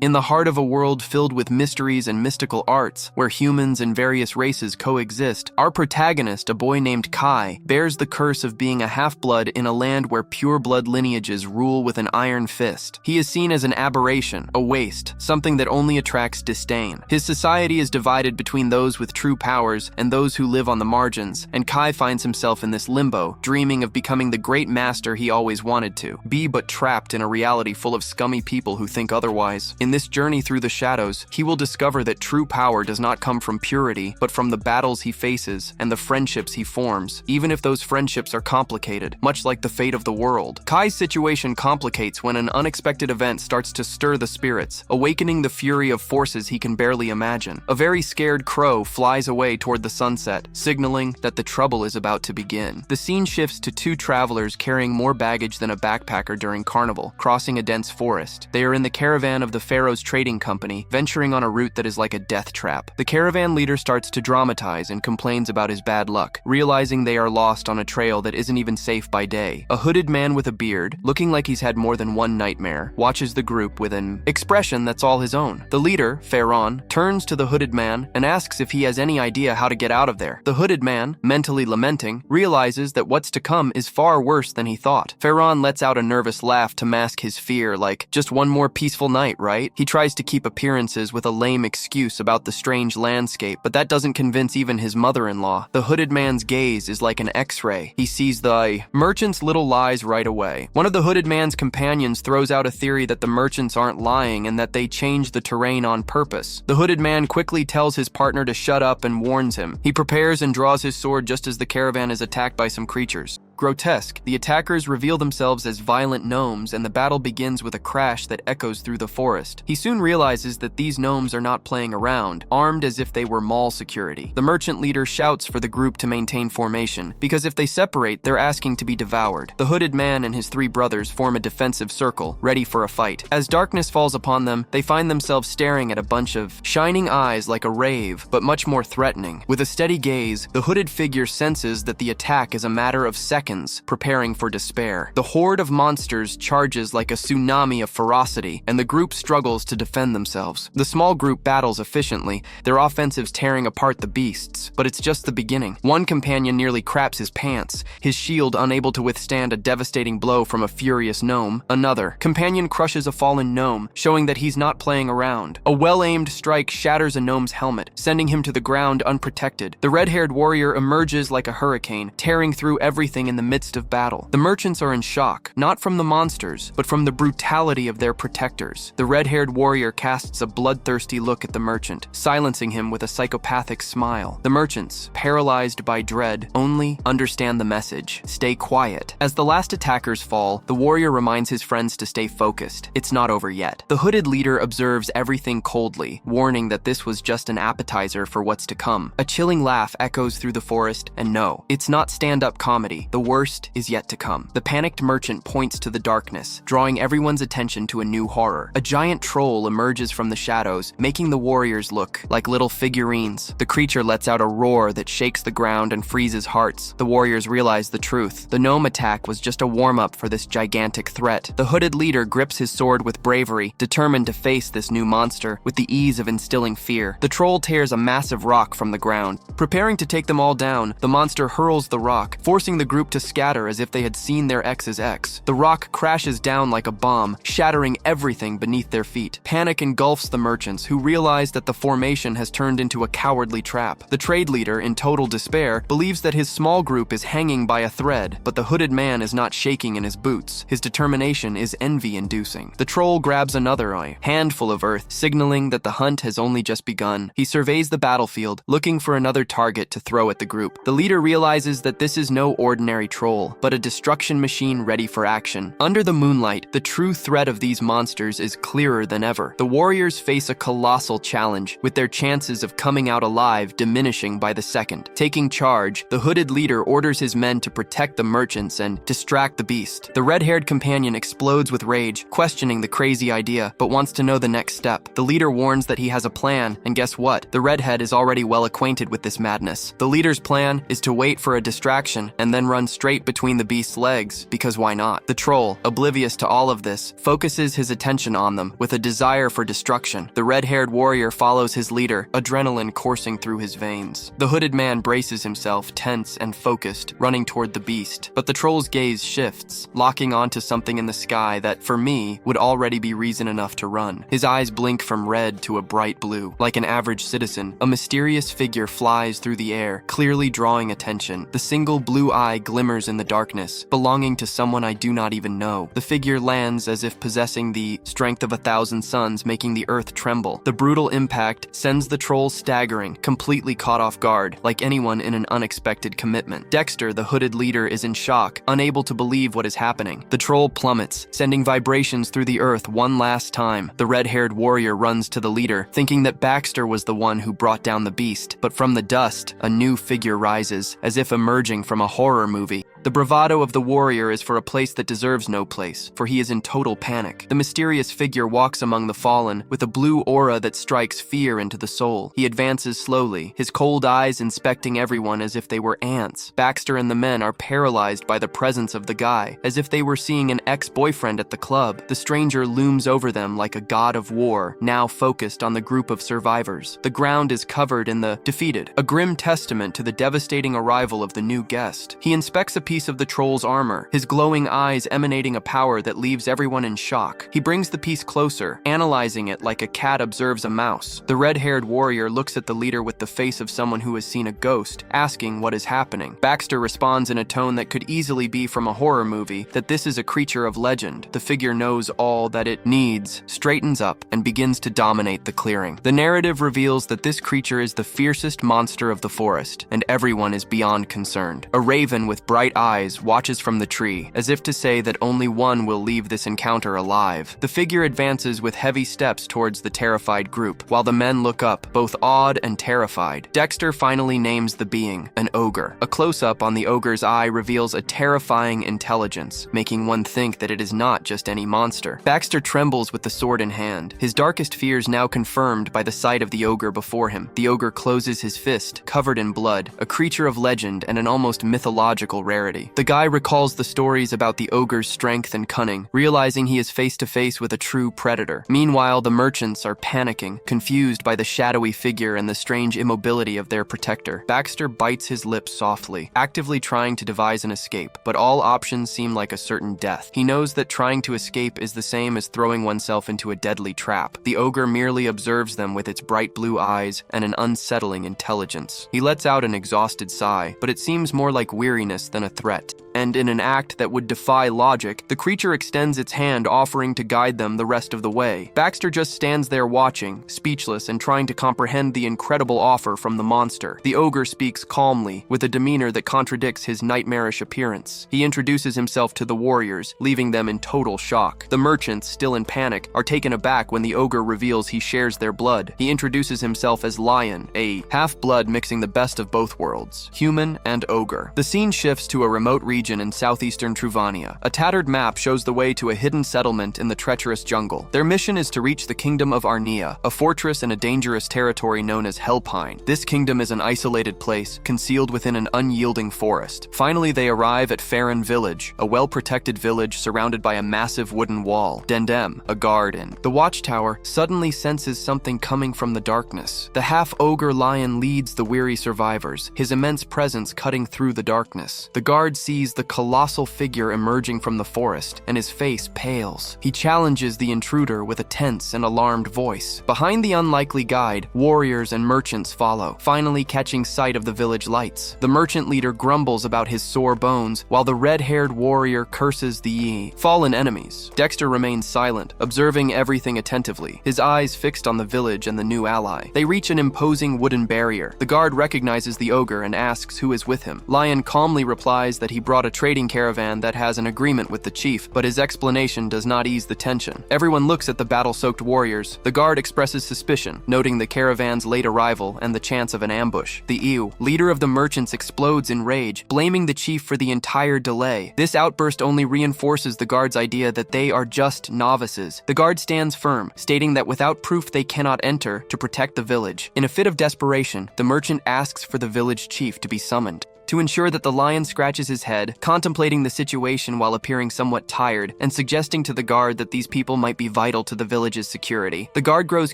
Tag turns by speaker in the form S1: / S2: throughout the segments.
S1: In the heart of a world filled with mysteries and mystical arts, where humans and various races coexist, our protagonist, a boy named Kai, bears the curse of being a half-blood in a land where pure-blood lineages rule with an iron fist. He is seen as an aberration, a waste, something that only attracts disdain. His society is divided between those with true powers and those who live on the margins, and Kai finds himself in this limbo, dreaming of becoming the great master he always wanted to be, but trapped in a reality full of scummy people who think otherwise. In this journey through the shadows, he will discover that true power does not come from purity, but from the battles he faces and the friendships he forms, even if those friendships are complicated, much like the fate of the world. Kai's situation complicates when an unexpected event starts to stir the spirits, awakening the fury of forces he can barely imagine. A very scared crow flies away toward the sunset, signaling that the trouble is about to begin. The scene shifts to two travelers carrying more baggage than a backpacker during carnival, crossing a dense forest. They are in the caravan of the Pharaoh's trading company, venturing on a route that is like a death trap. The caravan leader starts to dramatize and complains about his bad luck, realizing they are lost on a trail that isn't even safe by day. A hooded man with a beard, looking like he's had more than one nightmare, watches the group with an expression that's all his own. The leader, Faren, turns to the hooded man and asks if he has any idea how to get out of there. The hooded man, mentally lamenting, realizes that what's to come is far worse than he thought. Faren lets out a nervous laugh to mask his fear, like, just one more peaceful night, right? He tries to keep appearances with a lame excuse about the strange landscape, but that doesn't convince even his mother-in-law. The hooded man's gaze is like an X-ray. He sees the merchant's little lies right away. One of the hooded man's companions throws out a theory that the merchants aren't lying and that they change the terrain on purpose. The hooded man quickly tells his partner to shut up and warns him. He prepares and draws his sword just as the caravan is attacked by some creatures. Grotesque, the attackers reveal themselves as violent gnomes, and the battle begins with a crash that echoes through the forest. He soon realizes that these gnomes are not playing around, armed as if they were mall security. The merchant leader shouts for the group to maintain formation, because if they separate, they're asking to be devoured. The hooded man and his three brothers form a defensive circle, ready for a fight. As darkness falls upon them, they find themselves staring at a bunch of shining eyes like a rave, but much more threatening. With a steady gaze, the hooded figure senses that the attack is a matter of seconds, preparing for despair. The horde of monsters charges like a tsunami of ferocity, and the group struggles to defend themselves. The small group battles efficiently, their offensives tearing apart the beasts, but it's just the beginning. One companion nearly craps his pants, his shield unable to withstand a devastating blow from a furious gnome. Another companion crushes a fallen gnome, showing that he's not playing around. A well-aimed strike shatters a gnome's helmet, sending him to the ground unprotected. The red-haired warrior emerges like a hurricane, tearing through everything in the midst of battle. The merchants are in shock, not from the monsters, but from the brutality of their protectors. The red-haired warrior casts a bloodthirsty look at the merchant, silencing him with a psychopathic smile. The merchants, paralyzed by dread, only understand the message: stay quiet. As the last attackers fall, the warrior reminds his friends to stay focused. It's not over yet. The hooded leader observes everything coldly, warning that this was just an appetizer for what's to come. A chilling laugh echoes through the forest, and no, it's not stand-up comedy. The worst is yet to come. The panicked merchant points to the darkness, drawing everyone's attention to a new horror. A giant troll emerges from the shadows, making the warriors look like little figurines. The creature lets out a roar that shakes the ground and freezes hearts. The warriors realize the truth. The gnome attack was just a warm-up for this gigantic threat. The hooded leader grips his sword with bravery, determined to face this new monster with the ease of instilling fear. The troll tears a massive rock from the ground. Preparing to take them all down, the monster hurls the rock, forcing the group to scatter as if they had seen their ex's ex. The rock crashes down like a bomb, shattering everything beneath their feet. Panic engulfs the merchants, who realize that the formation has turned into a cowardly trap. The trade leader, in total despair, believes that his small group is hanging by a thread, but the hooded man is not shaking in his boots. His determination is envy-inducing. The troll grabs another handful of earth, signaling that the hunt has only just begun. He surveys the battlefield, looking for another target to throw at the group. The leader realizes that this is no ordinary troll, but a destruction machine ready for action. Under the moonlight, the true threat of these monsters is clearer than ever. The warriors face a colossal challenge, with their chances of coming out alive diminishing by the second. Taking charge, the hooded leader orders his men to protect the merchants and distract the beast. The red-haired companion explodes with rage, questioning the crazy idea, but wants to know the next step. The leader warns that he has a plan, and guess what? The redhead is already well acquainted with this madness. The leader's plan is to wait for a distraction and then run straight between the beast's legs, because why not? The troll, oblivious to all of this, focuses his attention on them with a desire for destruction. The red-haired warrior follows his leader, adrenaline coursing through his veins. The hooded man braces himself, tense and focused, running toward the beast. But the troll's gaze shifts, locking onto something in the sky that, for me, would already be reason enough to run. His eyes blink from red to a bright blue. Like an average citizen, a mysterious figure flies through the air, clearly drawing attention. The single blue eye glimmers in the darkness, belonging to someone I do not even know. The figure lands as if possessing the strength of 1,000 suns, making the earth tremble. The brutal impact sends the troll staggering, completely caught off guard, like anyone in an unexpected commitment. Dexter, the hooded leader, is in shock, unable to believe what is happening. The troll plummets, sending vibrations through the earth one last time. The red-haired warrior runs to the leader, thinking that Baxter was the one who brought down the beast. But from the dust, a new figure rises, as if emerging from a horror movie. The bravado of the warrior is for a place that deserves no place, for he is in total panic. The mysterious figure walks among the fallen, with a blue aura that strikes fear into the soul. He advances slowly, his cold eyes inspecting everyone as if they were ants. Baxter and the men are paralyzed by the presence of the guy, as if they were seeing an ex-boyfriend at the club. The stranger looms over them like a god of war, now focused on the group of survivors. The ground is covered in the defeated, a grim testament to the devastating arrival of the new guest. He inspects a piece of the troll's armor, his glowing eyes emanating a power that leaves everyone in shock. He brings the piece closer, analyzing it like a cat observes a mouse. The red-haired warrior looks at the leader with the face of someone who has seen a ghost, asking what is happening. Baxter responds in a tone that could easily be from a horror movie, that this is a creature of legend. The figure knows all that it needs, straightens up, and begins to dominate the clearing. The narrative reveals that this creature is the fiercest monster of the forest, and everyone is beyond concerned. A raven with bright eyes watches from the tree, as if to say that only one will leave this encounter alive. The figure advances with heavy steps towards the terrified group, while the men look up, both awed and terrified. Dexter finally names the being, an ogre. A close-up on the ogre's eye reveals a terrifying intelligence, making one think that it is not just any monster. Baxter trembles with the sword in hand, his darkest fears now confirmed by the sight of the ogre before him. The ogre closes his fist, covered in blood, a creature of legend and an almost mythological rarity. The guy recalls the stories about the ogre's strength and cunning, realizing he is face to face with a true predator. Meanwhile, the merchants are panicking, confused by the shadowy figure and the strange immobility of their protector. Baxter bites his lips softly, actively trying to devise an escape, but all options seem like a certain death. He knows that trying to escape is the same as throwing oneself into a deadly trap. The ogre merely observes them with its bright blue eyes and an unsettling intelligence. He lets out an exhausted sigh, but it seems more like weariness than a threat. And in an act that would defy logic, the creature extends its hand, offering to guide them the rest of the way. Baxter just stands there watching, speechless and trying to comprehend the incredible offer from the monster. The ogre speaks calmly, with a demeanor that contradicts his nightmarish appearance. He introduces himself to the warriors, leaving them in total shock. The merchants, still in panic, are taken aback when the ogre reveals he shares their blood. He introduces himself as Lion, a half-blood mixing the best of both worlds, human and ogre. The scene shifts to a remote region in southeastern Truvania. A tattered map shows the way to a hidden settlement in the treacherous jungle. Their mission is to reach the kingdom of Arnia, a fortress in a dangerous territory known as Hellpine. This kingdom is an isolated place, concealed within an unyielding forest. Finally, they arrive at Faren village, a well-protected village surrounded by a massive wooden wall. Dendem, a guard inn. The watchtower suddenly senses something coming from the darkness. The half-ogre lion leads the weary survivors, his immense presence cutting through the darkness. The guard sees the colossal figure emerging from the forest, and his face pales. He challenges the intruder with a tense and alarmed voice. Behind the unlikely guide, warriors and merchants follow, finally catching sight of the village lights. The merchant leader grumbles about his sore bones, while the red-haired warrior curses the fallen enemies. Dexter remains silent, observing everything attentively, his eyes fixed on the village and the new ally. They reach an imposing wooden barrier. The guard recognizes the ogre and asks who is with him. Lion calmly replies that he brought a trading caravan that has an agreement with the chief, but his explanation does not ease the tension. Everyone looks at the battle-soaked warriors. The guard expresses suspicion, noting the caravan's late arrival and the chance of an ambush. The leader of the merchants, explodes in rage, blaming the chief for the entire delay. This outburst only reinforces the guard's idea that they are just novices. The guard stands firm, stating that without proof they cannot enter to protect the village. In a fit of desperation, the merchant asks for the village chief to be summoned. to ensure that the lion scratches his head, contemplating the situation while appearing somewhat tired and suggesting to the guard that these people might be vital to the village's security. The guard grows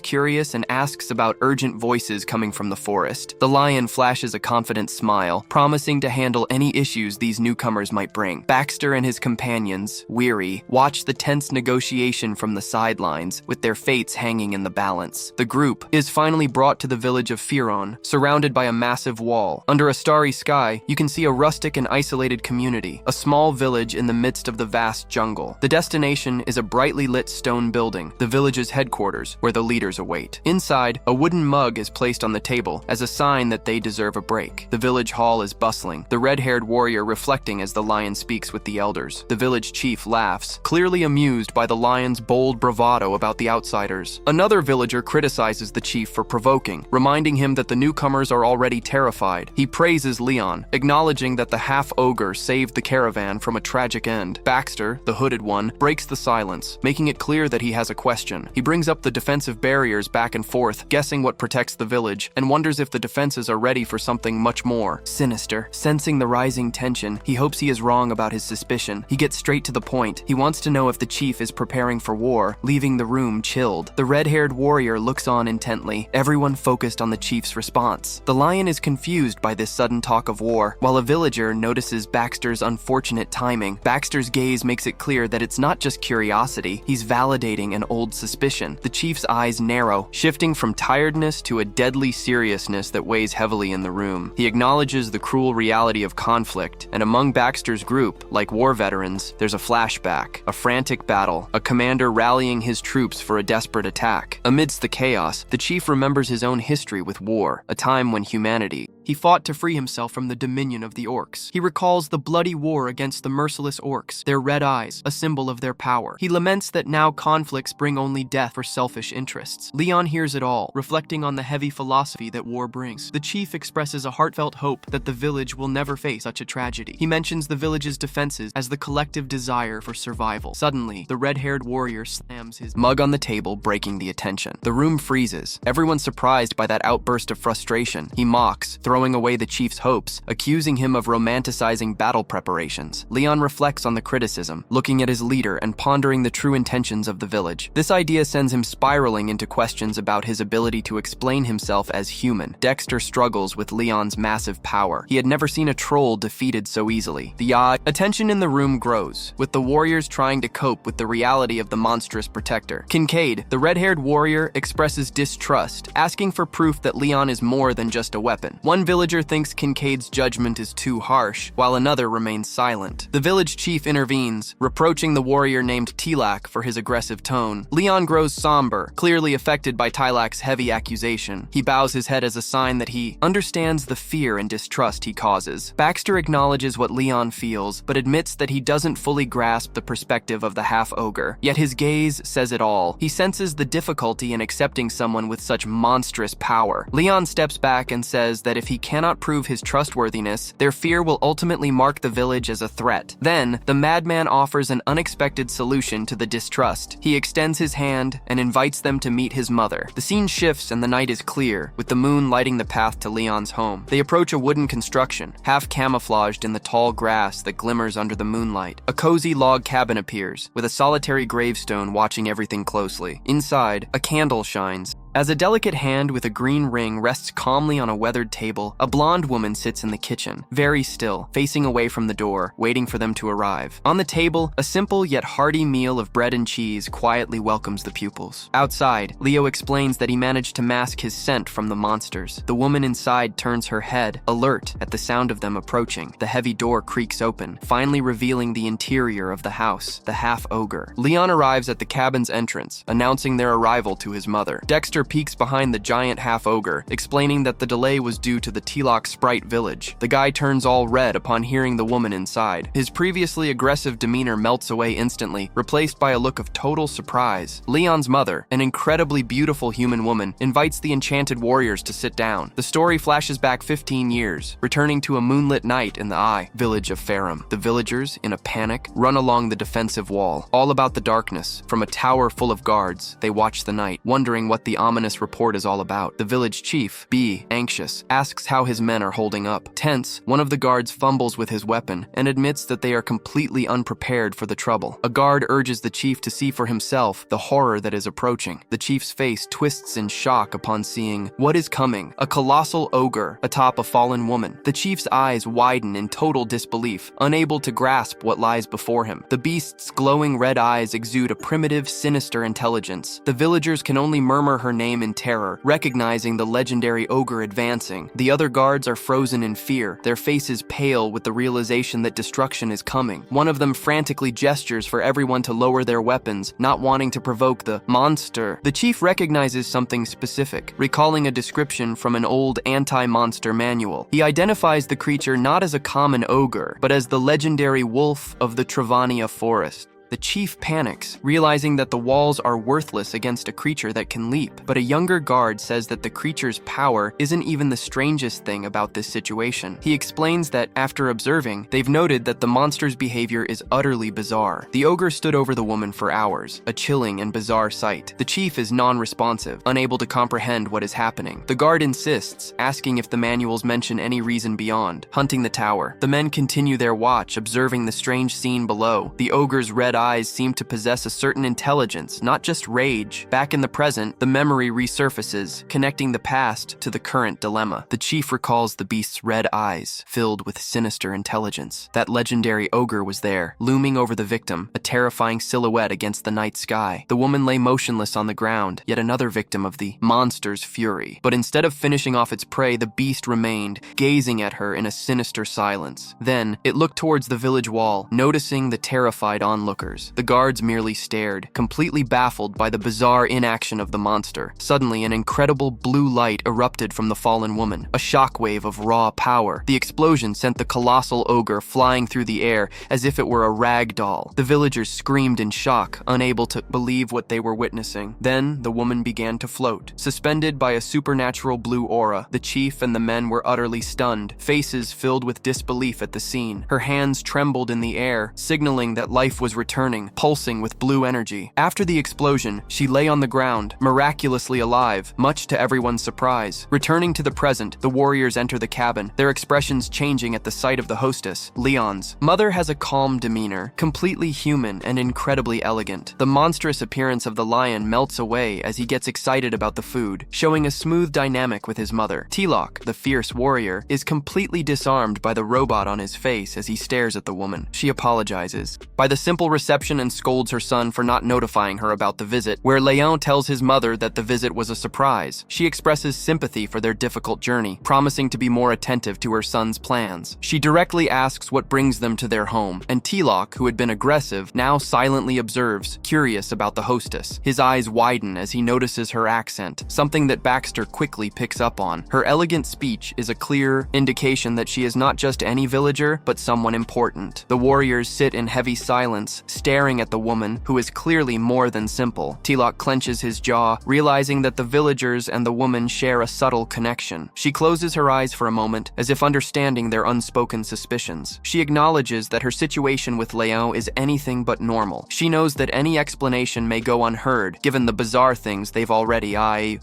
S1: curious and asks about urgent voices coming from the forest. The lion flashes a confident smile, promising to handle any issues these newcomers might bring. Baxter and his companions, weary, watch the tense negotiation from the sidelines, with their fates hanging in the balance. The group is finally brought to the village of Faren, surrounded by a massive wall. Under a starry sky, you can see a rustic and isolated community, a small village in the midst of the vast jungle. The destination is a brightly lit stone building, the village's headquarters, where the leaders await. Inside, a wooden mug is placed on the table as a sign that they deserve a break. The village hall is bustling, the red-haired warrior reflecting as the lion speaks with the elders. The village chief laughs, clearly amused by the lion's bold bravado about the outsiders. Another villager criticizes the chief for provoking, reminding him that the newcomers are already terrified. He praises Leon, acknowledging that the half-ogre saved the caravan from a tragic end. Baxter, the hooded one, breaks the silence, making it clear that he has a question. He brings up the defensive barriers back and forth, guessing what protects the village, and wonders if the defenses are ready for something much more sinister. Sensing the rising tension, he hopes he is wrong about his suspicion. He gets straight to the point. He wants to know if the chief is preparing for war, leaving the room chilled. The red-haired warrior looks on intently, everyone focused on the chief's response. The lion is confused by this sudden talk of war, while a villager notices Baxter's unfortunate timing. Baxter's gaze makes it clear that it's not just curiosity, he's validating an old suspicion. The chief's eyes narrow, shifting from tiredness to a deadly seriousness that weighs heavily in the room. He acknowledges the cruel reality of conflict, and among Baxter's group, like war veterans, there's a flashback, a frantic battle, a commander rallying his troops for a desperate attack. Amidst the chaos, the chief remembers his own history with war, a time when humanity he fought to free himself from the dominion of the orcs. He recalls the bloody war against the merciless orcs, their red eyes, a symbol of their power. He laments that now conflicts bring only death for selfish interests. Leon hears it all, reflecting on the heavy philosophy that war brings. The chief expresses a heartfelt hope that the village will never face such a tragedy. He mentions the village's defenses as the collective desire for survival. Suddenly, the red-haired warrior slams his mug on the table, breaking the attention. The room freezes, everyone surprised by that outburst of frustration. He mocks, throwing away the chief's hopes, accusing him of romanticizing battle preparations. Leon reflects on the criticism, looking at his leader and pondering the true intentions of the village. This idea sends him spiraling into questions about his ability to explain himself as human. Dexter struggles with Leon's massive power. He had never seen a troll defeated so easily. The attention in the room grows, with the warriors trying to cope with the reality of the monstrous protector. Kincaid, the red-haired warrior, expresses distrust, asking for proof that Leon is more than just a weapon. One villager thinks Kincaid's judgment is too harsh, while another remains silent. The village chief intervenes, reproaching the warrior named Tilak for his aggressive tone. Leon grows somber, clearly affected by Tilak's heavy accusation. He bows his head as a sign that he understands the fear and distrust he causes. Baxter acknowledges what Leon feels, but admits that he doesn't fully grasp the perspective of the half-ogre. Yet his gaze says it all. He senses the difficulty in accepting someone with such monstrous power. Leon steps back and says that if he cannot prove his trustworthiness, their fear will ultimately mark the village as a threat. Then, the madman offers an unexpected solution to the distrust. He extends his hand and invites them to meet his mother. The scene shifts and the night is clear, with the moon lighting the path to Leon's home. They approach a wooden construction, half camouflaged in the tall grass that glimmers under the moonlight. A cozy log cabin appears, with a solitary gravestone watching everything closely. Inside, a candle shines. As a delicate hand with a green ring rests calmly on a weathered table, a blonde woman sits in the kitchen, very still, facing away from the door, waiting for them to arrive. On the table, a simple yet hearty meal of bread and cheese quietly welcomes the pupils. Outside, Leo explains that he managed to mask his scent from the monsters. The woman inside turns her head, alert at the sound of them approaching. The heavy door creaks open, finally revealing the interior of the house, the half-ogre. Leon arrives at the cabin's entrance, announcing their arrival to his mother. Dexter peeks behind the giant half-ogre, explaining that the delay was due to the Tilak sprite village. The guy turns all red upon hearing the woman inside. His previously aggressive demeanor melts away instantly, replaced by a look of total surprise. Leon's mother, an incredibly beautiful human woman, invites the enchanted warriors to sit down. The story flashes back 15 years, returning to a moonlit night in the village of Faren. The villagers, in a panic, run along the defensive wall. All about the darkness, from a tower full of guards, they watch the night, wondering what the ominous report is all about. The village chief, B, anxious, asks how his men are holding up. Tense, one of the guards fumbles with his weapon and admits that they are completely unprepared for the trouble. A guard urges the chief to see for himself the horror that is approaching. The chief's face twists in shock upon seeing what is coming: a colossal ogre atop a fallen woman. The chief's eyes widen in total disbelief, unable to grasp what lies before him. The beast's glowing red eyes exude a primitive, sinister intelligence. The villagers can only murmur her name in terror, recognizing the legendary ogre advancing. The other guards are frozen in fear, their faces pale with the realization that destruction is coming. One of them frantically gestures for everyone to lower their weapons, not wanting to provoke the monster. The chief recognizes something specific, recalling a description from an old anti-monster manual. He identifies the creature not as a common ogre, but as the legendary wolf of the Travania forest. The chief panics, realizing that the walls are worthless against a creature that can leap. But a younger guard says that the creature's power isn't even the strangest thing about this situation. He explains that, after observing, they've noted that the monster's behavior is utterly bizarre. The ogre stood over the woman for hours, a chilling and bizarre sight. The chief is non-responsive, unable to comprehend what is happening. The guard insists, asking if the manuals mention any reason beyond. Hunting the tower, the men continue their watch, observing the strange scene below. The ogre's red eyes seem to possess a certain intelligence, not just rage. Back in the present, the memory resurfaces, connecting the past to the current dilemma. The chief recalls the beast's red eyes, filled with sinister intelligence. That legendary ogre was there, looming over the victim, a terrifying silhouette against the night sky. The woman lay motionless on the ground, yet another victim of the monster's fury. But instead of finishing off its prey, the beast remained, gazing at her in a sinister silence. Then, it looked towards the village wall, noticing the terrified onlookers. The guards merely stared, completely baffled by the bizarre inaction of the monster. Suddenly, an incredible blue light erupted from the fallen woman, a shockwave of raw power. The explosion sent the colossal ogre flying through the air as if it were a rag doll. The villagers screamed in shock, unable to believe what they were witnessing. Then, the woman began to float. Suspended by a supernatural blue aura, the chief and the men were utterly stunned, faces filled with disbelief at the scene. Her hands trembled in the air, signaling that life was returning, pulsing with blue energy. After the explosion, she lay on the ground, miraculously alive, much to everyone's surprise. Returning to the present, the warriors enter the cabin, their expressions changing at the sight of the hostess, Leon's. Mother has a calm demeanor, completely human and incredibly elegant. The monstrous appearance of the lion melts away as he gets excited about the food, showing a smooth dynamic with his mother. Tilok, the fierce warrior, is completely disarmed by the robot on his face as he stares at the woman. She apologizes by the simple reception and scolds her son for not notifying her about the visit, where Leon tells his mother that the visit was a surprise. She expresses sympathy for their difficult journey, promising to be more attentive to her son's plans. She directly asks what brings them to their home, and Tilok, who had been aggressive, now silently observes, curious about the hostess. His eyes widen as he notices her accent, something that Baxter quickly picks up on. Her elegant speech is a clear indication that she is not just any villager, but someone important. The warriors sit in heavy silence, staring at the woman, who is clearly more than simple. Tilok clenches his jaw, realizing that the villagers and the woman share a subtle connection. She closes her eyes for a moment, as if understanding their unspoken suspicions. She acknowledges that her situation with Leon is anything but normal. She knows that any explanation may go unheard, given the bizarre things they've already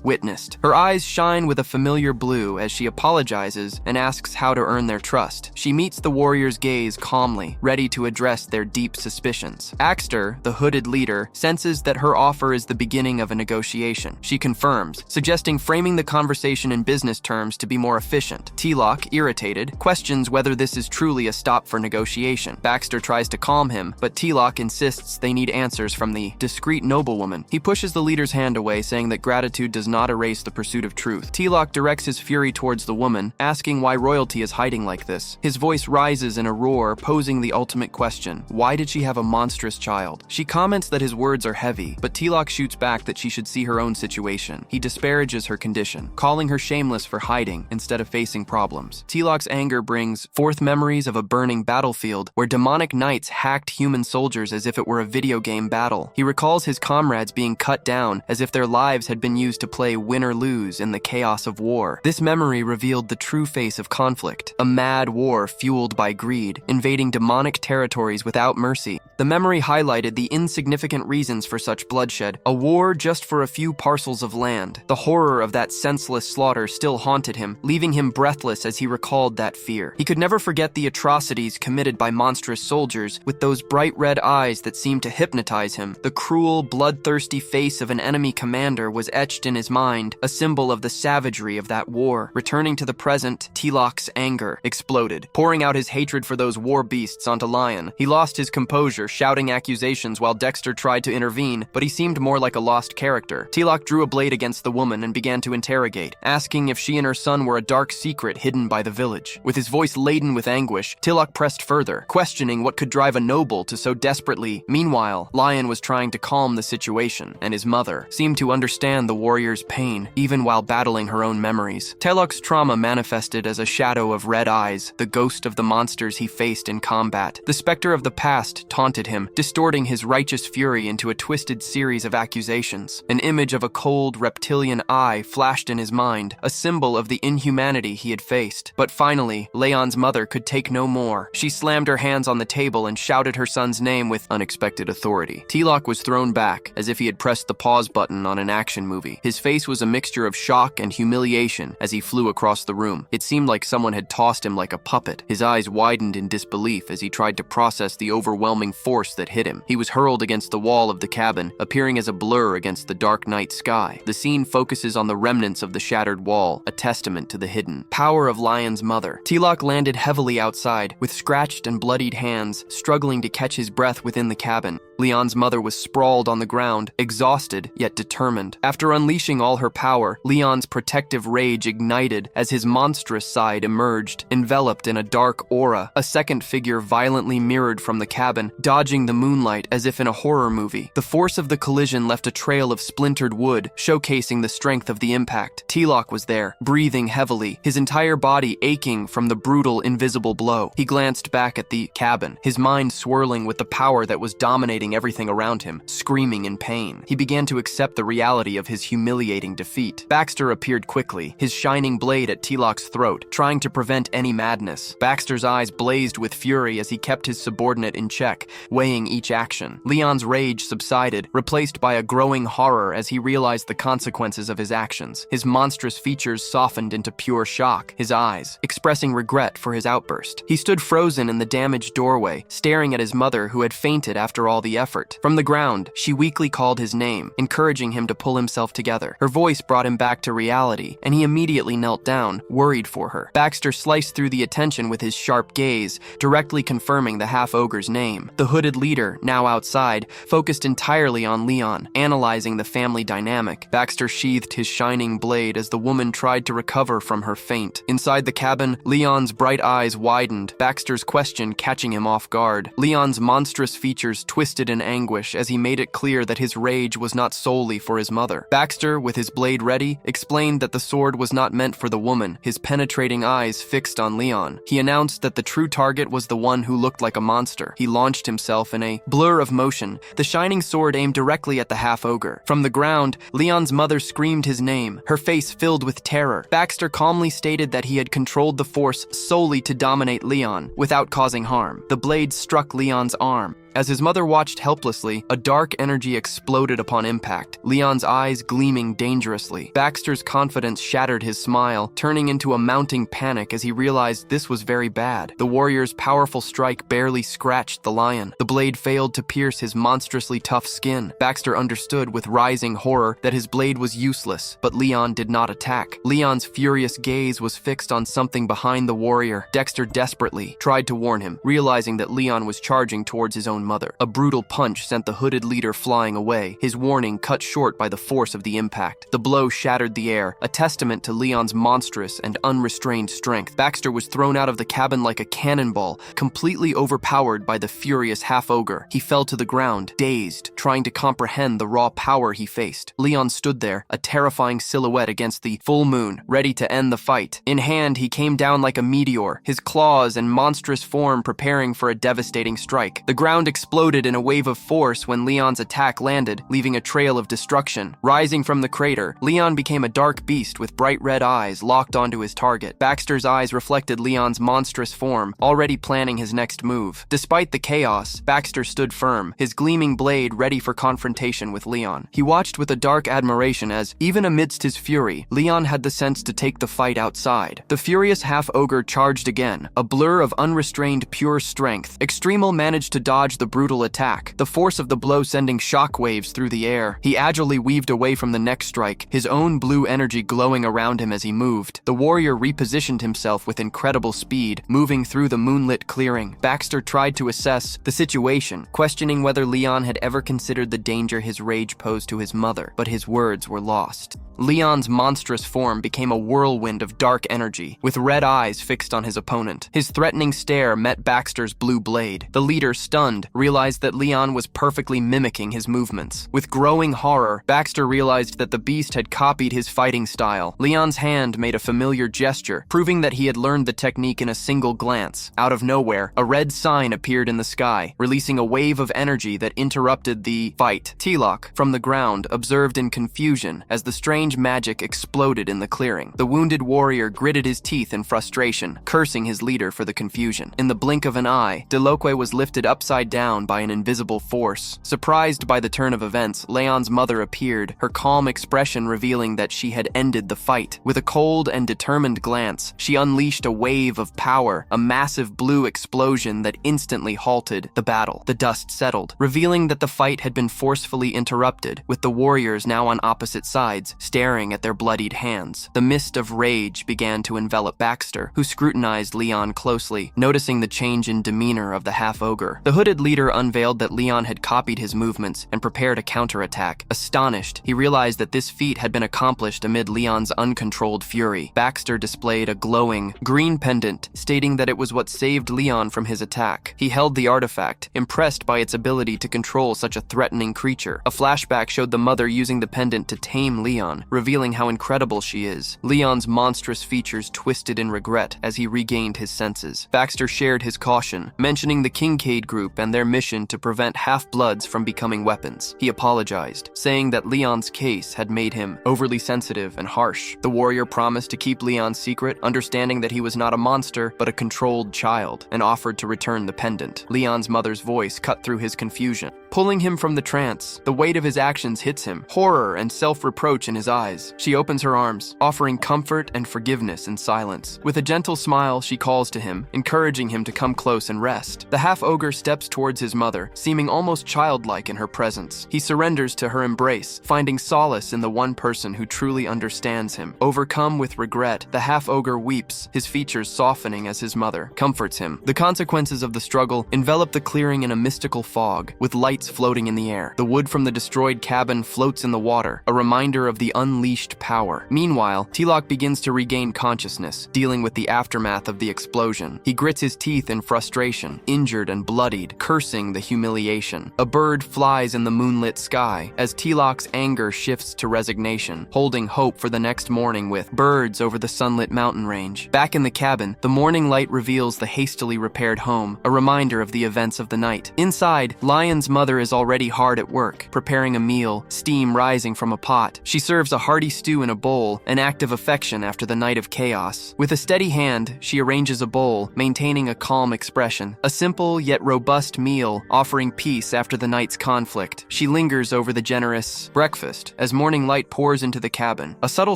S1: witnessed. Her eyes shine with a familiar blue as she apologizes and asks how to earn their trust. She meets the warrior's gaze calmly, ready to address their deep suspicions. Axter, the hooded leader, senses that her offer is the beginning of a negotiation. She confirms, suggesting framing the conversation in business terms to be more efficient. Tilok, irritated, questions whether this is truly a stop for negotiation. Baxter tries to calm him, but Tilok insists they need answers from the discreet noblewoman. He pushes the leader's hand away, saying that gratitude does not erase the pursuit of truth. Tilok directs his fury towards the woman, asking why royalty is hiding like this. His voice rises in a roar, posing the ultimate question: why did she have a monstrous child? She comments that his words are heavy, but Tilok shoots back that she should see her own situation. He disparages her condition, calling her shameless for hiding instead of facing problems. Tilok's anger brings forth memories of a burning battlefield where demonic knights hacked human soldiers as if it were a video game battle. He recalls his comrades being cut down as if their lives had been used to play win or lose in the chaos of war. This memory revealed the true face of conflict, a mad war fueled by greed, invading demonic territories without mercy. The memory highlighted the insignificant reasons for such bloodshed, a war just for a few parcels of land. The horror of that senseless slaughter still haunted him, leaving him breathless as he recalled that fear. He could never forget the atrocities committed by monstrous soldiers with those bright red eyes that seemed to hypnotize him. The cruel, bloodthirsty face of an enemy commander was etched in his mind, a symbol of the savagery of that war. Returning to the present, Tilak's anger exploded, pouring out his hatred for those war beasts onto Lion. He lost his composure, shouting accusations while Dexter tried to intervene, but he seemed more like a lost character. Tilak drew a blade against the woman and began to interrogate, asking if she and her son were a dark secret hidden by the village. With his voice laden with anguish, Tilak pressed further, questioning what could drive a noble to so desperately. Meanwhile, Lion was trying to calm the situation, and his mother seemed to understand the warrior's pain, even while battling her own memories. Tilak's trauma manifested as a shadow of red eyes, the ghost of the monsters he faced in combat. The specter of the past taunted him, distorting his righteous fury into a twisted series of accusations. An image of a cold, reptilian eye flashed in his mind, a symbol of the inhumanity he had faced. But finally, Leon's mother could take no more. She slammed her hands on the table and shouted her son's name with unexpected authority. Tilak was thrown back, as if he had pressed the pause button on an action movie. His face was a mixture of shock and humiliation as he flew across the room. It seemed like someone had tossed him like a puppet. His eyes widened in disbelief as he tried to process the overwhelming force that hit him. He was hurled against the wall of the cabin, appearing as a blur against the dark night sky. The scene focuses on the remnants of the shattered wall, a testament to the hidden power of Lion's mother. Tilak landed heavily outside, with scratched and bloodied hands, struggling to catch his breath within the cabin. Leon's mother was sprawled on the ground, exhausted yet determined. After unleashing all her power, Leon's protective rage ignited as his monstrous side emerged, enveloped in a dark aura. A second figure violently mirrored from the cabin, dodging the moonlight as if in a horror movie. The force of the collision left a trail of splintered wood, showcasing the strength of the impact. Tilak was there, breathing heavily, his entire body aching from the brutal, invisible blow. He glanced back at the cabin, his mind swirling with the power that was dominating everything around him, screaming in pain. He began to accept the reality of his humiliating defeat. Baxter appeared quickly, his shining blade at Tilak's throat, trying to prevent any madness. Baxter's eyes blazed with fury as he kept his subordinate in check, weighing each action. Leon's rage subsided, replaced by a growing horror as he realized the consequences of his actions. His monstrous features softened into pure shock, his eyes expressing regret for his outburst. He stood frozen in the damaged doorway, staring at his mother who had fainted after all the effort. From the ground, she weakly called his name, encouraging him to pull himself together. Her voice brought him back to reality, and he immediately knelt down, worried for her. Baxter sliced through the attention with his sharp gaze, directly confirming the Half-Ogre's name. The hooded leader, now outside, focused entirely on Leon, analyzing the family dynamic. Baxter sheathed his shining blade as the woman tried to recover from her faint. Inside the cabin, Leon's bright eyes widened, Baxter's question catching him off guard. Leon's monstrous features twisted in anguish as he made it clear that his rage was not solely for his mother. Baxter, with his blade ready, explained that the sword was not meant for the woman, his penetrating eyes fixed on Leon. He announced that the true target was the one who looked like a monster. He launched himself in a blur of motion, the shining sword aimed directly at the Half-Ogre. From the ground, Leon's mother screamed his name, her face filled with terror. Baxter calmly stated that he had controlled the force solely to dominate Leon, without causing harm. The blade struck Leon's arm. As his mother watched helplessly, a dark energy exploded upon impact, Leon's eyes gleaming dangerously. Baxter's confidence shattered his smile, turning into a mounting panic as he realized this was very bad. The warrior's powerful strike barely scratched the lion. The blade failed to pierce his monstrously tough skin. Baxter understood with rising horror that his blade was useless, but Leon did not attack. Leon's furious gaze was fixed on something behind the warrior. Dexter desperately tried to warn him, realizing that Leon was charging towards his own mother. A brutal punch sent the hooded leader flying away, his warning cut short by the force of the impact. The blow shattered the air, a testament to Leon's monstrous and unrestrained strength. Baxter was thrown out of the cabin like a cannonball, completely overpowered by the furious Half-Ogre. He fell to the ground, dazed, trying to comprehend the raw power he faced. Leon stood there, a terrifying silhouette against the full moon, ready to end the fight. In hand, he came down like a meteor, his claws and monstrous form preparing for a devastating strike. The ground ground exploded in a wave of force when Leon's attack landed, leaving a trail of destruction. Rising from the crater, Leon became a dark beast with bright red eyes locked onto his target. Baxter's eyes reflected Leon's monstrous form, already planning his next move. Despite the chaos, Baxter stood firm, his gleaming blade ready for confrontation with Leon. He watched with a dark admiration as, even amidst his fury, Leon had the sense to take the fight outside. The furious half-ogre charged again, a blur of unrestrained pure strength. Extremal managed to dodge the brutal attack, the force of the blow sending shockwaves through the air. He agilely weaved away from the next strike, his own blue energy glowing around him as he moved. The warrior repositioned himself with incredible speed, moving through the moonlit clearing. Baxter tried to assess the situation, questioning whether Leon had ever considered the danger his rage posed to his mother, but his words were lost. Leon's monstrous form became a whirlwind of dark energy, with red eyes fixed on his opponent. His threatening stare met Baxter's blue blade. The leader, stunned, realized that Leon was perfectly mimicking his movements. With growing horror, Baxter realized that the beast had copied his fighting style. Leon's hand made a familiar gesture, proving that he had learned the technique in a single glance. Out of nowhere, a red sign appeared in the sky, releasing a wave of energy that interrupted the fight. Tilok, from the ground, observed in confusion as the strange magic exploded in the clearing. The wounded warrior gritted his teeth in frustration, cursing his leader for the confusion. In the blink of an eye, Deloque was lifted upside down by an invisible force. Surprised by the turn of events, Leon's mother appeared, her calm expression revealing that she had ended the fight. With a cold and determined glance, she unleashed a wave of power, a massive blue explosion that instantly halted the battle. The dust settled, revealing that the fight had been forcefully interrupted, with the warriors now on opposite sides, staring at their bloodied hands. The mist of rage began to envelop Baxter, who scrutinized Leon closely, noticing the change in demeanor of the half-ogre. The hooded leader unveiled that Leon had copied his movements and prepared a counterattack. Astonished, he realized that this feat had been accomplished amid Leon's uncontrolled fury. Baxter displayed a glowing green pendant, stating that it was what saved Leon from his attack. He held the artifact, impressed by its ability to control such a threatening creature. A flashback showed the mother using the pendant to tame Leon, revealing how incredible she is. Leon's monstrous features twisted in regret as he regained his senses. Baxter shared his caution, mentioning the Kincaid group and their mission to prevent half-bloods from becoming weapons. He apologized, saying that Leon's case had made him overly sensitive and harsh. The warrior promised to keep Leon's secret, understanding that he was not a monster, but a controlled child, and offered to return the pendant. Leon's mother's voice cut through his confusion, pulling him from the trance. The weight of his actions hits him, horror and self-reproach in his eyes. She opens her arms, offering comfort and forgiveness in silence. With a gentle smile, she calls to him, encouraging him to come close and rest. The half-ogre steps towards his mother, seeming almost childlike in her presence. He surrenders to her embrace, finding solace in the one person who truly understands him. Overcome with regret, the half-ogre weeps, his features softening as his mother comforts him. The consequences of the struggle envelop the clearing in a mystical fog, with lights floating in the air. The wood from the destroyed cabin floats in the water, a reminder of the unleashed power. Meanwhile, Tilok begins to regain consciousness, dealing with the aftermath of the explosion. He grits his teeth in frustration, injured and bloodied, cursing the humiliation. A bird flies in the moonlit sky as Tilok's anger shifts to resignation, holding hope for the next morning with birds over the sunlit mountain range. Back in the cabin, the morning light reveals the hastily repaired home, a reminder of the events of the night. Inside, Lion's mother is already hard at work, preparing a meal, steam rising from a pot. She serves a hearty stew in a bowl, an act of affection after the night of chaos. With a steady hand, she arranges a bowl, maintaining a calm expression. A simple yet robust meal, offering peace after the night's conflict. She lingers over the generous breakfast as morning light pours into the cabin. A subtle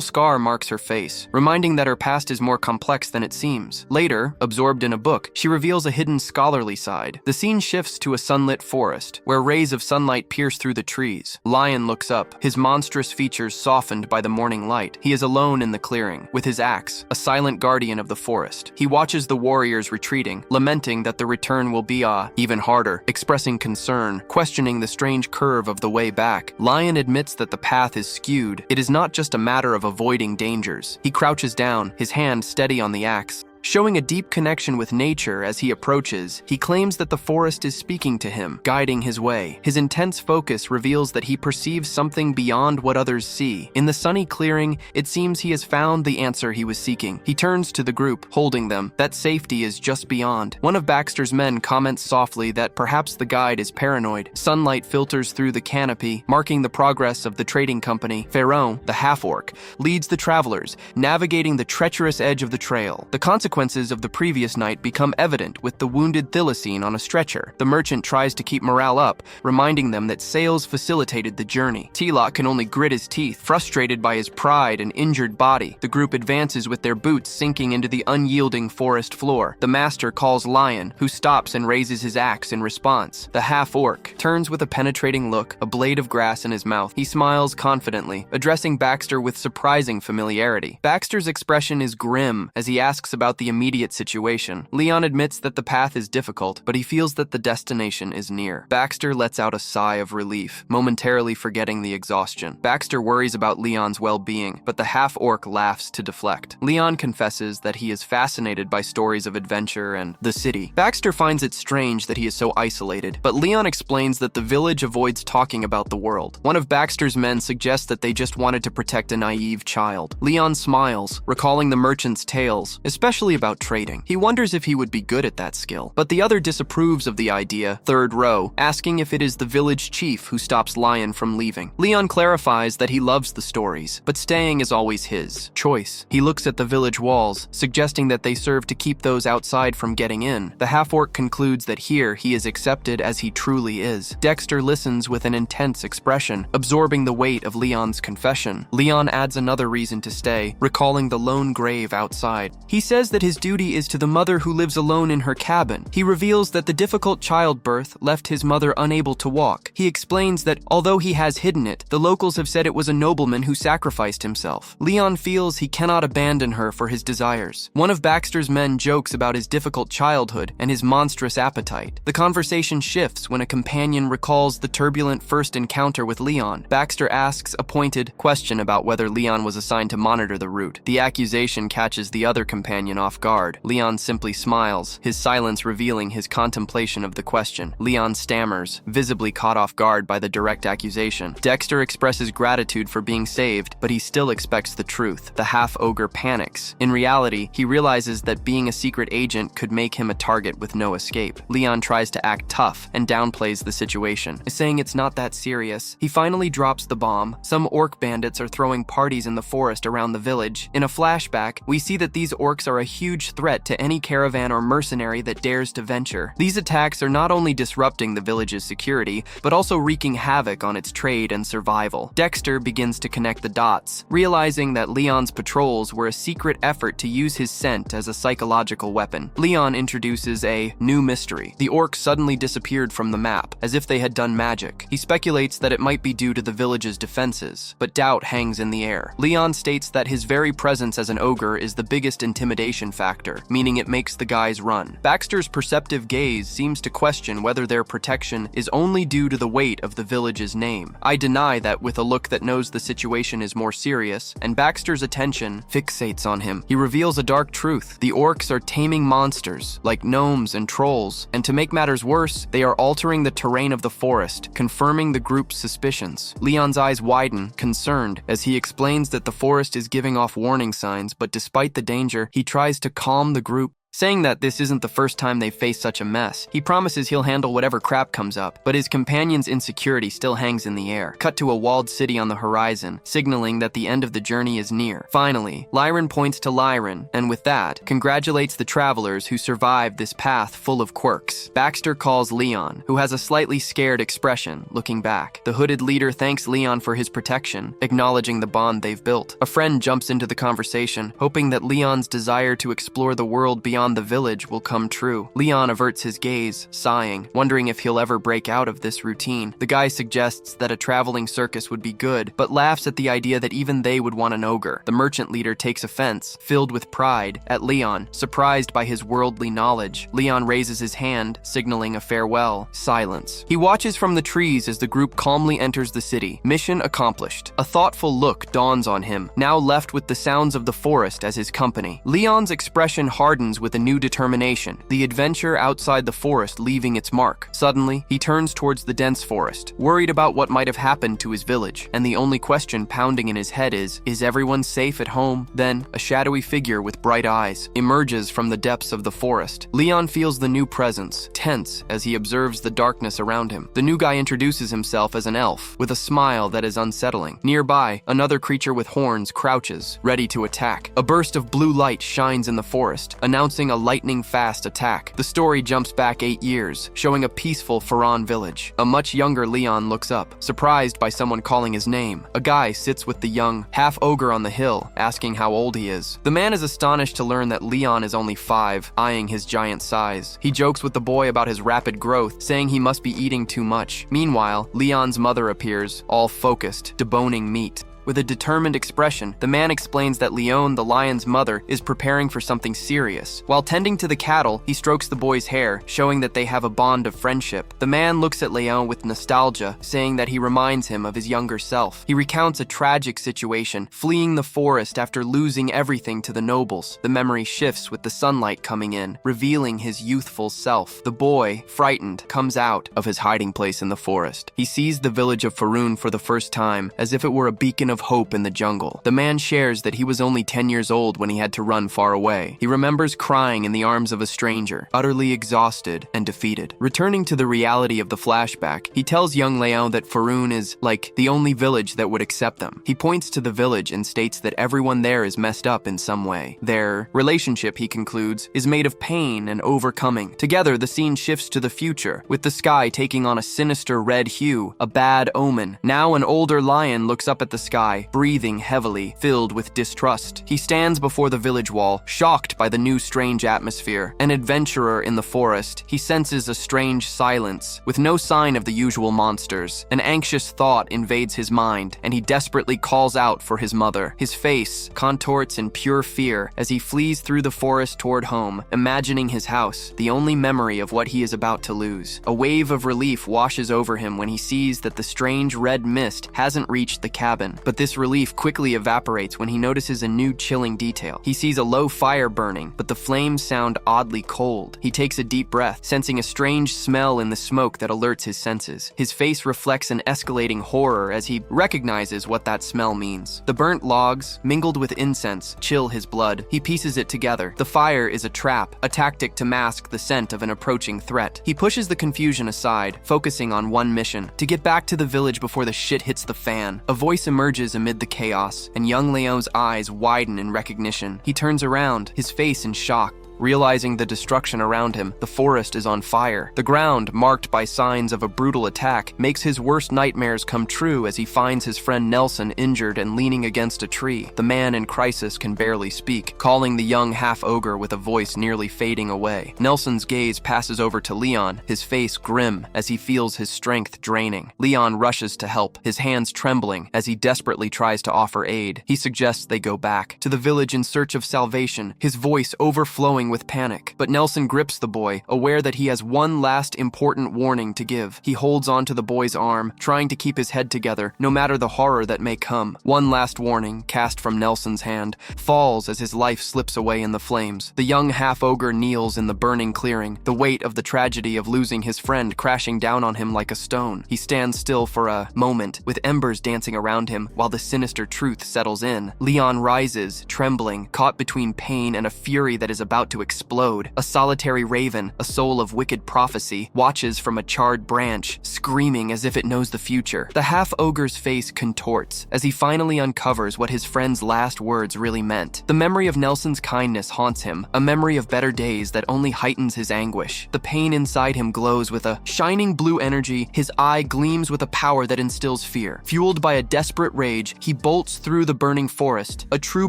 S1: scar marks her face, reminding that her past is more complex than it seems. Later, absorbed in a book, she reveals a hidden scholarly side. The scene shifts to a sunlit forest, where rays of sunlight pierce through the trees. Lion looks up, his monstrous features softened by the morning light. He is alone in the clearing, with his axe, a silent guardian of the forest. He watches the warriors retreating, lamenting that the return will be even harder, expressing concern, questioning the strange curve of the way back. Lion admits that the path is skewed. It is not just a matter of avoiding dangers. He crouches down, his hand steady on the axe, Showing a deep connection with nature as he approaches, he claims that the forest is speaking to him, guiding his way. His intense focus reveals that he perceives something beyond what others see. In the sunny clearing, it seems he has found the answer he was seeking. He turns to the group, holding them, that safety is just beyond. One of Baxter's men comments softly that perhaps the guide is paranoid. Sunlight filters through the canopy, marking the progress of the trading company. Faren, the half-orc, leads the travelers, navigating the treacherous edge of the trail. The consequences of the previous night become evident with the wounded Thylacine on a stretcher. The merchant tries to keep morale up, reminding them that sales facilitated the journey. Tilok can only grit his teeth, frustrated by his pride and injured body. The group advances with their boots sinking into the unyielding forest floor. The master calls Lion, who stops and raises his axe in response. The half-orc turns with a penetrating look, a blade of grass in his mouth. He smiles confidently, addressing Baxter with surprising familiarity. Baxter's expression is grim as he asks about the immediate situation. Leon admits that the path is difficult, but he feels that the destination is near. Baxter lets out a sigh of relief, momentarily forgetting the exhaustion. Baxter worries about Leon's well-being, but the half-orc laughs to deflect. Leon confesses that he is fascinated by stories of adventure and the city. Baxter finds it strange that he is so isolated, but Leon explains that the village avoids talking about the world. One of Baxter's men suggests that they just wanted to protect a naive child. Leon smiles, recalling the merchant's tales, especially about trading. He wonders if he would be good at that skill, but the other disapproves of the idea, third row, asking if it is the village chief who stops Lion from leaving. Leon clarifies that he loves the stories, but staying is always his choice. He looks at the village walls, suggesting that they serve to keep those outside from getting in. The half-orc concludes that here he is accepted as he truly is. Dexter listens with an intense expression, absorbing the weight of Leon's confession. Leon adds another reason to stay, recalling the lone grave outside. He says that his duty is to the mother who lives alone in her cabin. He reveals that the difficult childbirth left his mother unable to walk. He explains that although he has hidden it, the locals have said it was a nobleman who sacrificed himself. Leon feels he cannot abandon her for his desires. One of Baxter's men jokes about his difficult childhood and his monstrous appetite. The conversation shifts when a companion recalls the turbulent first encounter with Leon. Baxter asks a pointed question about whether Leon was assigned to monitor the route. The accusation catches the other companion off guard. Leon simply smiles, his silence revealing his contemplation of the question. Leon stammers, visibly caught off guard by the direct accusation. Dexter expresses gratitude for being saved, but he still expects the truth. The half-ogre panics. In reality, he realizes that being a secret agent could make him a target with no escape. Leon tries to act tough and downplays the situation, saying it's not that serious. He finally drops the bomb. Some orc bandits are throwing parties in the forest around the village. In a flashback, we see that these orcs are a huge threat to any caravan or mercenary that dares to venture. These attacks are not only disrupting the village's security, but also wreaking havoc on its trade and survival. Dexter begins to connect the dots, realizing that Leon's patrols were a secret effort to use his scent as a psychological weapon. Leon introduces a new mystery. The orcs suddenly disappeared from the map, as if they had done magic. He speculates that it might be due to the village's defenses, but doubt hangs in the air. Leon states that his very presence as an ogre is the biggest intimidation factor, meaning it makes the guys run. Baxter's perceptive gaze seems to question whether their protection is only due to the weight of the village's name. I deny that with a look that knows the situation is more serious, and Baxter's attention fixates on him. He reveals a dark truth. The orcs are taming monsters, like gnomes and trolls, and to make matters worse, they are altering the terrain of the forest, confirming the group's suspicions. Leon's eyes widen, concerned, as he explains that the forest is giving off warning signs, but despite the danger, he tries to calm the group, saying that this isn't the first time they've faced such a mess. He promises he'll handle whatever crap comes up, but his companion's insecurity still hangs in the air. Cut to a walled city on the horizon, signaling that the end of the journey is near. Finally, Lyran points to Lyran, and with that, congratulates the travelers who survived this path full of quirks. Baxter calls Leon, who has a slightly scared expression, looking back. The hooded leader thanks Leon for his protection, acknowledging the bond they've built. A friend jumps into the conversation, hoping that Leon's desire to explore the world beyond beyond the village will come true. Leon averts his gaze, sighing, wondering if he'll ever break out of this routine. The guy suggests that a traveling circus would be good, but laughs at the idea that even they would want an ogre. The merchant leader takes offense, filled with pride, at Leon, surprised by his worldly knowledge. Leon raises his hand, signaling a farewell. Silence. He watches from the trees as the group calmly enters the city. Mission accomplished. A thoughtful look dawns on him, now left with the sounds of the forest as his company. Leon's expression hardens with a new determination, the adventure outside the forest leaving its mark. Suddenly, he turns towards the dense forest, worried about what might have happened to his village, and the only question pounding in his head is everyone safe at home? Then, a shadowy figure with bright eyes emerges from the depths of the forest. Leon feels the new presence, tense as he observes the darkness around him. The new guy introduces himself as an elf, with a smile that is unsettling. Nearby, another creature with horns crouches, ready to attack. A burst of blue light shines in the forest, announcing a lightning-fast attack. The story jumps back 8 years, showing a peaceful Faren village. A much younger Leon looks up, surprised by someone calling his name. A guy sits with the young half-ogre on the hill, asking how old he is. The man is astonished to learn that Leon is only 5, eyeing his giant size. He jokes with the boy about his rapid growth, saying he must be eating too much. Meanwhile, Leon's mother appears, all focused, deboning meat. With a determined expression, the man explains that Leon, the lion's mother, is preparing for something serious. While tending to the cattle, he strokes the boy's hair, showing that they have a bond of friendship. The man looks at Leon with nostalgia, saying that he reminds him of his younger self. He recounts a tragic situation, fleeing the forest after losing everything to the nobles. The memory shifts with the sunlight coming in, revealing his youthful self. The boy, frightened, comes out of his hiding place in the forest. He sees the village of Faren for the first time, as if it were a beacon of hope in the jungle. The man shares that he was only 10 years old when he had to run far away. He remembers crying in the arms of a stranger, utterly exhausted and defeated. Returning to the reality of the flashback, he tells young Leon that Faren is, like, the only village that would accept them. He points to the village and states that everyone there is messed up in some way. Their relationship, he concludes, is made of pain and overcoming. Together, the scene shifts to the future, with the sky taking on a sinister red hue, a bad omen. Now an older lion looks up at the sky, breathing heavily, filled with distrust. He stands before the village wall, shocked by the new strange atmosphere. An adventurer in the forest, he senses a strange silence, with no sign of the usual monsters. An anxious thought invades his mind, and he desperately calls out for his mother. His face contorts in pure fear as he flees through the forest toward home, imagining his house, the only memory of what he is about to lose. A wave of relief washes over him when he sees that the strange red mist hasn't reached the cabin, but this relief quickly evaporates when he notices a new chilling detail. He sees a low fire burning, but the flames sound oddly cold. He takes a deep breath, sensing a strange smell in the smoke that alerts his senses. His face reflects an escalating horror as he recognizes what that smell means. The burnt logs, mingled with incense, chill his blood. He pieces it together. The fire is a trap, a tactic to mask the scent of an approaching threat. He pushes the confusion aside, focusing on one mission: to get back to the village before the shit hits the fan. A voice emerges amid the chaos, and young Leon's eyes widen in recognition. He turns around, his face in shock. Realizing the destruction around him, the forest is on fire. The ground, marked by signs of a brutal attack, makes his worst nightmares come true as he finds his friend Nelson injured and leaning against a tree. The man in crisis can barely speak, calling the young half-ogre with a voice nearly fading away. Nelson's gaze passes over to Leon, his face grim as he feels his strength draining. Leon rushes to help, his hands trembling as he desperately tries to offer aid. He suggests they go back to the village in search of salvation, his voice overflowing with panic. But Nelson grips the boy, aware that he has one last important warning to give. He holds onto the boy's arm, trying to keep his head together, no matter the horror that may come. One last warning, cast from Nelson's hand, falls as his life slips away in the flames. The young half-ogre kneels in the burning clearing, the weight of the tragedy of losing his friend crashing down on him like a stone. He stands still for a moment, with embers dancing around him, while the sinister truth settles in. Leon rises, trembling, caught between pain and a fury that is about to explode. A solitary raven, a soul of wicked prophecy, watches from a charred branch, screaming as if it knows the future. The half-ogre's face contorts as he finally uncovers what his friend's last words really meant. The memory of Nelson's kindness haunts him, a memory of better days that only heightens his anguish. The pain inside him glows with a shining blue energy, his eye gleams with a power that instills fear. Fueled by a desperate rage, he bolts through the burning forest, a true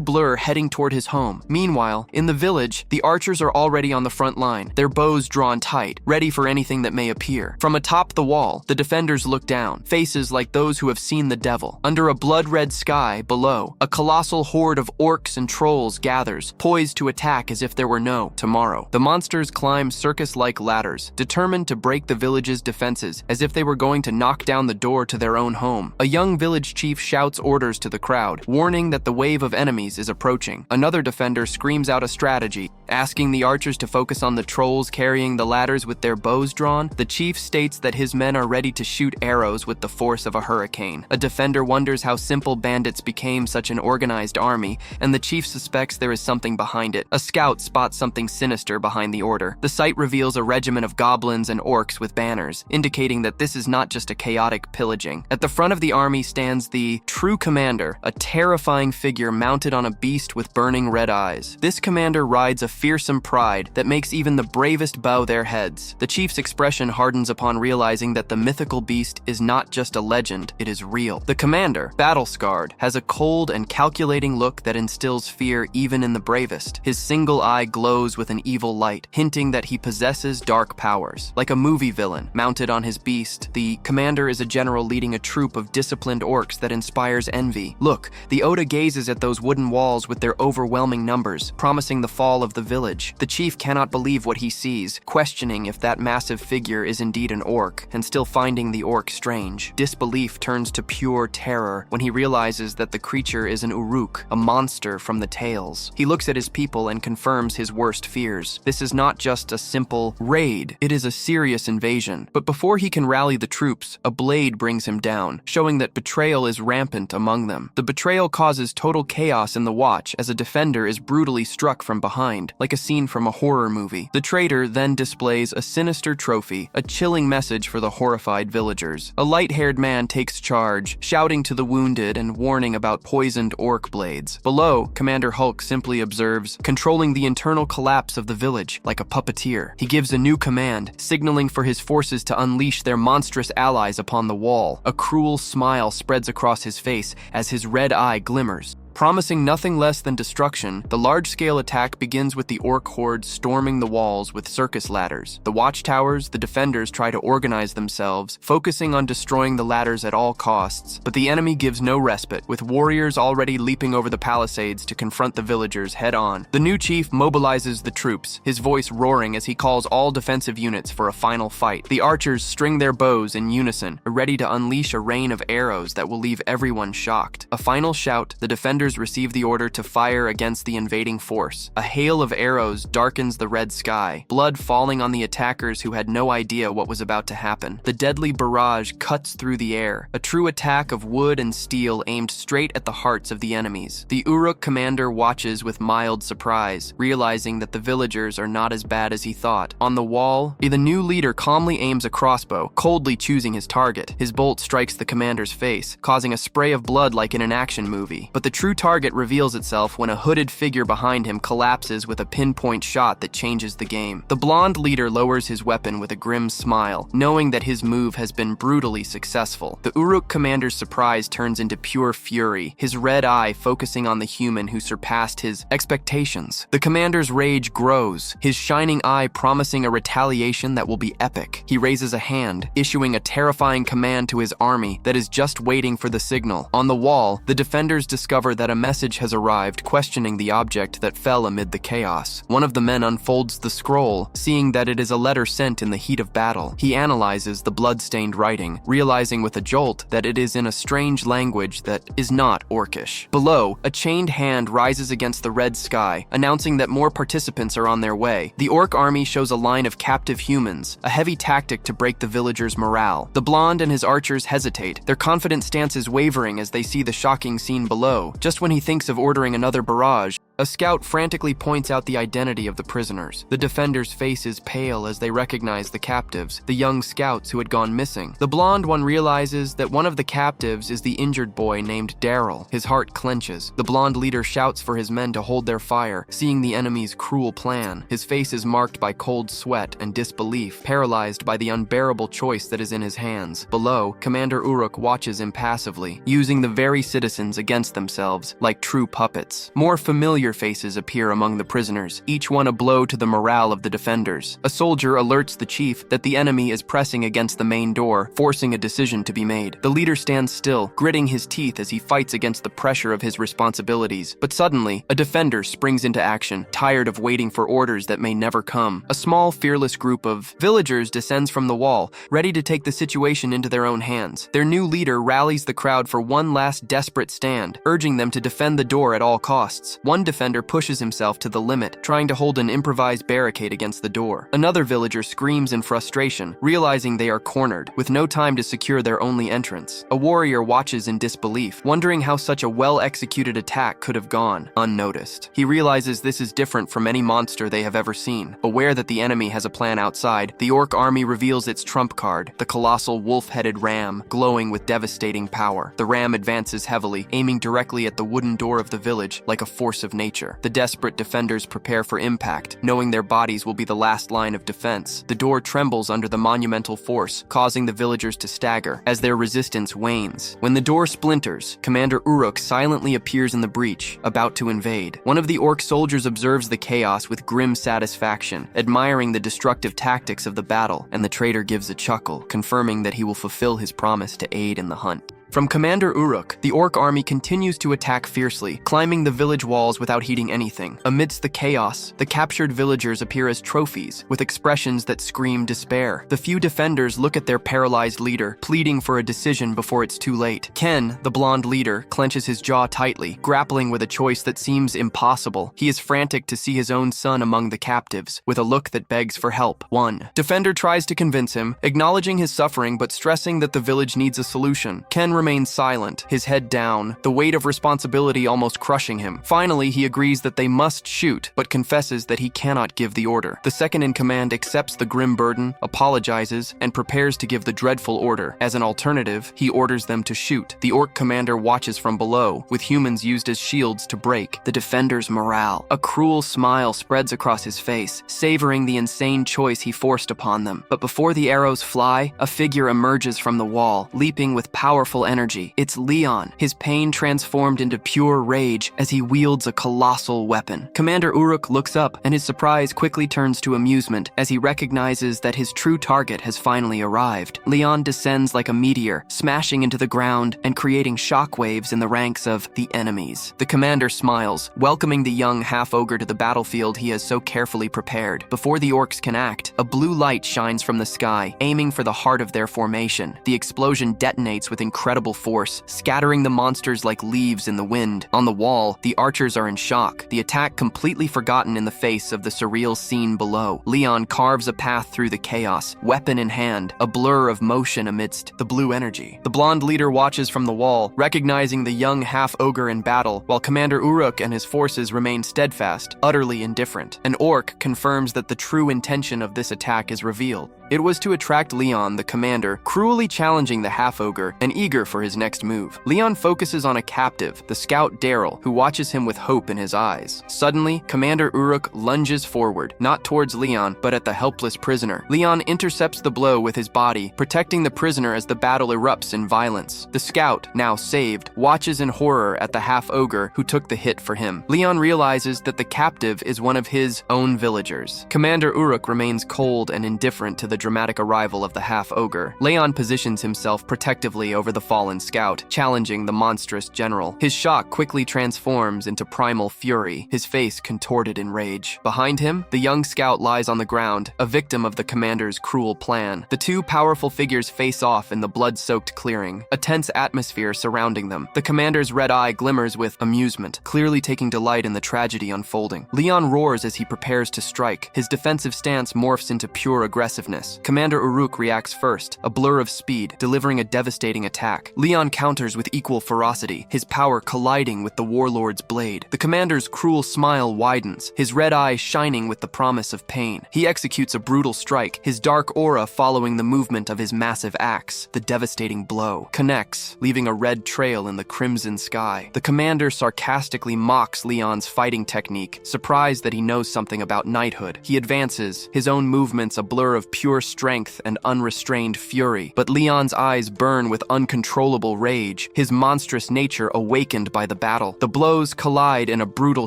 S1: blur heading toward his home. Meanwhile, in the village, the archers are already on the front line, their bows drawn tight, ready for anything that may appear. From atop the wall, the defenders look down, faces like those who have seen the devil. Under a blood-red sky below, a colossal horde of orcs and trolls gathers, poised to attack as if there were no tomorrow. The monsters climb circus-like ladders, determined to break the village's defenses, as if they were going to knock down the door to their own home. A young village chief shouts orders to the crowd, warning that the wave of enemies is approaching. Another defender screams out a strategy, asking the archers to focus on the trolls carrying the ladders with their bows drawn. The chief states that his men are ready to shoot arrows with the force of a hurricane. A defender wonders how simple bandits became such an organized army, and the chief suspects there is something behind it. A scout spots something sinister behind the order. The sight reveals a regiment of goblins and orcs with banners, indicating that this is not just a chaotic pillaging. At the front of the army stands the true commander, a terrifying figure mounted on a beast with burning red eyes. This commander rides a fearsome pride that makes even the bravest bow their heads. The chief's expression hardens upon realizing that the mythical beast is not just a legend, it is real. The commander, battle-scarred, has a cold and calculating look that instills fear even in the bravest. His single eye glows with an evil light, hinting that he possesses dark powers. Like a movie villain mounted on his beast, the commander is a general leading a troop of disciplined orcs that inspires envy. Look, the Oda gazes at those wooden walls with their overwhelming numbers, promising the fall of the village. The chief cannot believe what he sees, questioning if that massive figure is indeed an orc, and still finding the orc strange. Disbelief turns to pure terror when he realizes that the creature is an Uruk, a monster from the tales. He looks at his people and confirms his worst fears. This is not just a simple raid, it is a serious invasion. But before he can rally the troops, a blade brings him down, showing that betrayal is rampant among them. The betrayal causes total chaos in the watch as a defender is brutally struck from behind, like a scene from a horror movie. The traitor then displays a sinister trophy, a chilling message for the horrified villagers. A light-haired man takes charge, shouting to the wounded and warning about poisoned orc blades. Below, Commander Hulk simply observes, controlling the internal collapse of the village like a puppeteer. He gives a new command, signaling for his forces to unleash their monstrous allies upon the wall. A cruel smile spreads across his face as his red eye glimmers. Promising nothing less than destruction, the large-scale attack begins with the orc horde storming the walls with circus ladders. The watchtowers, the defenders try to organize themselves, focusing on destroying the ladders at all costs. But the enemy gives no respite, with warriors already leaping over the palisades to confront the villagers head-on. The new chief mobilizes the troops, his voice roaring as he calls all defensive units for a final fight. The archers string their bows in unison, ready to unleash a rain of arrows that will leave everyone shocked. A final shout, the defenders receive the order to fire against the invading force. A hail of arrows darkens the red sky, blood falling on the attackers who had no idea what was about to happen. The deadly barrage cuts through the air, a true attack of wood and steel aimed straight at the hearts of the enemies. The Uruk commander watches with mild surprise, realizing that the villagers are not as bad as he thought. On the wall, the new leader calmly aims a crossbow, coldly choosing his target. His bolt strikes the commander's face, causing a spray of blood like in an action movie. But the true target reveals itself when a hooded figure behind him collapses with a pinpoint shot that changes the game. The blonde leader lowers his weapon with a grim smile, knowing that his move has been brutally successful. The Uruk commander's surprise turns into pure fury, his red eye focusing on the human who surpassed his expectations. The commander's rage grows, his shining eye promising a retaliation that will be epic. He raises a hand, issuing a terrifying command to his army that is just waiting for the signal. On the wall, the defenders discover that a message has arrived questioning the object that fell amid the chaos. One of the men unfolds the scroll, seeing that it is a letter sent in the heat of battle. He analyzes the blood-stained writing, realizing with a jolt that it is in a strange language that is not Orcish. Below, a chained hand rises against the red sky, announcing that more participants are on their way. The orc army shows a line of captive humans, a heavy tactic to break the villagers' morale. The blonde and his archers hesitate, their confident stances wavering as they see the shocking scene below. Just when he thinks of ordering another barrage, a scout frantically points out the identity of the prisoners. The defenders' faces pale as they recognize the captives, the young scouts who had gone missing. The blonde one realizes that one of the captives is the injured boy named Daryl. His heart clenches. The blonde leader shouts for his men to hold their fire, seeing the enemy's cruel plan. His face is marked by cold sweat and disbelief, paralyzed by the unbearable choice that is in his hands. Below, Commander Uruk watches impassively, using the very citizens against themselves like true puppets. More familiar familiar faces appear among the prisoners, each one a blow to the morale of the defenders. A soldier alerts the chief that the enemy is pressing against the main door, forcing a decision to be made. The leader stands still, gritting his teeth as he fights against the pressure of his responsibilities. But suddenly, a defender springs into action, tired of waiting for orders that may never come. A small, fearless group of villagers descends from the wall, ready to take the situation into their own hands. Their new leader rallies the crowd for one last desperate stand, urging them to defend the door at all costs. One defender pushes himself to the limit, trying to hold an improvised barricade against the door. Another villager screams in frustration, realizing they are cornered, with no time to secure their only entrance. A warrior watches in disbelief, wondering how such a well-executed attack could have gone unnoticed. He realizes this is different from any monster they have ever seen. Aware that the enemy has a plan outside, the orc army reveals its trump card, the colossal wolf-headed ram, glowing with devastating power. The ram advances heavily, aiming directly at the wooden door of the village like a force of nature. The desperate defenders prepare for impact, knowing their bodies will be the last line of defense. The door trembles under the monumental force, causing the villagers to stagger as their resistance wanes. When the door splinters, Commander Uruk silently appears in the breach, about to invade. One of the orc soldiers observes the chaos with grim satisfaction, admiring the destructive tactics of the battle, and the traitor gives a chuckle, confirming that he will fulfill his promise to aid in the hunt. From Commander Uruk, the orc army continues to attack fiercely, climbing the village walls without heeding anything. Amidst the chaos, the captured villagers appear as trophies, with expressions that scream despair. The few defenders look at their paralyzed leader, pleading for a decision before it's too late. Ken, the blonde leader, clenches his jaw tightly, grappling with a choice that seems impossible. He is frantic to see his own son among the captives, with a look that begs for help. One defender tries to convince him, acknowledging his suffering but stressing that the village needs a solution. Ken remains silent, his head down, the weight of responsibility almost crushing him. Finally, he agrees that they must shoot, but confesses that he cannot give the order. The second-in-command accepts the grim burden, apologizes, and prepares to give the dreadful order. As an alternative, he orders them to shoot. The orc commander watches from below, with humans used as shields to break the defenders' morale. A cruel smile spreads across his face, savoring the insane choice he forced upon them. But before the arrows fly, a figure emerges from the wall, leaping with powerful energy. It's Leon, his pain transformed into pure rage as he wields a colossal weapon. Commander Uruk looks up, and his surprise quickly turns to amusement as he recognizes that his true target has finally arrived. Leon descends like a meteor, smashing into the ground and creating shockwaves in the ranks of the enemies. The commander smiles, welcoming the young half-ogre to the battlefield he has so carefully prepared. Before the orcs can act, a blue light shines from the sky, aiming for the heart of their formation. The explosion detonates with incredible force, scattering the monsters like leaves in the wind. On the wall, the archers are in shock, the attack completely forgotten in the face of the surreal scene below. Leon carves a path through the chaos, weapon in hand, a blur of motion amidst the blue energy. The blonde leader watches from the wall, recognizing the young half-ogre in battle, while Commander Uruk and his forces remain steadfast, utterly indifferent. An orc confirms that the true intention of this attack is revealed. It was to attract Leon, the commander, cruelly challenging the half-ogre and eager for his next move. Leon focuses on a captive, the scout Daryl, who watches him with hope in his eyes. Suddenly, Commander Uruk lunges forward, not towards Leon, but at the helpless prisoner. Leon intercepts the blow with his body, protecting the prisoner as the battle erupts in violence. The scout, now saved, watches in horror at the half-ogre who took the hit for him. Leon realizes that the captive is one of his own villagers. Commander Uruk remains cold and indifferent to the dramatic arrival of the half-ogre. Leon positions himself protectively over the fallen scout, challenging the monstrous general. His shock quickly transforms into primal fury, his face contorted in rage. Behind him, the young scout lies on the ground, a victim of the commander's cruel plan. The two powerful figures face off in the blood-soaked clearing, a tense atmosphere surrounding them. The commander's red eye glimmers with amusement, clearly taking delight in the tragedy unfolding. Leon roars as he prepares to strike. His defensive stance morphs into pure aggressiveness. Commander Uruk reacts first, a blur of speed, delivering a devastating attack. Leon counters with equal ferocity, his power colliding with the warlord's blade. The commander's cruel smile widens, his red eye shining with the promise of pain. He executes a brutal strike, his dark aura following the movement of his massive axe. The devastating blow connects, leaving a red trail in the crimson sky. The commander sarcastically mocks Leon's fighting technique, surprised that he knows something about knighthood. He advances, his own movements a blur of pure strength and unrestrained fury. But Leon's eyes burn with uncontrollable uncontrollable rage, his monstrous nature awakened by the battle. The blows collide in a brutal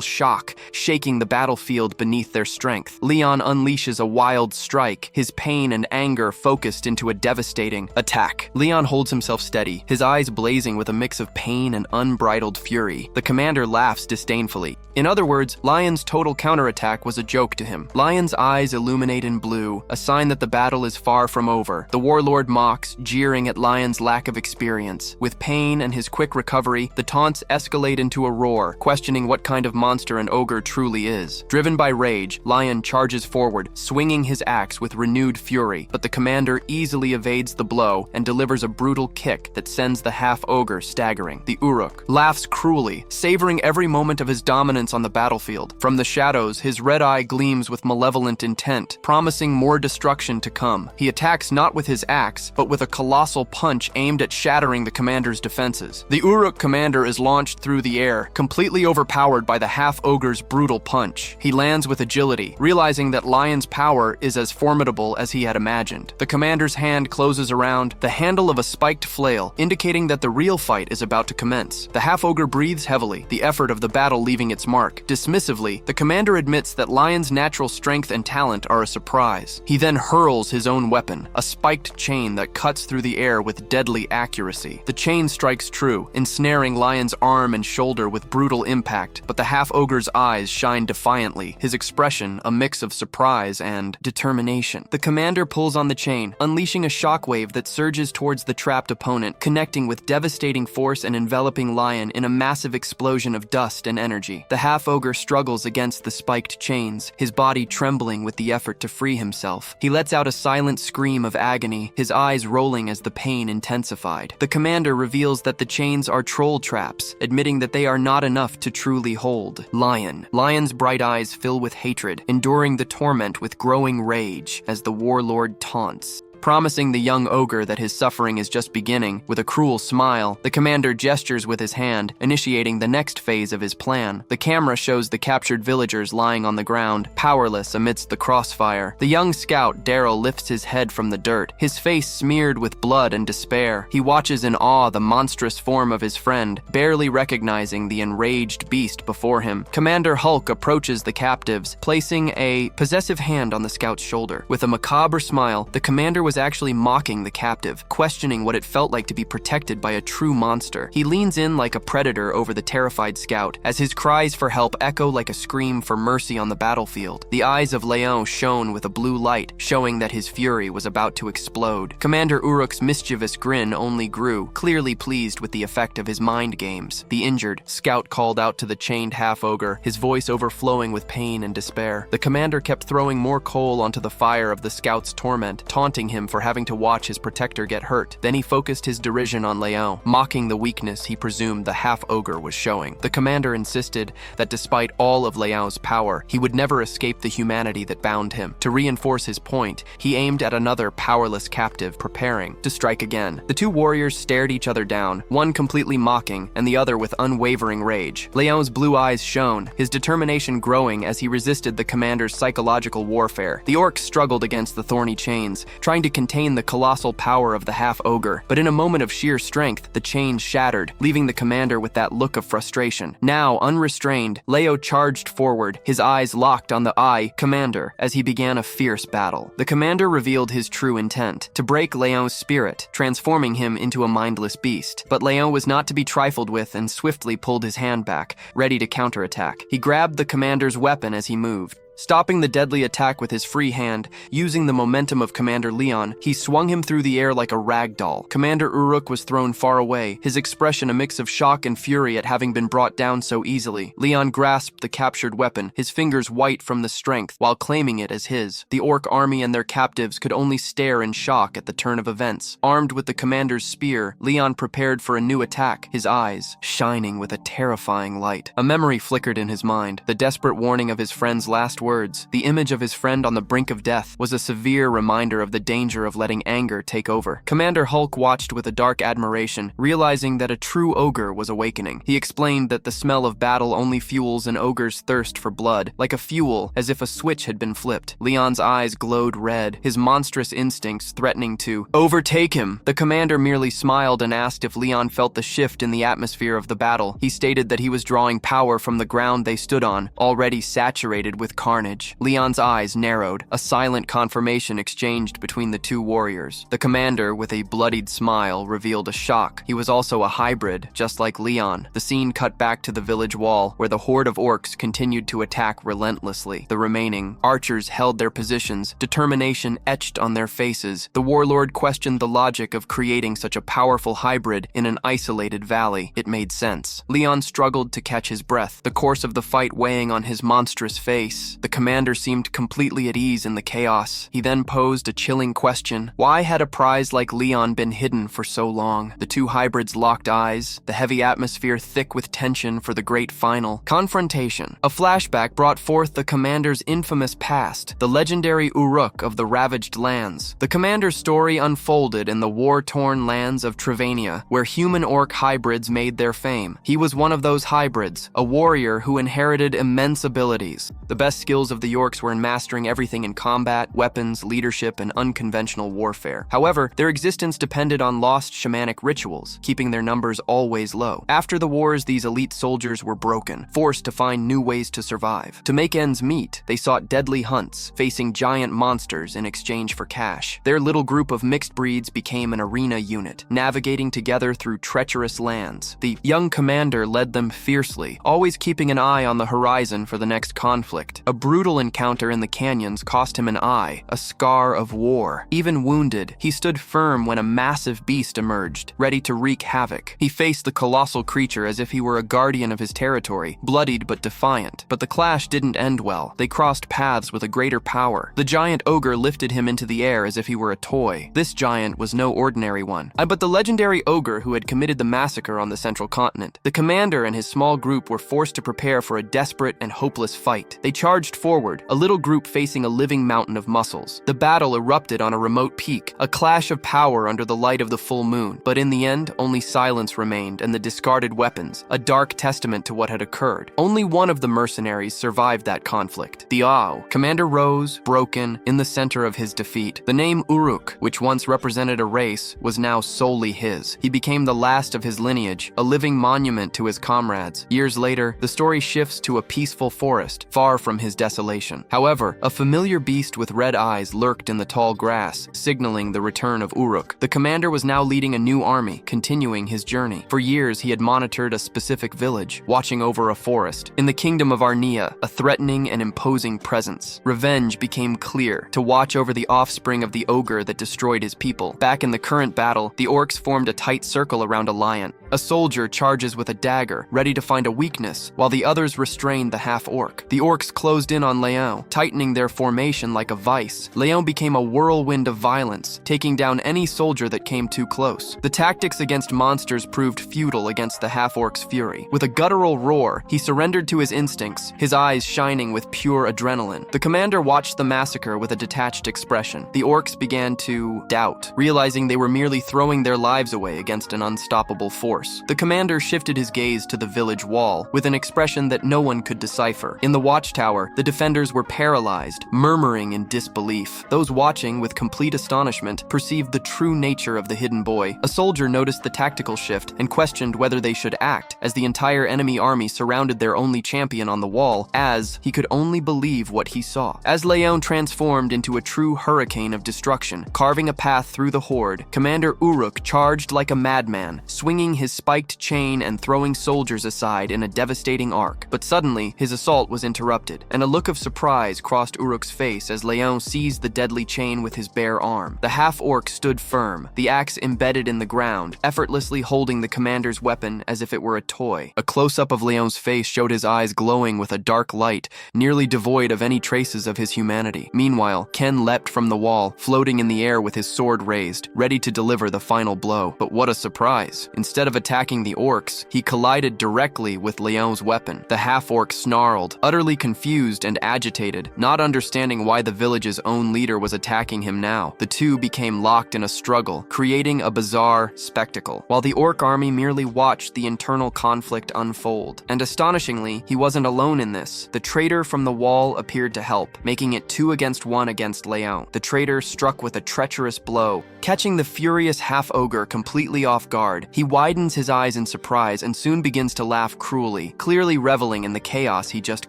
S1: shock, shaking the battlefield beneath their strength. Leon unleashes a wild strike, his pain and anger focused into a devastating attack. Leon holds himself steady, his eyes blazing with a mix of pain and unbridled fury. The commander laughs disdainfully. In other words, Lion's total counterattack was a joke to him. Lion's eyes illuminate in blue, a sign that the battle is far from over. The warlord mocks, jeering at Lion's lack of experience. With pain and his quick recovery, the taunts escalate into a roar, questioning what kind of monster an ogre truly is. Driven by rage, Lion charges forward, swinging his axe with renewed fury, but the commander easily evades the blow and delivers a brutal kick that sends the half-ogre staggering. The Uruk laughs cruelly, savoring every moment of his dominance on the battlefield. From the shadows, his red eye gleams with malevolent intent, promising more destruction to come. He attacks not with his axe, but with a colossal punch aimed at shattering the commander's defenses. The Uruk commander is launched through the air, completely overpowered by the half-ogre's brutal punch. He lands with agility, realizing that Lion's power is as formidable as he had imagined. The commander's hand closes around the handle of a spiked flail, indicating that the real fight is about to commence. The half-ogre breathes heavily, the effort of the battle leaving its mark. Dismissively, the commander admits that Lion's natural strength and talent are a surprise. He then hurls his own weapon, a spiked chain that cuts through the air with deadly accuracy. The chain strikes true, ensnaring Lion's arm and shoulder with brutal impact, but the half-ogre's eyes shine defiantly, his expression a mix of surprise and determination. The commander pulls on the chain, unleashing a shockwave that surges towards the trapped opponent, connecting with devastating force and enveloping Lion in a massive explosion of dust and energy. The half-ogre struggles against the spiked chains, his body trembling with the effort to free himself. He lets out a silent scream of agony, his eyes rolling as the pain intensified. The commander reveals that the chains are troll traps, admitting that they are not enough to truly hold Lion. Lion's bright eyes fill with hatred, enduring the torment with growing rage as the warlord taunts. Promising the young ogre that his suffering is just beginning, with a cruel smile, the commander gestures with his hand, initiating the next phase of his plan. The camera shows the captured villagers lying on the ground, powerless amidst the crossfire. The young scout, Daryl, lifts his head from the dirt, his face smeared with blood and despair. He watches in awe the monstrous form of his friend, barely recognizing the enraged beast before him. Commander Hulk approaches the captives, placing a possessive hand on the scout's shoulder. With a macabre smile, the commander was actually mocking the captive, questioning what it felt like to be protected by a true monster. He leans in like a predator over the terrified scout, as his cries for help echo like a scream for mercy on the battlefield. The eyes of Leon shone with a blue light, showing that his fury was about to explode. Commander Uruk's mischievous grin only grew, clearly pleased with the effect of his mind games. The injured scout called out to the chained half-ogre, his voice overflowing with pain and despair. The commander kept throwing more coal onto the fire of the scout's torment, taunting him for having to watch his protector get hurt. Then he focused his derision on Leon, mocking the weakness he presumed the half-ogre was showing. The commander insisted that despite all of Leon's power, he would never escape the humanity that bound him. To reinforce his point, he aimed at another powerless captive, preparing to strike again. The two warriors stared each other down, one completely mocking and the other with unwavering rage. Leon's blue eyes shone, his determination growing as he resisted the commander's psychological warfare. The orc struggled against the thorny chains, trying to contain the colossal power of the half-ogre, but in a moment of sheer strength, the chains shattered, leaving the commander with that look of frustration. Now, unrestrained, Leo charged forward, his eyes locked on the commander as he began a fierce battle. The commander revealed his true intent, to break Leon's spirit, transforming him into a mindless beast. But Leon was not to be trifled with and swiftly pulled his hand back, ready to counterattack. He grabbed the commander's weapon as he moved. Stopping the deadly attack with his free hand, using the momentum of Commander Leon, he swung him through the air like a rag doll. Commander Uruk was thrown far away, his expression a mix of shock and fury at having been brought down so easily. Leon grasped the captured weapon, his fingers white from the strength, while claiming it as his. The orc army and their captives could only stare in shock at the turn of events. Armed with the commander's spear, Leon prepared for a new attack, his eyes shining with a terrifying light. A memory flickered in his mind, the desperate warning of his friend's last words. The image of his friend on the brink of death was a severe reminder of the danger of letting anger take over. Commander Hulk watched with a dark admiration, realizing that a true ogre was awakening. He explained that the smell of battle only fuels an ogre's thirst for blood, like a fuel, as if a switch had been flipped. Leon's eyes glowed red, his monstrous instincts threatening to overtake him. The commander merely smiled and asked if Leon felt the shift in the atmosphere of the battle. He stated that he was drawing power from the ground they stood on, already saturated with carnage. Leon's eyes narrowed, a silent confirmation exchanged between the two warriors. The commander, with a bloodied smile, revealed a shock. He was also a hybrid, just like Leon. The scene cut back to the village wall, where the horde of orcs continued to attack relentlessly. The remaining archers held their positions, determination etched on their faces. The warlord questioned the logic of creating such a powerful hybrid in an isolated valley. It made sense. Leon struggled to catch his breath, the course of the fight weighing on his monstrous face. The commander seemed completely at ease in the chaos. He then posed a chilling question. Why had a prize like Leon been hidden for so long? The two hybrids locked eyes, the heavy atmosphere thick with tension for the great final confrontation. A flashback brought forth the commander's infamous past, the legendary Uruk of the ravaged lands. The commander's story unfolded in the war-torn lands of Travania, where human-orc hybrids made their fame. He was one of those hybrids, a warrior who inherited immense abilities. The best skills of the orcs were in mastering everything in combat, weapons, leadership, and unconventional warfare. However, their existence depended on lost shamanic rituals, keeping their numbers always low. After the wars, these elite soldiers were broken, forced to find new ways to survive. To make ends meet, they sought deadly hunts, facing giant monsters in exchange for cash. Their little group of mixed breeds became an arena unit, navigating together through treacherous lands. The young commander led them fiercely, always keeping an eye on the horizon for the next conflict. A brutal encounter in the canyons cost him an eye, a scar of war. Even wounded, he stood firm when a massive beast emerged, ready to wreak havoc. He faced the colossal creature as if he were a guardian of his territory, bloodied but defiant. But the clash didn't end well. They crossed paths with a greater power. The giant ogre lifted him into the air as if he were a toy. This giant was no ordinary one, but the legendary ogre who had committed the massacre on the central continent. The commander and his small group were forced to prepare for a desperate and hopeless fight. They charged forward, a little group facing a living mountain of muscles. The battle erupted on a remote peak, a clash of power under the light of the full moon. But in the end, only silence remained and the discarded weapons, a dark testament to what had occurred. Only one of the mercenaries survived that conflict, the Ao. Commander rose, broken, in the center of his defeat. The name Uruk, which once represented a race, was now solely his. He became the last of his lineage, a living monument to his comrades. Years later, the story shifts to a peaceful forest, far from his desolation. However, a familiar beast with red eyes lurked in the tall grass, signaling the return of Uruk. The commander was now leading a new army, continuing his journey. For years, he had monitored a specific village, watching over a forest. In the kingdom of Arnia, a threatening and imposing presence. Revenge became clear, to watch over the offspring of the ogre that destroyed his people. Back in the current battle, the orcs formed a tight circle around a lion. A soldier charges with a dagger, ready to find a weakness, while the others restrained the half-orc. The orcs closed in on Leon, tightening their formation like a vice. Leon became a whirlwind of violence, taking down any soldier that came too close. The tactics against monsters proved futile against the half-orc's fury. With a guttural roar, he surrendered to his instincts, his eyes shining with pure adrenaline. The commander watched the massacre with a detached expression. The orcs began to doubt, realizing they were merely throwing their lives away against an unstoppable force. The commander shifted his gaze to the village wall, with an expression that no one could decipher. In the watchtower, the defenders were paralyzed, murmuring in disbelief. Those watching with complete astonishment perceived the true nature of the hidden boy. A soldier noticed the tactical shift and questioned whether they should act, as the entire enemy army surrounded their only champion on the wall, as he could only believe what he saw. As Leon transformed into a true hurricane of destruction, carving a path through the horde, Commander Uruk charged like a madman, swinging his spiked chain and throwing soldiers aside in a devastating arc. But suddenly, his assault was interrupted, and a look of surprise crossed Uruk's face as Leon seized the deadly chain with his bare arm. The half-orc stood firm, the axe embedded in the ground, effortlessly holding the commander's weapon as if it were a toy. A close-up of Leon's face showed his eyes glowing with a dark light, nearly devoid of any traces of his humanity. Meanwhile, Ken leapt from the wall, floating in the air with his sword raised, ready to deliver the final blow. But what a surprise! Instead of attacking the orcs, he collided directly with Leon's weapon. The half-orc snarled, utterly confused confused and agitated, not understanding why the village's own leader was attacking him now. The two became locked in a struggle, creating a bizarre spectacle, while the orc army merely watched the internal conflict unfold. And astonishingly, he wasn't alone in this. The traitor from the wall appeared to help, making it 2-1 against Leon. The traitor struck with a treacherous blow, catching the furious half-ogre completely off guard. He widens his eyes in surprise and soon begins to laugh cruelly, clearly reveling in the chaos he just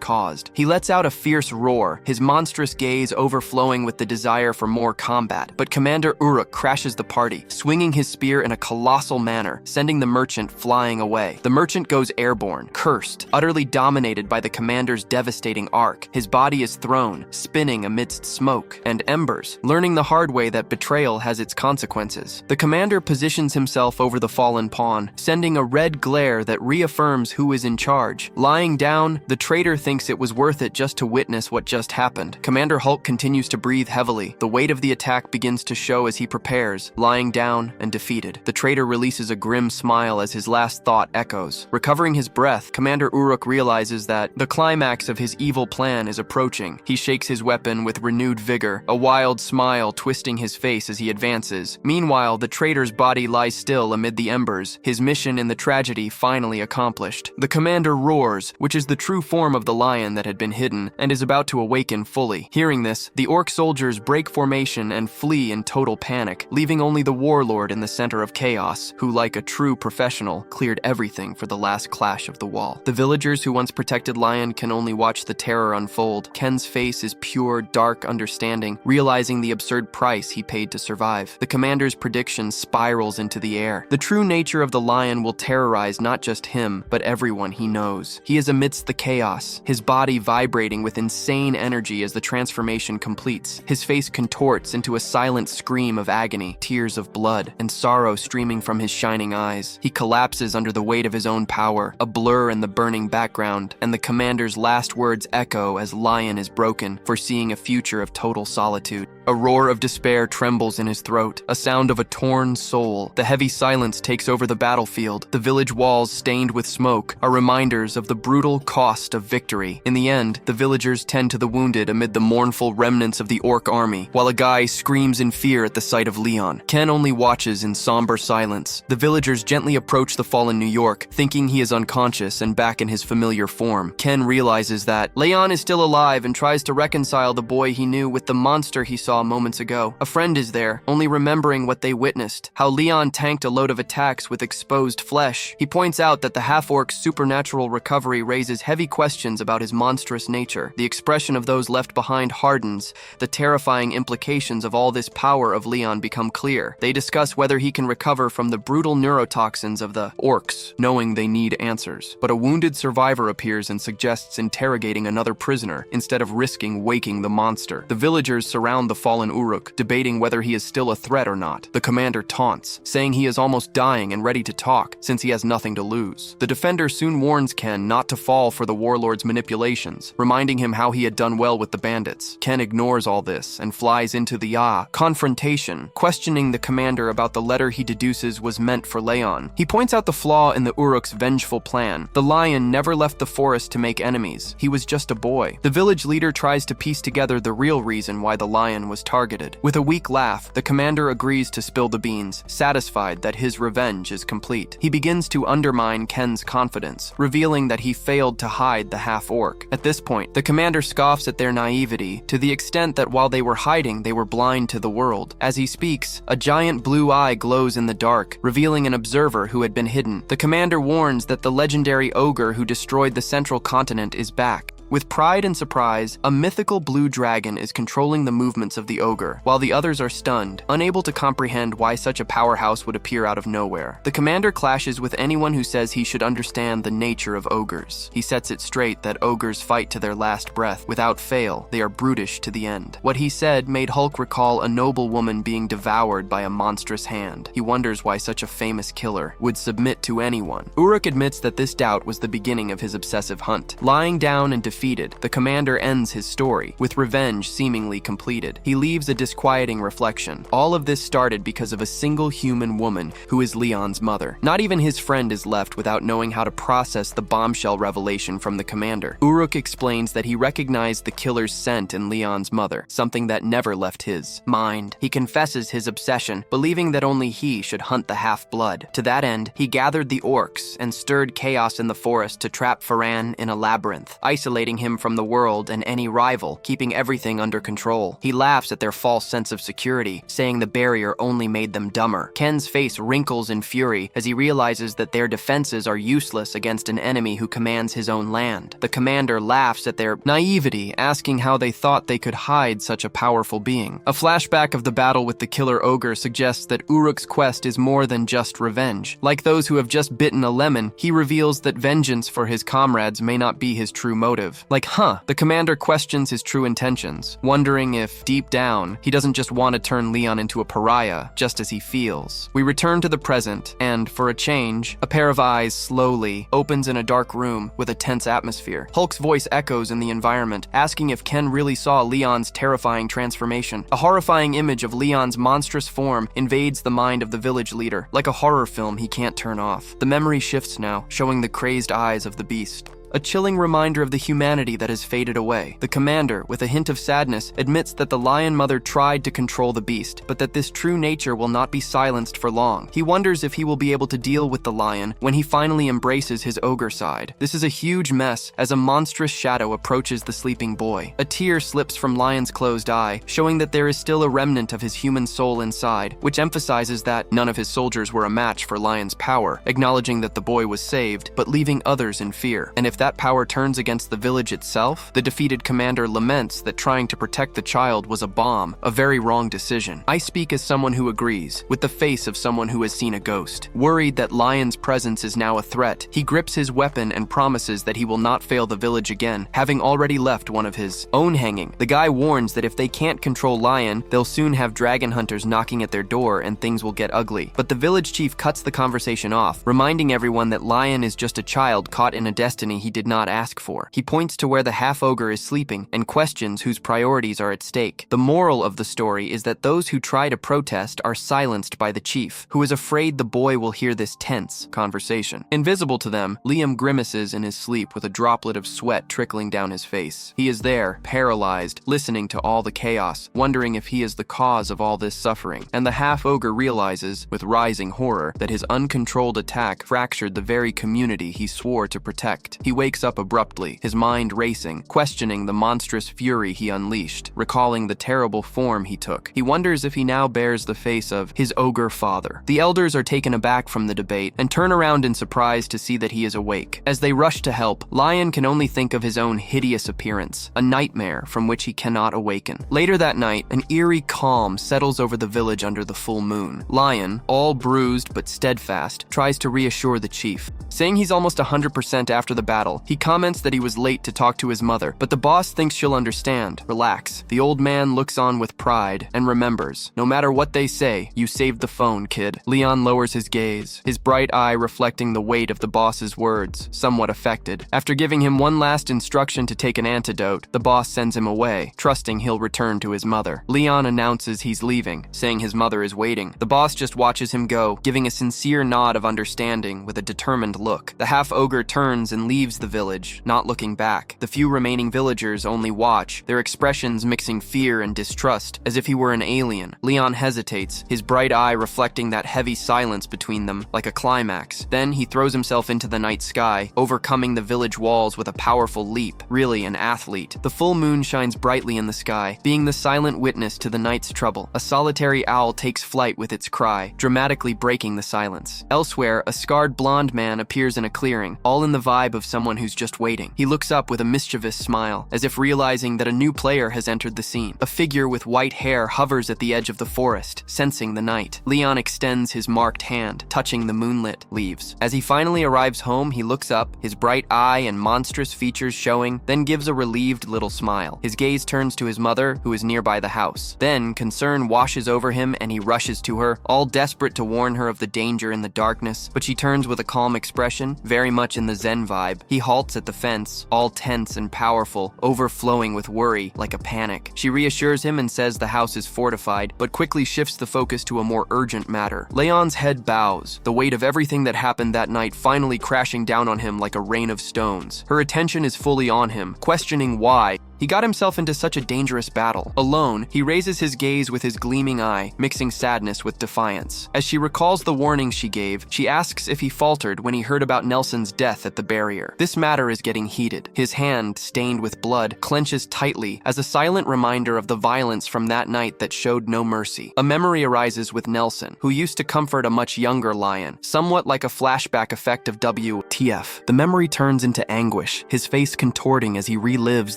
S1: caused. He lets out a fierce roar, his monstrous gaze overflowing with the desire for more combat. But Commander Uruk crashes the party, swinging his spear in a colossal manner, sending the merchant flying away. The merchant goes airborne, cursed, utterly dominated by the commander's devastating arc. His body is thrown, spinning amidst smoke and embers, learning the hard way that betrayal has its consequences. The commander positions himself over the fallen pawn, sending a red glare that reaffirms who is in charge. Lying down, the traitor thinks it was worth it just to witness what just happened. Commander Hulk continues to breathe heavily. The weight of the attack begins to show as he prepares, lying down and defeated. The traitor releases a grim smile as his last thought echoes. Recovering his breath, Commander Uruk realizes that the climax of his evil plan is approaching. He shakes his weapon with renewed vigor, a wild smile twisting his face as he advances. Meanwhile, the traitor's body lies still amid the embers, his mission in the tragedy finally accomplished. The commander roars, which is the true form of the lion that had been hidden, and is about to awaken fully. Hearing this, the orc soldiers break formation and flee in total panic, leaving only the warlord in the center of chaos, who, like a true professional, cleared everything for the last clash of the wall. The villagers who once protected Lion can only watch the terror unfold. Ken's face is pure, dark understanding, realizing the absurd price he paid to survive. The commander's prediction spirals into the air. The true nature of the lion will terrorize not just him, but everyone he knows. He is amidst the chaos, his body vibrating with insane energy as the transformation completes. His face contorts into a silent scream of agony, tears of blood, and sorrow streaming from his shining eyes. He collapses under the weight of his own power, a blur in the burning background, and the commander's last words echo as Lion is broken, foreseeing a future of total solitude. A roar of despair trembles in his throat, a sound of a torn soul. The heavy silence takes over the battlefield. The village walls, stained with smoke, are reminders of the brutal cost of victory. In the end, the villagers tend to the wounded amid the mournful remnants of the orc army, while a guy screams in fear at the sight of Leon. Ken only watches in somber silence. The villagers gently approach the fallen New York, thinking he is unconscious and back in his familiar form. Ken realizes that Leon is still alive and tries to reconcile the boy he knew with the monster he saw moments ago. A friend is there, only remembering what they witnessed, how Leon tanked a load of attacks with exposed flesh. He points out that the half-orc's supernatural recovery raises heavy questions about his monstrous nature. The expression of those left behind hardens. The terrifying implications of all this power of Leon become clear. They discuss whether he can recover from the brutal neurotoxins of the orcs, knowing they need answers. But a wounded survivor appears and suggests interrogating another prisoner instead of risking waking the monster. The villagers surround the fallen Uruk, debating whether he is still a threat or not. The commander taunts, saying he is almost dying and ready to talk, since he has nothing to lose. The defender soon warns Ken not to fall for the warlord's manipulations, reminding him how he had done well with the bandits. Ken ignores all this and flies into the confrontation, questioning the commander about the letter he deduces was meant for Leon. He points out the flaw in the Uruk's vengeful plan. The lion never left the forest to make enemies. He was just a boy. The village leader tries to piece together the real reason why the lion was targeted. With a weak laugh, the commander agrees to spill the beans, satisfied that his revenge is complete. He begins to undermine Ken's confidence, revealing that he failed to hide the half-orc. At this point, the commander scoffs at their naivety, to the extent that while they were hiding, they were blind to the world. As he speaks, a giant blue eye glows in the dark, revealing an observer who had been hidden. The commander warns that the legendary ogre who destroyed the central continent is back. With pride and surprise, a mythical blue dragon is controlling the movements of the ogre, while the others are stunned, unable to comprehend why such a powerhouse would appear out of nowhere. The commander clashes with anyone who says he should understand the nature of ogres. He sets it straight that ogres fight to their last breath. Without fail, they are brutish to the end. What he said made Hulk recall a noble woman being devoured by a monstrous hand. He wonders why such a famous killer would submit to anyone. Uruk admits that this doubt was the beginning of his obsessive hunt. Lying down and defeated, the commander ends his story, with revenge seemingly completed. He leaves a disquieting reflection. All of this started because of a single human woman who is Leon's mother. Not even his friend is left without knowing how to process the bombshell revelation from the commander. Uruk explains that he recognized the killer's scent in Leon's mother, something that never left his mind. He confesses his obsession, believing that only he should hunt the half-blood. To that end, he gathered the orcs and stirred chaos in the forest to trap Faren in a labyrinth, isolating him from the world and any rival, keeping everything under control. He laughs at their false sense of security, saying the barrier only made them dumber. Ken's face wrinkles in fury as he realizes that their defenses are useless against an enemy who commands his own land. The commander laughs at their naivety, asking how they thought they could hide such a powerful being. A flashback of the battle with the killer ogre suggests that Uruk's quest is more than just revenge. Like those who have just bitten a lemon, he reveals that vengeance for his comrades may not be his true motive. The commander questions his true intentions, wondering if, deep down, he doesn't just want to turn Leon into a pariah, just as he feels. We return to the present, and, for a change, a pair of eyes slowly opens in a dark room with a tense atmosphere. Hulk's voice echoes in the environment, asking if Ken really saw Leon's terrifying transformation. A horrifying image of Leon's monstrous form invades the mind of the village leader, like a horror film he can't turn off. The memory shifts now, showing the crazed eyes of the beast. A chilling reminder of the humanity that has faded away. The commander, with a hint of sadness, admits that the lion mother tried to control the beast, but that this true nature will not be silenced for long. He wonders if he will be able to deal with the lion when he finally embraces his ogre side. This is a huge mess as a monstrous shadow approaches the sleeping boy. A tear slips from Lion's closed eye, showing that there is still a remnant of his human soul inside, which emphasizes that none of his soldiers were a match for Lion's power, acknowledging that the boy was saved, but leaving others in fear. And if that power turns against the village itself, the defeated commander laments that trying to protect the child was a bomb, a very wrong decision. I speak as someone who agrees, with the face of someone who has seen a ghost. Worried that Lion's presence is now a threat, he grips his weapon and promises that he will not fail the village again, having already left one of his own hanging. The guy warns that if they can't control Lion, they'll soon have dragon hunters knocking at their door and things will get ugly. But the village chief cuts the conversation off, reminding everyone that Lion is just a child caught in a destiny he did not ask for. He points to where the half-ogre is sleeping and questions whose priorities are at stake. The moral of the story is that those who try to protest are silenced by the chief, who is afraid the boy will hear this tense conversation. Invisible to them, Liam grimaces in his sleep with a droplet of sweat trickling down his face. He is there, paralyzed, listening to all the chaos, wondering if he is the cause of all this suffering. And the half-ogre realizes, with rising horror, that his uncontrolled attack fractured the very community he swore to protect. He wakes up abruptly, his mind racing, questioning the monstrous fury he unleashed, recalling the terrible form he took. He wonders if he now bears the face of his ogre father. The elders are taken aback from the debate and turn around in surprise to see that he is awake. As they rush to help, Lion can only think of his own hideous appearance, a nightmare from which he cannot awaken. Later that night, an eerie calm settles over the village under the full moon. Lion, all bruised but steadfast, tries to reassure the chief. Saying he's almost 100% after the battle, he comments that he was late to talk to his mother, but the boss thinks she'll understand. Relax. The old man looks on with pride and remembers, no matter what they say, you saved the phone, kid. Leon lowers his gaze, his bright eye reflecting the weight of the boss's words, somewhat affected. After giving him one last instruction to take an antidote, the boss sends him away, trusting he'll return to his mother. Leon announces he's leaving, saying his mother is waiting. The boss just watches him go, giving a sincere nod of understanding with a determined look. The half-ogre turns and leaves the village, not looking back. The few remaining villagers only watch, their expressions mixing fear and distrust, as if he were an alien. Leon hesitates, his bright eye reflecting that heavy silence between them, like a climax. Then he throws himself into the night sky, overcoming the village walls with a powerful leap, really an athlete. The full moon shines brightly in the sky, being the silent witness to the night's trouble. A solitary owl takes flight with its cry, dramatically breaking the silence. Elsewhere, a scarred blonde man appears in a clearing, all in the vibe of someone who's just waiting. He looks up with a mischievous smile, as if realizing that a new player has entered the scene. A figure with white hair hovers at the edge of the forest, sensing the night. Leon extends his marked hand, touching the moonlit leaves. As he finally arrives home, he looks up, his bright eye and monstrous features showing, then gives a relieved little smile. His gaze turns to his mother, who is nearby the house. Then, concern washes over him and he rushes to her, all desperate to warn her of the danger in the darkness, but she turns with a calm expression, very much in the Zen vibe, He halts at the fence, all tense and powerful, overflowing with worry, like a panic. She reassures him and says the house is fortified, but quickly shifts the focus to a more urgent matter. Leon's head bows, the weight of everything that happened that night finally crashing down on him like a rain of stones. Her attention is fully on him, questioning why he got himself into such a dangerous battle. Alone, he raises his gaze with his gleaming eye, mixing sadness with defiance. As she recalls the warnings she gave, she asks if he faltered when he heard about Nelson's death at the barrier. This matter is getting heated. His hand, stained with blood, clenches tightly as a silent reminder of the violence from that night that showed no mercy. A memory arises with Nelson, who used to comfort a much younger lion, somewhat like a flashback effect of WTF. The memory turns into anguish, his face contorting as he relives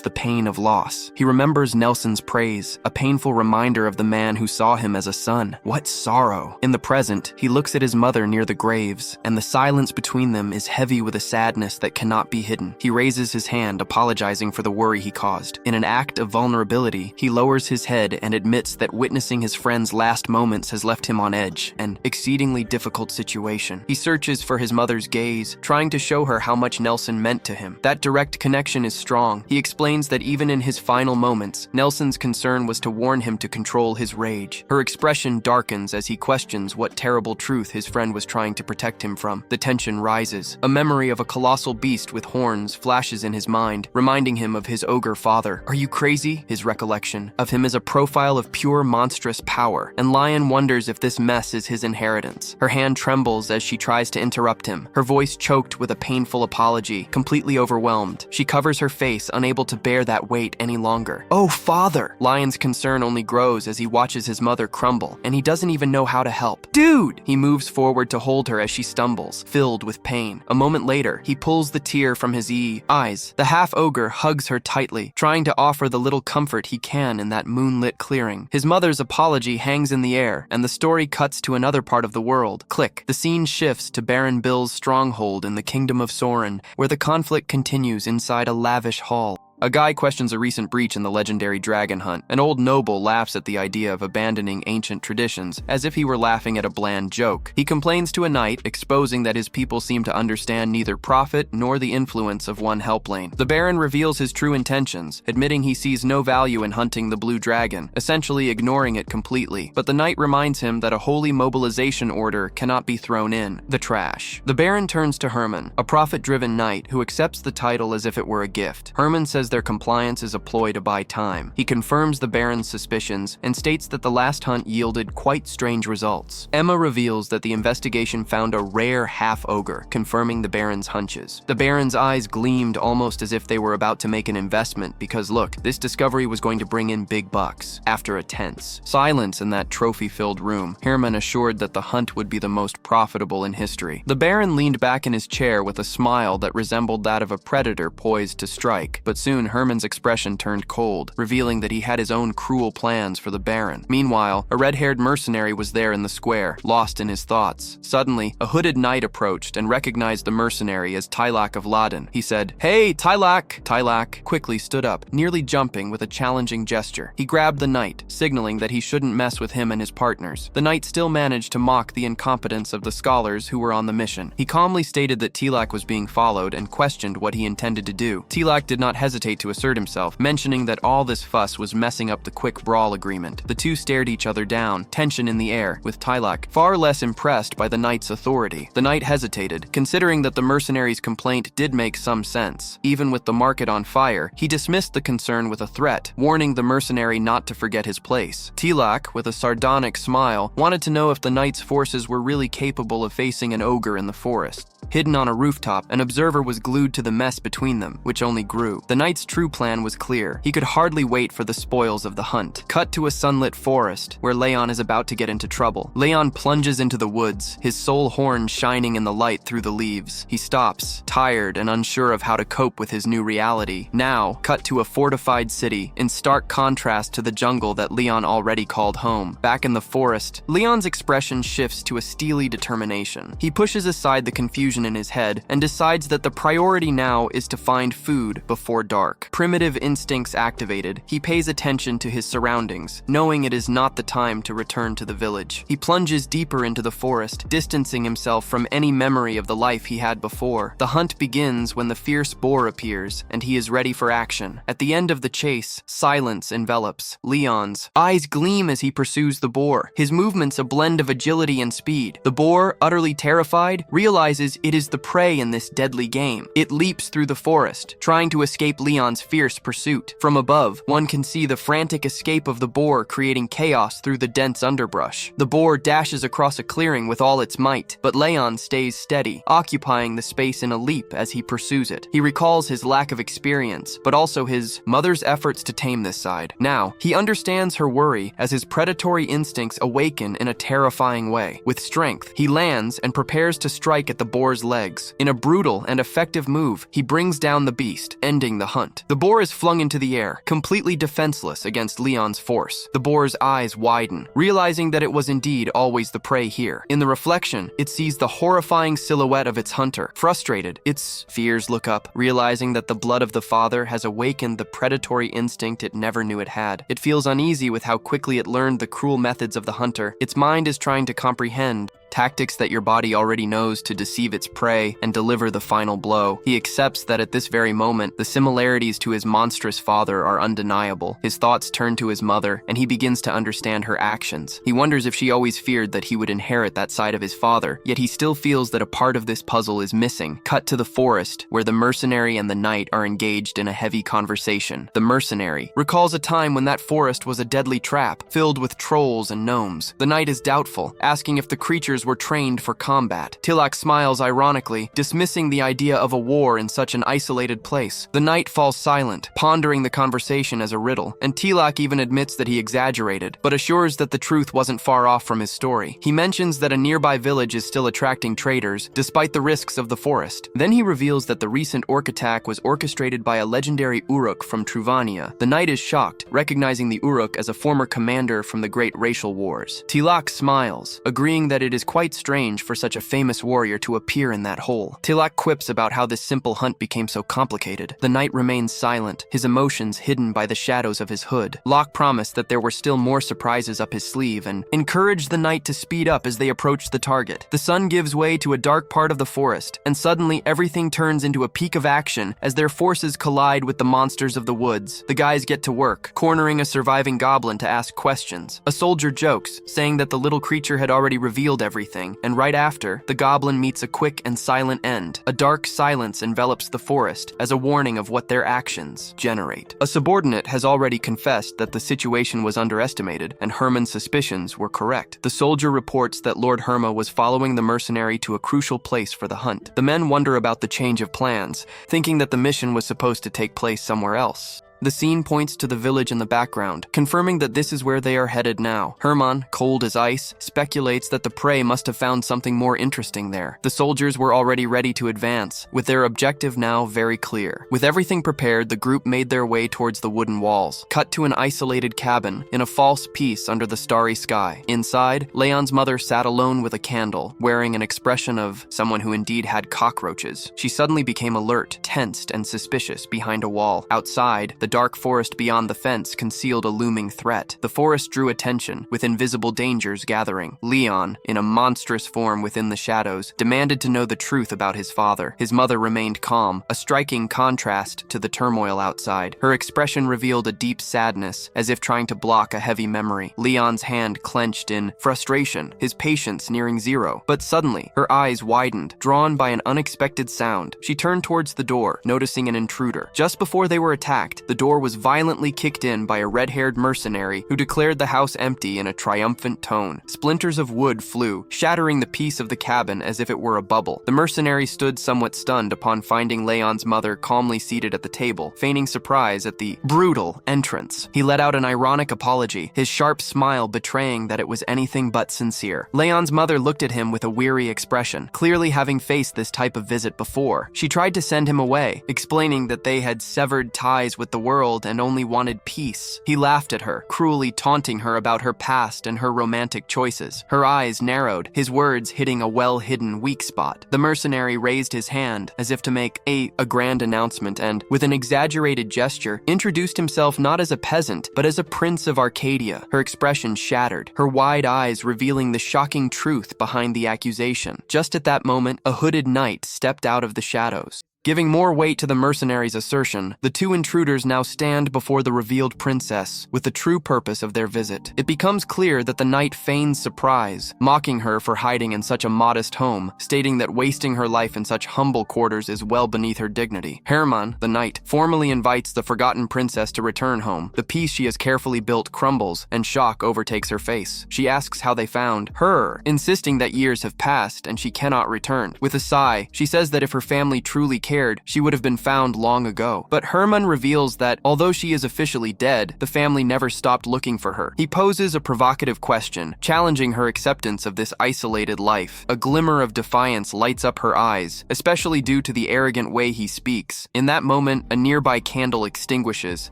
S1: the pain of loss. He remembers Nelson's praise, a painful reminder of the man who saw him as a son. What sorrow! In the present, he looks at his mother near the graves, and the silence between them is heavy with a sadness that cannot be hidden. He raises his hand, apologizing for the worry he caused. In an act of vulnerability, he lowers his head and admits that witnessing his friend's last moments has left him on edge, an exceedingly difficult situation. He searches for his mother's gaze, trying to show her how much Nelson meant to him. That direct connection is strong. He explains that even in his final moments, Nelson's concern was to warn him to control his rage. Her expression darkens as he questions what terrible truth his friend was trying to protect him from. The tension rises. A memory of a colossal beast with horns flashes in his mind, reminding him of his ogre father. Are you crazy? His recollection of him is a profile of pure monstrous power, and Lion wonders if this mess is his inheritance. Her hand trembles as she tries to interrupt him, her voice choked with a painful apology. Completely overwhelmed, she covers her face, unable to bear that weight any longer. Oh, father! Lion's concern only grows as he watches his mother crumble, and he doesn't even know how to help. Dude! He moves forward to hold her as she stumbles, filled with pain. A moment later, he pulls the tear from his eyes. The half-ogre hugs her tightly, trying to offer the little comfort he can in that moonlit clearing. His mother's apology hangs in the air, and the story cuts to another part of the world. Click. The scene shifts to Baron Bill's stronghold in the Kingdom of Soren, where the conflict continues inside a lavish hall. A guy questions a recent breach in the legendary dragon hunt. An old noble laughs at the idea of abandoning ancient traditions, as if he were laughing at a bland joke. He complains to a knight, exposing that his people seem to understand neither profit nor the influence of one helplane. The Baron reveals his true intentions, admitting he sees no value in hunting the blue dragon, essentially ignoring it completely. But the knight reminds him that a holy mobilization order cannot be thrown in the trash. The Baron turns to Herman, a profit-driven knight who accepts the title as if it were a gift. Herman says their compliance is a ploy to buy time. He confirms the Baron's suspicions and states that the last hunt yielded quite strange results. Emma reveals that the investigation found a rare half-ogre, confirming the Baron's hunches. The Baron's eyes gleamed almost as if they were about to make an investment because look, this discovery was going to bring in big bucks. After a tense silence in that trophy-filled room, Herman assured that the hunt would be the most profitable in history. The Baron leaned back in his chair with a smile that resembled that of a predator poised to strike, but soon Herman's expression turned cold, revealing that he had his own cruel plans for the Baron. Meanwhile, a red-haired mercenary was there in the square, lost in his thoughts. Suddenly, a hooded knight approached and recognized the mercenary as Tylak of Laden. He said, "Hey, Tylak!" Tylak quickly stood up, nearly jumping with a challenging gesture. He grabbed the knight, signaling that he shouldn't mess with him and his partners. The knight still managed to mock the incompetence of the scholars who were on the mission. He calmly stated that Tylak was being followed and questioned what he intended to do. Tylak did not hesitate to assert himself, mentioning that all this fuss was messing up the quick brawl agreement. The two stared each other down, tension in the air, with Tylak far less impressed by the knight's authority. The knight hesitated, considering that the mercenary's complaint did make some sense. Even with the market on fire, he dismissed the concern with a threat, warning the mercenary not to forget his place. Tylak, with a sardonic smile, wanted to know if the knight's forces were really capable of facing an ogre in the forest. Hidden on a rooftop, an observer was glued to the mess between them, which only grew. The knight's true plan was clear. He could hardly wait for the spoils of the hunt. Cut to a sunlit forest, where Leon is about to get into trouble. Leon plunges into the woods, his soul horn shining in the light through the leaves. He stops, tired and unsure of how to cope with his new reality. Now, cut to a fortified city, in stark contrast to the jungle that Leon already called home. Back in the forest, Leon's expression shifts to a steely determination. He pushes aside the confusion in his head and decides that the priority now is to find food before dark. dark. Primitive instincts activated, he pays attention to his surroundings, knowing it is not the time to return to the village. He plunges deeper into the forest, distancing himself from any memory of the life he had before. The hunt begins when the fierce boar appears, and he is ready for action. At the end of the chase, silence envelops. Leon's eyes gleam as he pursues the boar, his movements a blend of agility and speed. The boar, utterly terrified, realizes it is the prey in this deadly game. It leaps through the forest, trying to escape Leon's fierce pursuit. From above, one can see the frantic escape of the boar creating chaos through the dense underbrush. The boar dashes across a clearing with all its might, but Leon stays steady, occupying the space in a leap as he pursues it. He recalls his lack of experience, but also his mother's efforts to tame this side. Now, he understands her worry as his predatory instincts awaken in a terrifying way. With strength, he lands and prepares to strike at the boar's legs. In a brutal and effective move, he brings down the beast, ending the hunt. The boar is flung into the air, completely defenseless against Leon's force. The boar's eyes widen, realizing that it was indeed always the prey here. In the reflection, it sees the horrifying silhouette of its hunter. Frustrated, its fears look up, realizing that the blood of the father has awakened the predatory instinct it never knew it had. It feels uneasy with how quickly it learned the cruel methods of the hunter. Its mind is trying to comprehend tactics that your body already knows to deceive its prey and deliver the final blow. He accepts that at this very moment, the similarities to his monstrous father are undeniable. His thoughts turn to his mother, and he begins to understand her actions. He wonders if she always feared that he would inherit that side of his father, yet he still feels that a part of this puzzle is missing. Cut to the forest, where the mercenary and the knight are engaged in a heavy conversation. The mercenary recalls a time when that forest was a deadly trap, filled with trolls and gnomes. The knight is doubtful, asking if the creatures were trained for combat. Tilak smiles ironically, dismissing the idea of a war in such an isolated place. The knight falls silent, pondering the conversation as a riddle, and Tilak even admits that he exaggerated, but assures that the truth wasn't far off from his story. He mentions that a nearby village is still attracting traders, despite the risks of the forest. Then he reveals that the recent orc attack was orchestrated by a legendary Uruk from Truvania. The knight is shocked, recognizing the Uruk as a former commander from the Great Racial Wars. Tilak smiles, agreeing that it is quite strange for such a famous warrior to appear in that hole. Tilak quips about how this simple hunt became so complicated. The knight remains silent, his emotions hidden by the shadows of his hood. Locke promised that there were still more surprises up his sleeve and encouraged the knight to speed up as they approached the target. The sun gives way to a dark part of the forest, and suddenly everything turns into a peak of action as their forces collide with the monsters of the woods. The guys get to work, cornering a surviving goblin to ask questions. A soldier jokes, saying that the little creature had already revealed everything, and right after, the goblin meets a quick and silent end. A dark silence envelops the forest as a warning of what their actions generate. A subordinate has already confessed that the situation was underestimated, and Herman's suspicions were correct. The soldier reports that Lord Herma was following the mercenary to a crucial place for the hunt. The men wonder about the change of plans, thinking that the mission was supposed to take place somewhere else. The scene points to the village in the background, confirming that this is where they are headed now. Herman, cold as ice, speculates that the prey must have found something more interesting there. The soldiers were already ready to advance, with their objective now very clear. With everything prepared, the group made their way towards the wooden walls, cut to an isolated cabin in a false peace under the starry sky. Inside, Leon's mother sat alone with a candle, wearing an expression of someone who indeed had cockroaches. She suddenly became alert, tensed, and suspicious behind a wall. Outside, the dark forest beyond the fence concealed a looming threat. The forest drew attention, with invisible dangers gathering. Leon, in a monstrous form within the shadows, demanded to know the truth about his father. His mother remained calm, a striking contrast to the turmoil outside. Her expression revealed a deep sadness, as if trying to block a heavy memory. Leon's hand clenched in frustration, his patience nearing zero. But suddenly, her eyes widened, drawn by an unexpected sound. She turned towards the door, noticing an intruder. Just before they were attacked, the door was violently kicked in by a red-haired mercenary who declared the house empty in a triumphant tone. Splinters of wood flew, shattering the piece of the cabin as if it were a bubble. The mercenary stood somewhat stunned upon finding Leon's mother calmly seated at the table, feigning surprise at the brutal entrance. He let out an ironic apology, his sharp smile betraying that it was anything but sincere. Leon's mother looked at him with a weary expression, clearly having faced this type of visit before. She tried to send him away, explaining that they had severed ties with the world and only wanted peace. He laughed at her, cruelly taunting her about her past and her romantic choices. Her eyes narrowed, his words hitting a well-hidden weak spot. The mercenary raised his hand as if to make a grand announcement and, with an exaggerated gesture, introduced himself not as a peasant, but as a prince of Arcadia. Her expression shattered, her wide eyes revealing the shocking truth behind the accusation. Just at that moment, a hooded knight stepped out of the shadows. Giving more weight to the mercenary's assertion, the two intruders now stand before the revealed princess with the true purpose of their visit. It becomes clear that the knight feigns surprise, mocking her for hiding in such a modest home, stating that wasting her life in such humble quarters is well beneath her dignity. Hermann, the knight, formally invites the forgotten princess to return home. The peace she has carefully built crumbles, and shock overtakes her face. She asks how they found her, insisting that years have passed and she cannot return. With a sigh, she says that if her family truly cared, she would have been found long ago. But Hermann reveals that, although she is officially dead, the family never stopped looking for her. He poses a provocative question, challenging her acceptance of this isolated life. A glimmer of defiance lights up her eyes, especially due to the arrogant way he speaks. In that moment, a nearby candle extinguishes,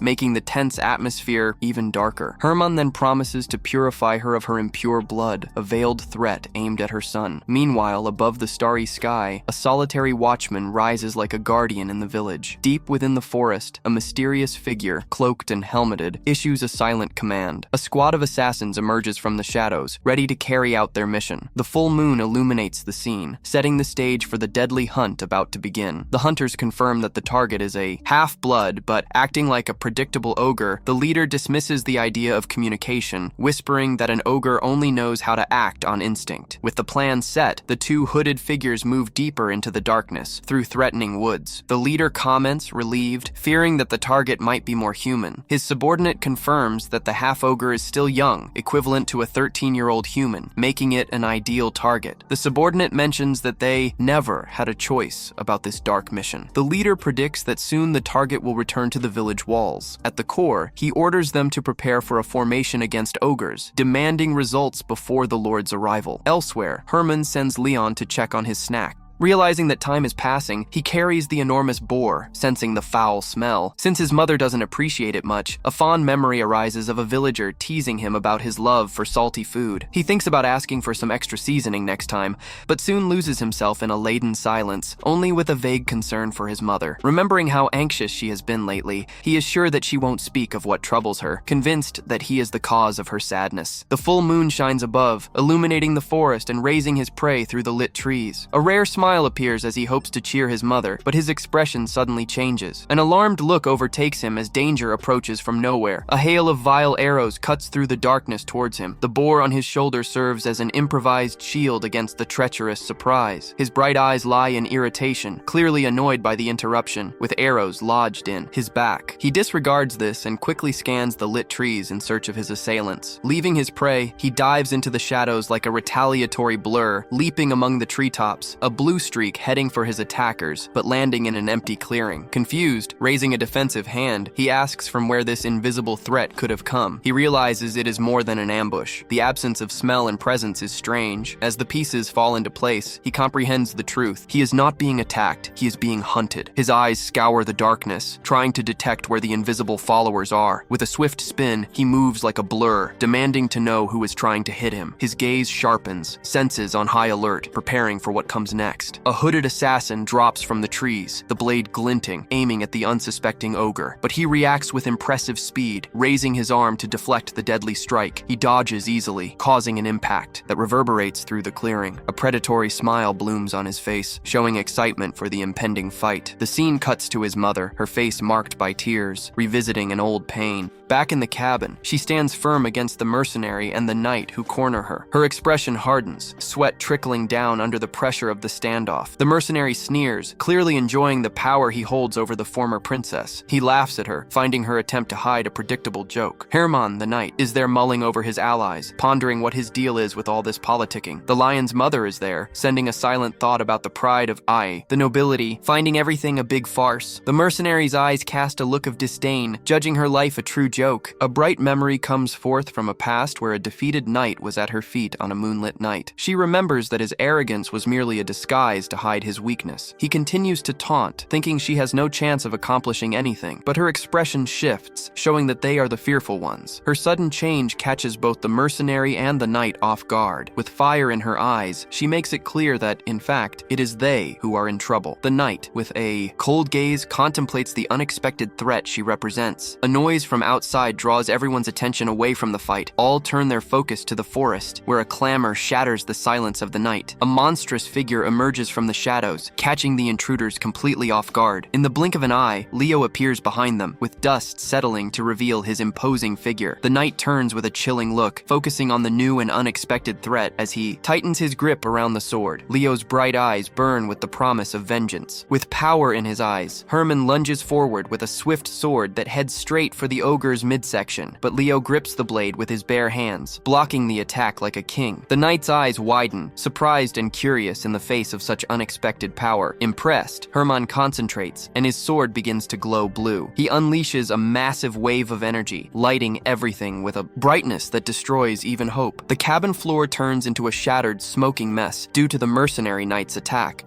S1: making the tense atmosphere even darker. Hermann then promises to purify her of her impure blood, a veiled threat aimed at her son. Meanwhile, above the starry sky, a solitary watchman rises like a guardian in the village. Deep within the forest, a mysterious figure, cloaked and helmeted, issues a silent command. A squad of assassins emerges from the shadows, ready to carry out their mission. The full moon illuminates the scene, setting the stage for the deadly hunt about to begin. The hunters confirm that the target is a half-blood, but acting like a predictable ogre, the leader dismisses the idea of communication, whispering that an ogre only knows how to act on instinct. With the plan set, the two hooded figures move deeper into the darkness, through threatening woods. The leader comments, relieved, fearing that the target might be more human. His subordinate confirms that the half-ogre is still young, equivalent to a 13-year-old human, making it an ideal target. The subordinate mentions that they never had a choice about this dark mission. The leader predicts that soon the target will return to the village walls. At the core, he orders them to prepare for a formation against ogres, demanding results before the Lord's arrival. Elsewhere, Hermann sends Leon to check on his snack. Realizing that time is passing, he carries the enormous boar, sensing the foul smell. Since his mother doesn't appreciate it much, a fond memory arises of a villager teasing him about his love for salty food. He thinks about asking for some extra seasoning next time, but soon loses himself in a laden silence, only with a vague concern for his mother. Remembering how anxious she has been lately, he is sure that she won't speak of what troubles her, convinced that he is the cause of her sadness. The full moon shines above, illuminating the forest and raising his prey through the lit trees. A rare smile appears as he hopes to cheer his mother, but his expression suddenly changes. An alarmed look overtakes him as danger approaches from nowhere. A hail of vile arrows cuts through the darkness towards him. The boar on his shoulder serves as an improvised shield against the treacherous surprise. His bright eyes lie in irritation, clearly annoyed by the interruption, with arrows lodged in his back. He disregards this and quickly scans the lit trees in search of his assailants. Leaving his prey, he dives into the shadows like a retaliatory blur, leaping among the treetops, a blue streak heading for his attackers, but landing in an empty clearing. Confused, raising a defensive hand, he asks from where this invisible threat could have come. He realizes it is more than an ambush. The absence of smell and presence is strange. As the pieces fall into place, he comprehends the truth. He is not being attacked, he is being hunted. His eyes scour the darkness, trying to detect where the invisible followers are. With a swift spin, he moves like a blur, demanding to know who is trying to hit him. His gaze sharpens, senses on high alert, preparing for what comes next. A hooded assassin drops from the trees, the blade glinting, aiming at the unsuspecting ogre. But he reacts with impressive speed, raising his arm to deflect the deadly strike. He dodges easily, causing an impact that reverberates through the clearing. A predatory smile blooms on his face, showing excitement for the impending fight. The scene cuts to his mother, her face marked by tears, revisiting an old pain. Back in the cabin, she stands firm against the mercenary and the knight who corner her. Her expression hardens, sweat trickling down under the pressure of the standoff. The mercenary sneers, clearly enjoying the power he holds over the former princess. He laughs at her, finding her attempt to hide a predictable joke. Hermann, the knight, is there mulling over his allies, pondering what his deal is with all this politicking. The lion's mother is there, sending a silent thought about the pride of the nobility, finding everything a big farce. The mercenary's eyes cast a look of disdain, judging her life a true joke. A bright memory comes forth from a past where a defeated knight was at her feet on a moonlit night. She remembers that his arrogance was merely a disguise to hide his weakness. He continues to taunt, thinking she has no chance of accomplishing anything, but her expression shifts, showing that they are the fearful ones. Her sudden change catches both the mercenary and the knight off guard. With fire in her eyes, she makes it clear that, in fact, it is they who are in trouble. The knight, with a cold gaze, contemplates the unexpected threat she represents. A noise from outside draws everyone's attention away from the fight. All turn their focus to the forest, where a clamor shatters the silence of the night. A monstrous figure emerges from the shadows, catching the intruders completely off guard. In the blink of an eye, Leo appears behind them, with dust settling to reveal his imposing figure. The knight turns with a chilling look, focusing on the new and unexpected threat as he tightens his grip around the sword. Leo's bright eyes burn with the promise of vengeance. With power in his eyes, Herman lunges forward with a swift sword that heads straight for the ogre's midsection, but Leo grips the blade with his bare hands, blocking the attack like a king. The knight's eyes widen, surprised and curious in the face of such unexpected power. Impressed, Herman concentrates, and his sword begins to glow blue. He unleashes a massive wave of energy, lighting everything with a brightness that destroys even hope. The cabin floor turns into a shattered, smoking mess due to the mercenary knight's attack.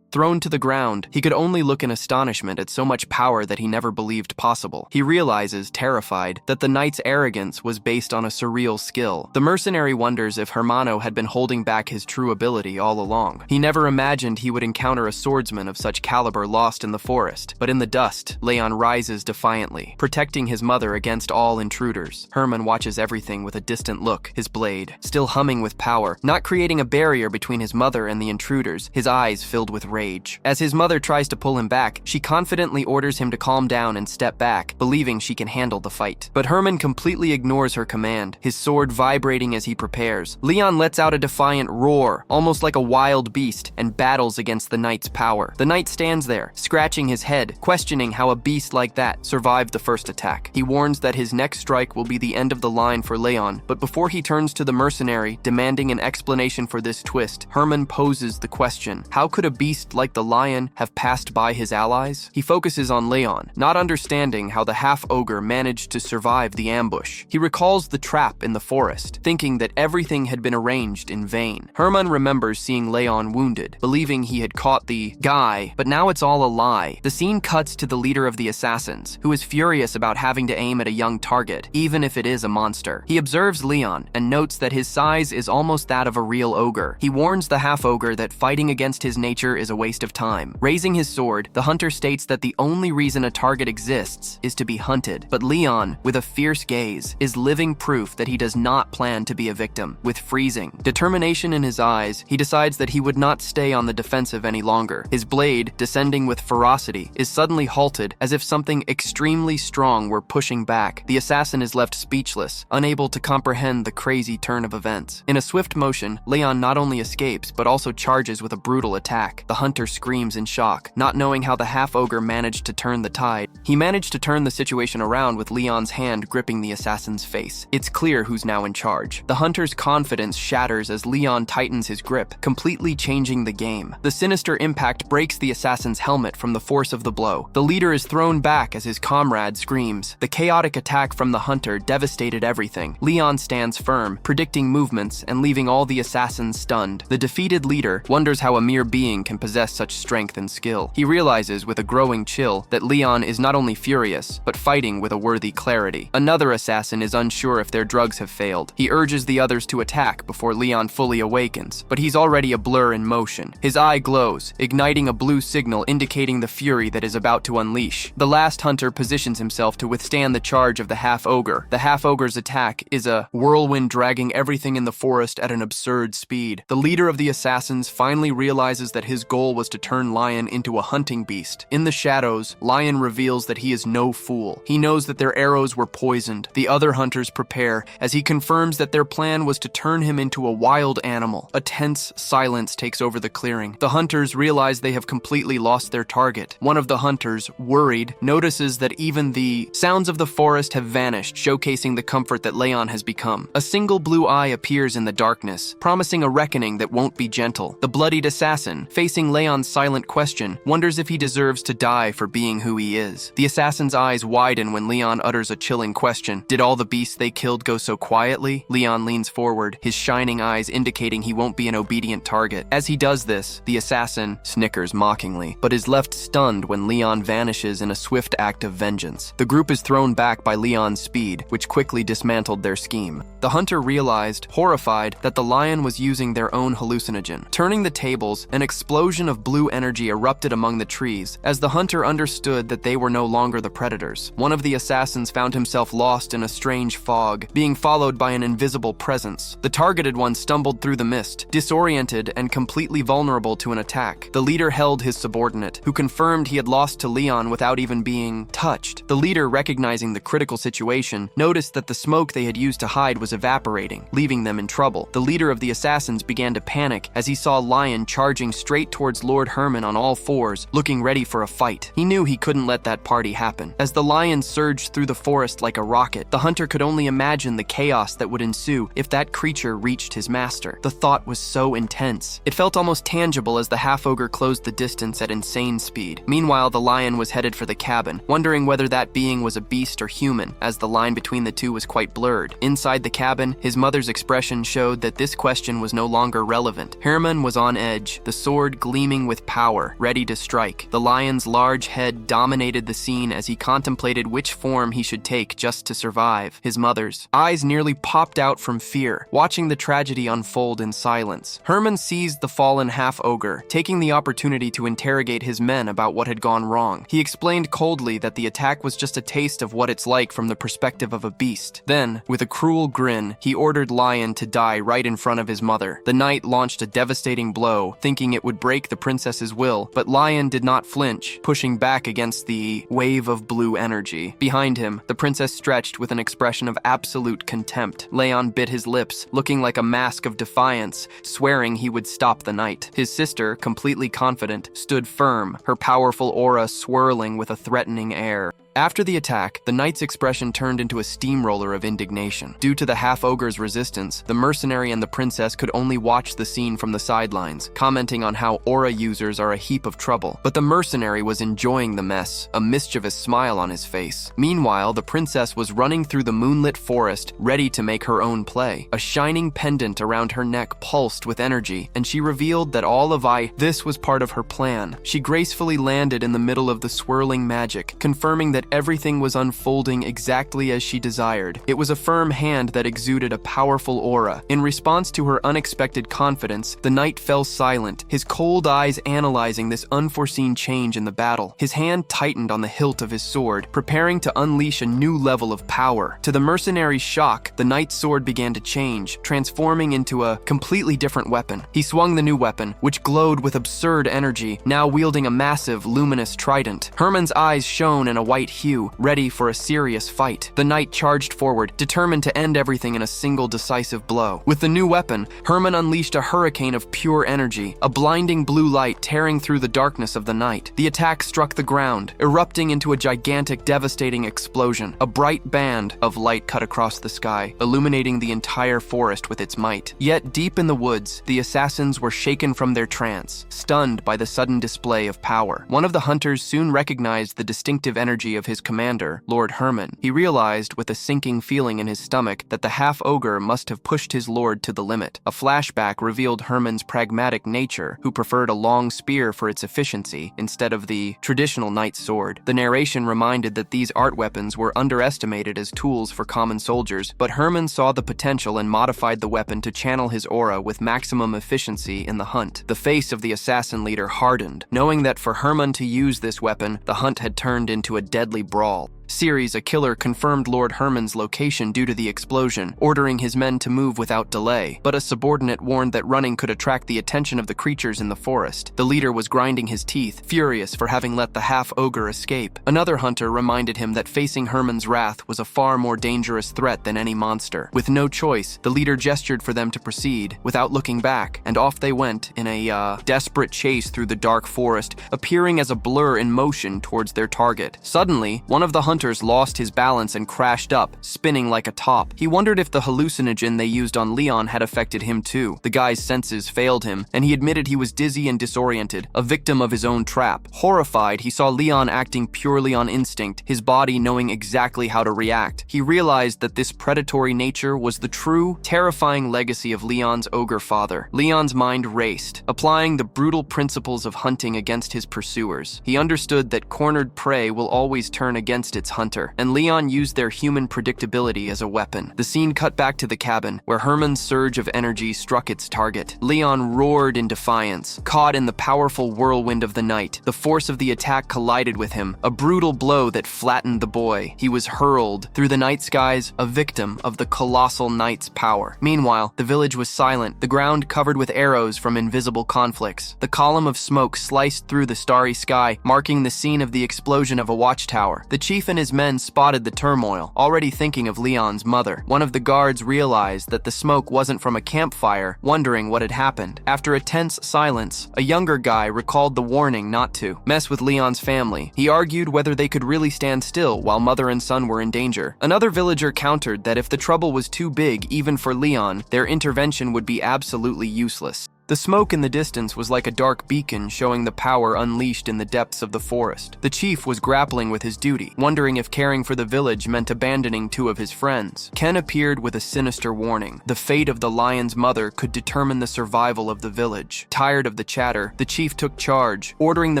S1: Thrown to the ground, he could only look in astonishment at so much power that he never believed possible. He realizes, terrified, that the knight's arrogance was based on a surreal skill. The mercenary wonders if Hermano had been holding back his true ability all along. He never imagined he would encounter a swordsman of such caliber lost in the forest. But in the dust, Leon rises defiantly, protecting his mother against all intruders. Herman watches everything with a distant look, his blade still humming with power, not creating a barrier between his mother and the intruders, his eyes filled with rage. As his mother tries to pull him back, she confidently orders him to calm down and step back, believing she can handle the fight. But Herman completely ignores her command, his sword vibrating as he prepares. Leon lets out a defiant roar, almost like a wild beast, and battles against the knight's power. The knight stands there, scratching his head, questioning how a beast like that survived the first attack. He warns that his next strike will be the end of the line for Leon, but before he turns to the mercenary, demanding an explanation for this twist, Herman poses the question: how could a beast like the lion have passed by his allies? He focuses on Leon, not understanding how the half-ogre managed to survive the ambush. He recalls the trap in the forest, thinking that everything had been arranged in vain. Herman remembers seeing Leon wounded, believing he had caught the guy, but now it's all a lie. The scene cuts to the leader of the assassins, who is furious about having to aim at a young target, even if it is a monster. He observes Leon and notes that his size is almost that of a real ogre. He warns the half-ogre that fighting against his nature is a waste of time. Raising his sword, the hunter states that the only reason a target exists is to be hunted. But Leon, with a fierce gaze, is living proof that he does not plan to be a victim. With freezing determination in his eyes, he decides that he would not stay on the defensive any longer. His blade, descending with ferocity, is suddenly halted as if something extremely strong were pushing back. The assassin is left speechless, unable to comprehend the crazy turn of events. In a swift motion, Leon not only escapes, but also charges with a brutal attack. The hunter screams in shock, not knowing how the half-ogre managed to turn the tide. He managed to turn the situation around with Leon's hand gripping the assassin's face. It's clear who's now in charge. The hunter's confidence shatters as Leon tightens his grip, completely changing the game. The sinister impact breaks the assassin's helmet from the force of the blow. The leader is thrown back as his comrade screams. The chaotic attack from the hunter devastated everything. Leon stands firm, predicting movements and leaving all the assassins stunned. The defeated leader wonders how a mere being can possess such strength and skill. He realizes with a growing chill that Leon is not only furious, but fighting with a worthy clarity. Another assassin is unsure if their drugs have failed. He urges the others to attack before Leon fully awakens, but he's already a blur in motion. His eye glows, igniting a blue signal indicating the fury that is about to unleash. The last hunter positions himself to withstand the charge of the half-ogre. The half-ogre's attack is a whirlwind dragging everything in the forest at an absurd speed. The leader of the assassins finally realizes that his goal goal was to turn Lion into a hunting beast. In the shadows, Lion reveals that he is no fool. He knows that their arrows were poisoned. The other hunters prepare, as he confirms that their plan was to turn him into a wild animal. A tense silence takes over the clearing. The hunters realize they have completely lost their target. One of the hunters, worried, notices that even the sounds of the forest have vanished, showcasing the comfort that Leon has become. A single blue eye appears in the darkness, promising a reckoning that won't be gentle. The bloodied assassin, facing Leon's silent question, wonders if he deserves to die for being who he is. The assassin's eyes widen when Leon utters a chilling question. Did all the beasts they killed go so quietly? Leon leans forward, his shining eyes indicating he won't be an obedient target. As he does this, the assassin snickers mockingly, but is left stunned when Leon vanishes in a swift act of vengeance. The group is thrown back by Leon's speed, which quickly dismantled their scheme. The hunter realized, horrified, that the lion was using their own hallucinogen. Turning the tables, an explosion of blue energy erupted among the trees, as the hunter understood that they were no longer the predators. One of the assassins found himself lost in a strange fog, being followed by an invisible presence. The targeted one stumbled through the mist, disoriented and completely vulnerable to an attack. The leader held his subordinate, who confirmed he had lost to Leon without even being touched. The leader, recognizing the critical situation, noticed that the smoke they had used to hide was evaporating, leaving them in trouble. The leader of the assassins began to panic as he saw Lion charging straight towards Lord Herman on all fours, looking ready for a fight. He knew he couldn't let that party happen. As the lion surged through the forest like a rocket, the hunter could only imagine the chaos that would ensue if that creature reached his master. The thought was so intense. It felt almost tangible as the half-ogre closed the distance at insane speed. Meanwhile, the lion was headed for the cabin, wondering whether that being was a beast or human, as the line between the two was quite blurred. Inside the cabin, his mother's expression showed that this question was no longer relevant. Herman was on edge, the sword gleaming with power, ready to strike. The lion's large head dominated the scene as he contemplated which form he should take just to survive. His mother's eyes nearly popped out from fear, watching the tragedy unfold in silence. Herman seized the fallen half-ogre, taking the opportunity to interrogate his men about what had gone wrong. He explained coldly that the attack was just a taste of what it's like from the perspective of a beast. Then, with a cruel grin, he ordered Lion to die right in front of his mother. The knight launched a devastating blow, thinking it would break the princess's will, but Lion did not flinch, pushing back against the wave of blue energy. Behind him, the princess stretched with an expression of absolute contempt. Leon bit his lips, looking like a mask of defiance, swearing he would stop the knight. His sister, completely confident, stood firm, her powerful aura swirling with a threatening air. After the attack, the knight's expression turned into a steamroller of indignation. Due to the half-ogre's resistance, the mercenary and the princess could only watch the scene from the sidelines, commenting on how aura users are a heap of trouble. But the mercenary was enjoying the mess, a mischievous smile on his face. Meanwhile, the princess was running through the moonlit forest, ready to make her own play. A shining pendant around her neck pulsed with energy, and she revealed that all of this was part of her plan. She gracefully landed in the middle of the swirling magic, confirming that everything was unfolding exactly as she desired. It was a firm hand that exuded a powerful aura. In response to her unexpected confidence, the knight fell silent, his cold eyes analyzing this unforeseen change in the battle. His hand tightened on the hilt of his sword, preparing to unleash a new level of power. To the mercenary's shock, the knight's sword began to change, transforming into a completely different weapon. He swung the new weapon, which glowed with absurd energy, now wielding a massive, luminous trident. Herman's eyes shone in a white hue, ready for a serious fight. The knight charged forward, determined to end everything in a single decisive blow. With the new weapon, Herman unleashed a hurricane of pure energy, a blinding blue light tearing through the darkness of the night. The attack struck the ground, erupting into a gigantic, devastating explosion. A bright band of light cut across the sky, illuminating the entire forest with its might. Yet deep in the woods, the assassins were shaken from their trance, stunned by the sudden display of power. One of the hunters soon recognized the distinctive energy of his commander, Lord Herman. He realized, with a sinking feeling in his stomach, that the half-ogre must have pushed his lord to the limit. A flashback revealed Herman's pragmatic nature, who preferred a long spear for its efficiency instead of the traditional knight's sword. The narration reminded that these art weapons were underestimated as tools for common soldiers, but Herman saw the potential and modified the weapon to channel his aura with maximum efficiency in the hunt. The face of the assassin leader hardened, knowing that for Herman to use this weapon, the hunt had turned into a deadly brawl. Series, a killer, confirmed Lord Herman's location due to the explosion, ordering his men to move without delay. But a subordinate warned that running could attract the attention of the creatures in the forest. The leader was grinding his teeth, furious for having let the half-ogre escape. Another hunter reminded him that facing Herman's wrath was a far more dangerous threat than any monster. With no choice, the leader gestured for them to proceed, without looking back, and off they went in a desperate chase through the dark forest, appearing as a blur in motion towards their target. Suddenly, one of the hunters lost his balance and crashed up, spinning like a top. He wondered if the hallucinogen they used on Leon had affected him too. The guy's senses failed him, and he admitted he was dizzy and disoriented, a victim of his own trap. Horrified, he saw Leon acting purely on instinct, his body knowing exactly how to react. He realized that this predatory nature was the true, terrifying legacy of Leon's ogre father. Leon's mind raced, applying the brutal principles of hunting against his pursuers. He understood that cornered prey will always turn against its hunter, and Leon used their human predictability as a weapon. The scene cut back to the cabin, where Herman's surge of energy struck its target. Leon roared in defiance, caught in the powerful whirlwind of the night. The force of the attack collided with him, a brutal blow that flattened the boy. He was hurled through the night skies, a victim of the colossal knight's power. Meanwhile, the village was silent, the ground covered with arrows from invisible conflicts. The column of smoke sliced through the starry sky, marking the scene of the explosion of a watchtower. The chief and his men spotted the turmoil, already thinking of Leon's mother. One of the guards realized that the smoke wasn't from a campfire, wondering what had happened. After a tense silence, a younger guy recalled the warning not to mess with Leon's family. He argued whether they could really stand still while mother and son were in danger. Another villager countered that if the trouble was too big, even for Leon, their intervention would be absolutely useless. The smoke in the distance was like a dark beacon showing the power unleashed in the depths of the forest. The chief was grappling with his duty, wondering if caring for the village meant abandoning two of his friends. Ken appeared with a sinister warning. The fate of the lion's mother could determine the survival of the village. Tired of the chatter, the chief took charge, ordering the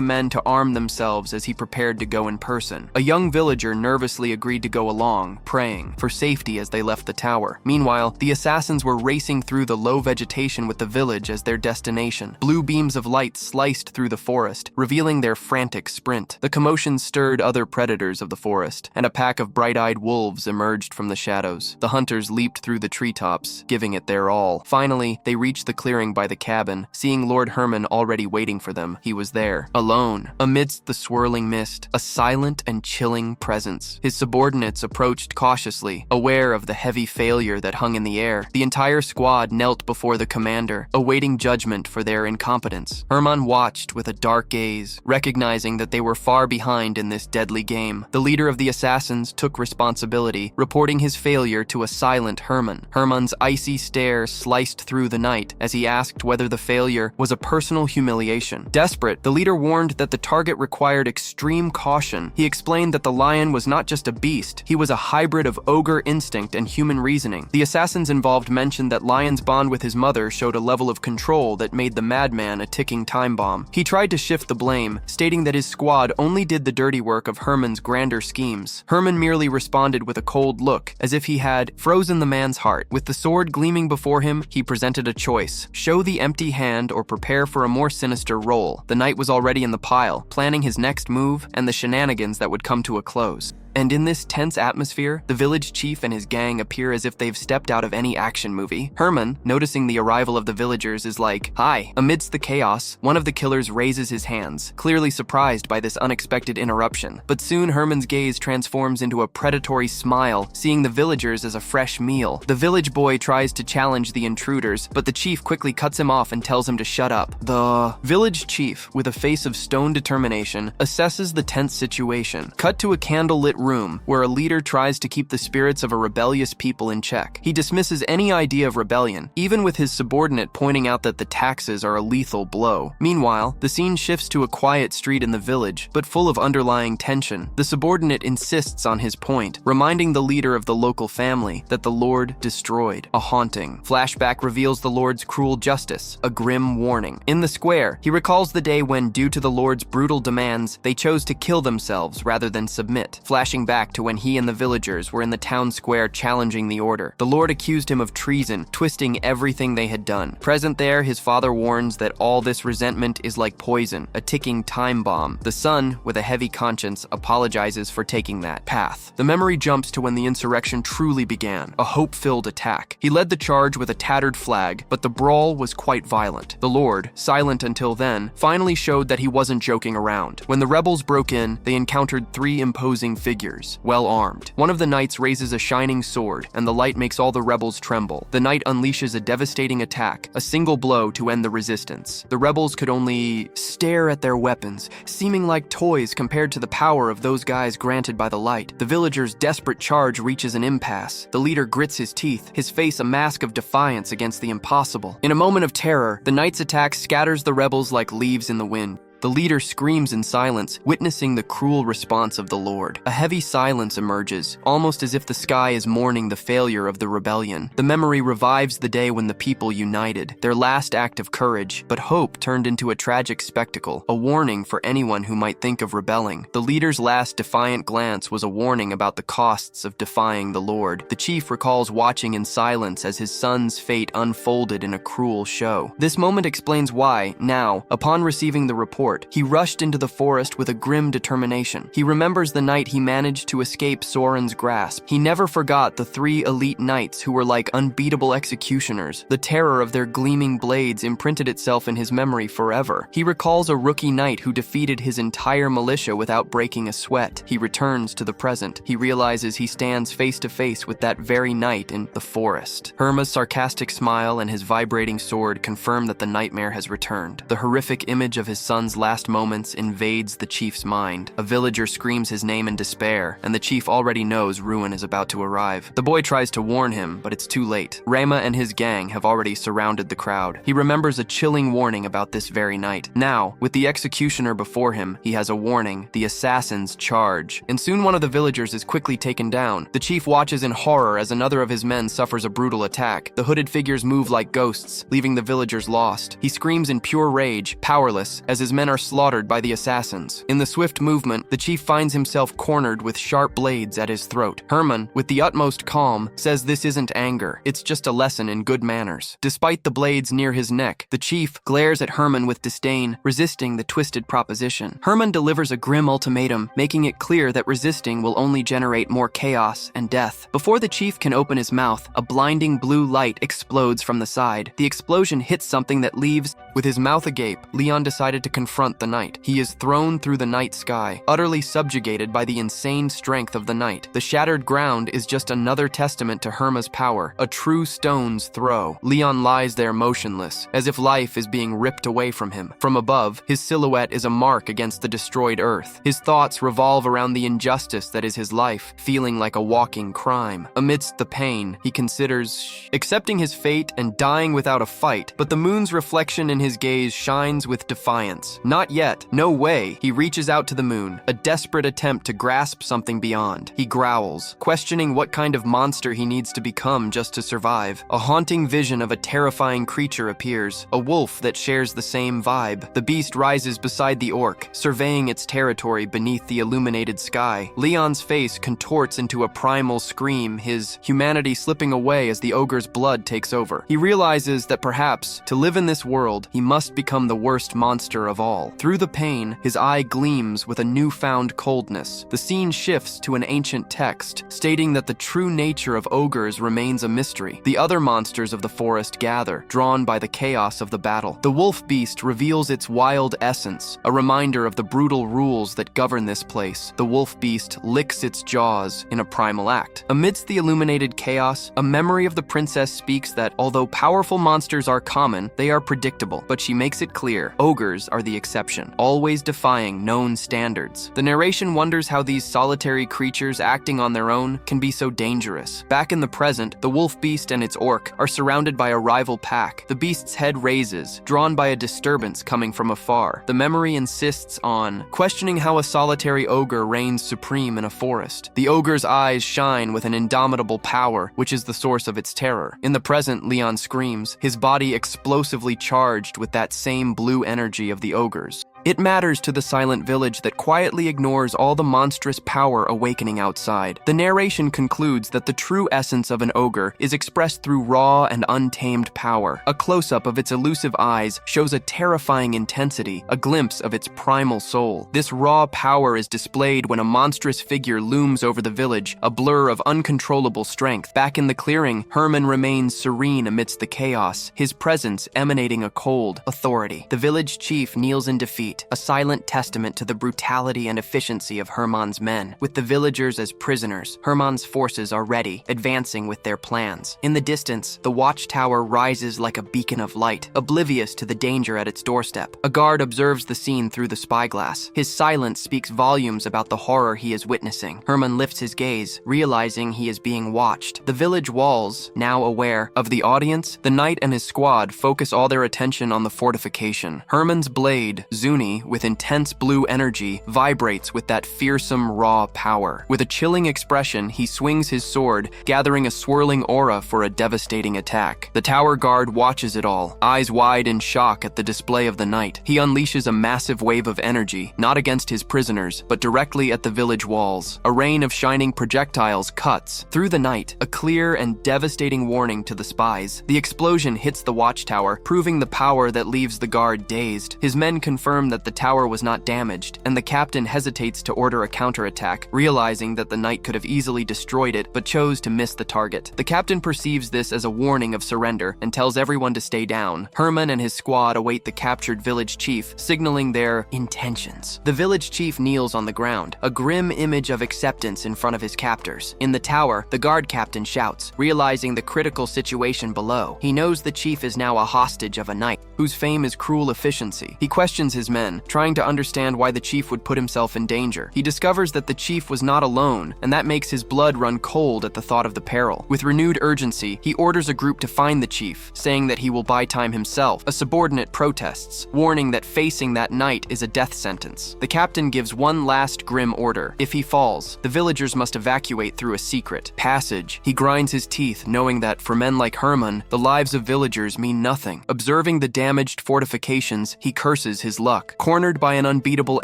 S1: men to arm themselves as he prepared to go in person. A young villager nervously agreed to go along, praying for safety as they left the tower. Meanwhile, the assassins were racing through the low vegetation with the village as their destination. Blue beams of light sliced through the forest, revealing their frantic sprint. The commotion stirred other predators of the forest, and a pack of bright-eyed wolves emerged from the shadows. The hunters leaped through the treetops, giving it their all. Finally, they reached the clearing by the cabin. Seeing Lord Herman already waiting for them, he was there, alone, amidst the swirling mist, a silent and chilling presence. His subordinates approached cautiously, aware of the heavy failure that hung in the air. The entire squad knelt before the commander, awaiting judgment for their incompetence. Herman watched with a dark gaze, recognizing that they were far behind in this deadly game. The leader of the assassins took responsibility, reporting his failure to a silent Herman. Herman's icy stare sliced through the night as he asked whether the failure was a personal humiliation. Desperate, the leader warned that the target required extreme caution. He explained that the lion was not just a beast, he was a hybrid of ogre instinct and human reasoning. The assassins involved mentioned that Lion's bond with his mother showed a level of control that made the madman a ticking time bomb. He tried to shift the blame, stating that his squad only did the dirty work of Herman's grander schemes. Herman merely responded with a cold look, as if he had frozen the man's heart. With the sword gleaming before him, he presented a choice: show the empty hand or prepare for a more sinister role. The knight was already in the pile, planning his next move and the shenanigans that would come to a close. And in this tense atmosphere, the village chief and his gang appear as if they've stepped out of any action movie. Herman, noticing the arrival of the villagers, is like, "Hi." Amidst the chaos, one of the killers raises his hands, clearly surprised by this unexpected interruption. But soon Herman's gaze transforms into a predatory smile, seeing the villagers as a fresh meal. The village boy tries to challenge the intruders, but the chief quickly cuts him off and tells him to shut up. The village chief, with a face of stone determination, assesses the tense situation. Cut to a candlelit room where a leader tries to keep the spirits of a rebellious people in check. He dismisses any idea of rebellion, even with his subordinate pointing out that the taxes are a lethal blow. Meanwhile, the scene shifts to a quiet street in the village, but full of underlying tension. The subordinate insists on his point, reminding the leader of the local family that the Lord destroyed. A haunting flashback reveals the Lord's cruel justice, a grim warning. In the square, he recalls the day when, due to the Lord's brutal demands, they chose to kill themselves rather than submit. Flashing flashing back to when he and the villagers were in the town square challenging the order. The Lord accused him of treason, twisting everything they had done. Present there, his father warns that all this resentment is like poison, a ticking time bomb. The son, with a heavy conscience, apologizes for taking that path. The memory jumps to when the insurrection truly began, a hope-filled attack. He led the charge with a tattered flag, but the brawl was quite violent. The Lord, silent until then, finally showed that he wasn't joking around. When the rebels broke in, they encountered 3 imposing figures, well armed. One of the knights raises a shining sword, and the light makes all the rebels tremble. The knight unleashes a devastating attack, a single blow to end the resistance. The rebels could only stare at their weapons, seeming like toys compared to the power of those guys granted by the light. The villagers' desperate charge reaches an impasse. The leader grits his teeth, his face a mask of defiance against the impossible. In a moment of terror, the knight's attack scatters the rebels like leaves in the wind. The leader screams in silence, witnessing the cruel response of the Lord. A heavy silence emerges, almost as if the sky is mourning the failure of the rebellion. The memory revives the day when the people united, their last act of courage, but hope turned into a tragic spectacle, a warning for anyone who might think of rebelling. The leader's last defiant glance was a warning about the costs of defying the Lord. The chief recalls watching in silence as his son's fate unfolded in a cruel show. This moment explains why, now, upon receiving the report, he rushed into the forest with a grim determination. He remembers the night he managed to escape Soren's grasp. He never forgot the 3 elite knights who were like unbeatable executioners. The terror of their gleaming blades imprinted itself in his memory forever. He recalls a rookie knight who defeated his entire militia without breaking a sweat. He returns to the present. He realizes he stands face to face with that very knight in the forest. Herma's sarcastic smile and his vibrating sword confirm that the nightmare has returned. The horrific image of his son's last moments invades the chief's mind. A villager screams his name in despair, and the chief already knows ruin is about to arrive. The boy tries to warn him, but it's too late. Rama and his gang have already surrounded the crowd. He remembers a chilling warning about this very night. Now, with the executioner before him, he has a warning: the assassins charge. And soon one of the villagers is quickly taken down. The chief watches in horror as another of his men suffers a brutal attack. The hooded figures move like ghosts, leaving the villagers lost. He screams in pure rage, powerless, as his men are slaughtered by the assassins. In the swift movement, the chief finds himself cornered with sharp blades at his throat. Herman, with the utmost calm, says this isn't anger, it's just a lesson in good manners. Despite the blades near his neck, the chief glares at Herman with disdain, resisting the twisted proposition. Herman delivers a grim ultimatum, making it clear that resisting will only generate more chaos and death. Before the chief can open his mouth, a blinding blue light explodes from the side. The explosion hits something that leaves. With his mouth agape, Leon decided to confront the knight. He is thrown through the night sky, utterly subjugated by the insane strength of the knight. The shattered ground is just another testament to Herma's power, a true stone's throw. Leon lies there motionless, as if life is being ripped away from him. From above, his silhouette is a mark against the destroyed earth. His thoughts revolve around the injustice that is his life, feeling like a walking crime. Amidst the pain, he considers accepting his fate and dying without a fight, but the moon's reflection in his gaze shines with defiance. Not yet. No way. He reaches out to the moon, a desperate attempt to grasp something beyond. He growls, questioning what kind of monster he needs to become just to survive. A haunting vision of a terrifying creature appears, a wolf that shares the same vibe. The beast rises beside the orc, surveying its territory beneath the illuminated sky. Leon's face contorts into a primal scream, his humanity slipping away as the ogre's blood takes over. He realizes that perhaps, to live in this world, he must become the worst monster of all. Through the pain, his eye gleams with a newfound coldness. The scene shifts to an ancient text, stating that the true nature of ogres remains a mystery. The other monsters of the forest gather, drawn by the chaos of the battle. The wolf beast reveals its wild essence, a reminder of the brutal rules that govern this place. The wolf beast licks its jaws in a primal act. Amidst the illuminated chaos, a memory of the princess speaks that although powerful monsters are common, they are predictable, but she makes it clear, ogres are the exception, always defying known standards. The narration wonders how these solitary creatures acting on their own can be so dangerous. Back in the present, the wolf beast and its orc are surrounded by a rival pack. The beast's head raises, drawn by a disturbance coming from afar. The memory insists on questioning how a solitary ogre reigns supreme in a forest. The ogre's eyes shine with an indomitable power, which is the source of its terror. In the present, Leon screams, his body explosively charged with that same blue energy of the ogre's. It matters to the silent village that quietly ignores all the monstrous power awakening outside. The narration concludes that the true essence of an ogre is expressed through raw and untamed power. A close-up of its elusive eyes shows a terrifying intensity, a glimpse of its primal soul. This raw power is displayed when a monstrous figure looms over the village, a blur of uncontrollable strength. Back in the clearing, Herman remains serene amidst the chaos, his presence emanating a cold authority. The village chief kneels in defeat, a silent testament to the brutality and efficiency of Herman's men. With the villagers as prisoners, Herman's forces are ready, advancing with their plans. In the distance, the watchtower rises like a beacon of light, oblivious to the danger at its doorstep. A guard observes the scene through the spyglass. His silence speaks volumes about the horror he is witnessing. Herman lifts his gaze, realizing he is being watched. The village walls, now aware of the audience, the knight and his squad focus all their attention on the fortification. Herman's blade, Zuni, with intense blue energy, vibrates with that fearsome, raw power. With a chilling expression, he swings his sword, gathering a swirling aura for a devastating attack. The tower guard watches it all, eyes wide in shock at the display of the knight. He unleashes a massive wave of energy, not against his prisoners, but directly at the village walls. A rain of shining projectiles cuts through the night, a clear and devastating warning to the spies. The explosion hits the watchtower, proving the power that leaves the guard dazed. His men confirm that the tower was not damaged, and the captain hesitates to order a counterattack, realizing that the knight could have easily destroyed it, but chose to miss the target. The captain perceives this as a warning of surrender and tells everyone to stay down. Herman and his squad await the captured village chief, signaling their intentions. The village chief kneels on the ground, a grim image of acceptance in front of his captors. In the tower, the guard captain shouts, realizing the critical situation below. He knows the chief is now a hostage of a knight, whose fame is cruel efficiency. He questions his men, trying to understand why the chief would put himself in danger. He discovers that the chief was not alone, and that makes his blood run cold at the thought of the peril. With renewed urgency, he orders a group to find the chief, saying that he will buy time himself. A subordinate protests, warning that facing that knight is a death sentence. The captain gives one last grim order. If he falls, the villagers must evacuate through a secret passage. He grinds his teeth, knowing that for men like Herman, the lives of villagers mean nothing. Observing the damaged fortifications, he curses his luck. Cornered by an unbeatable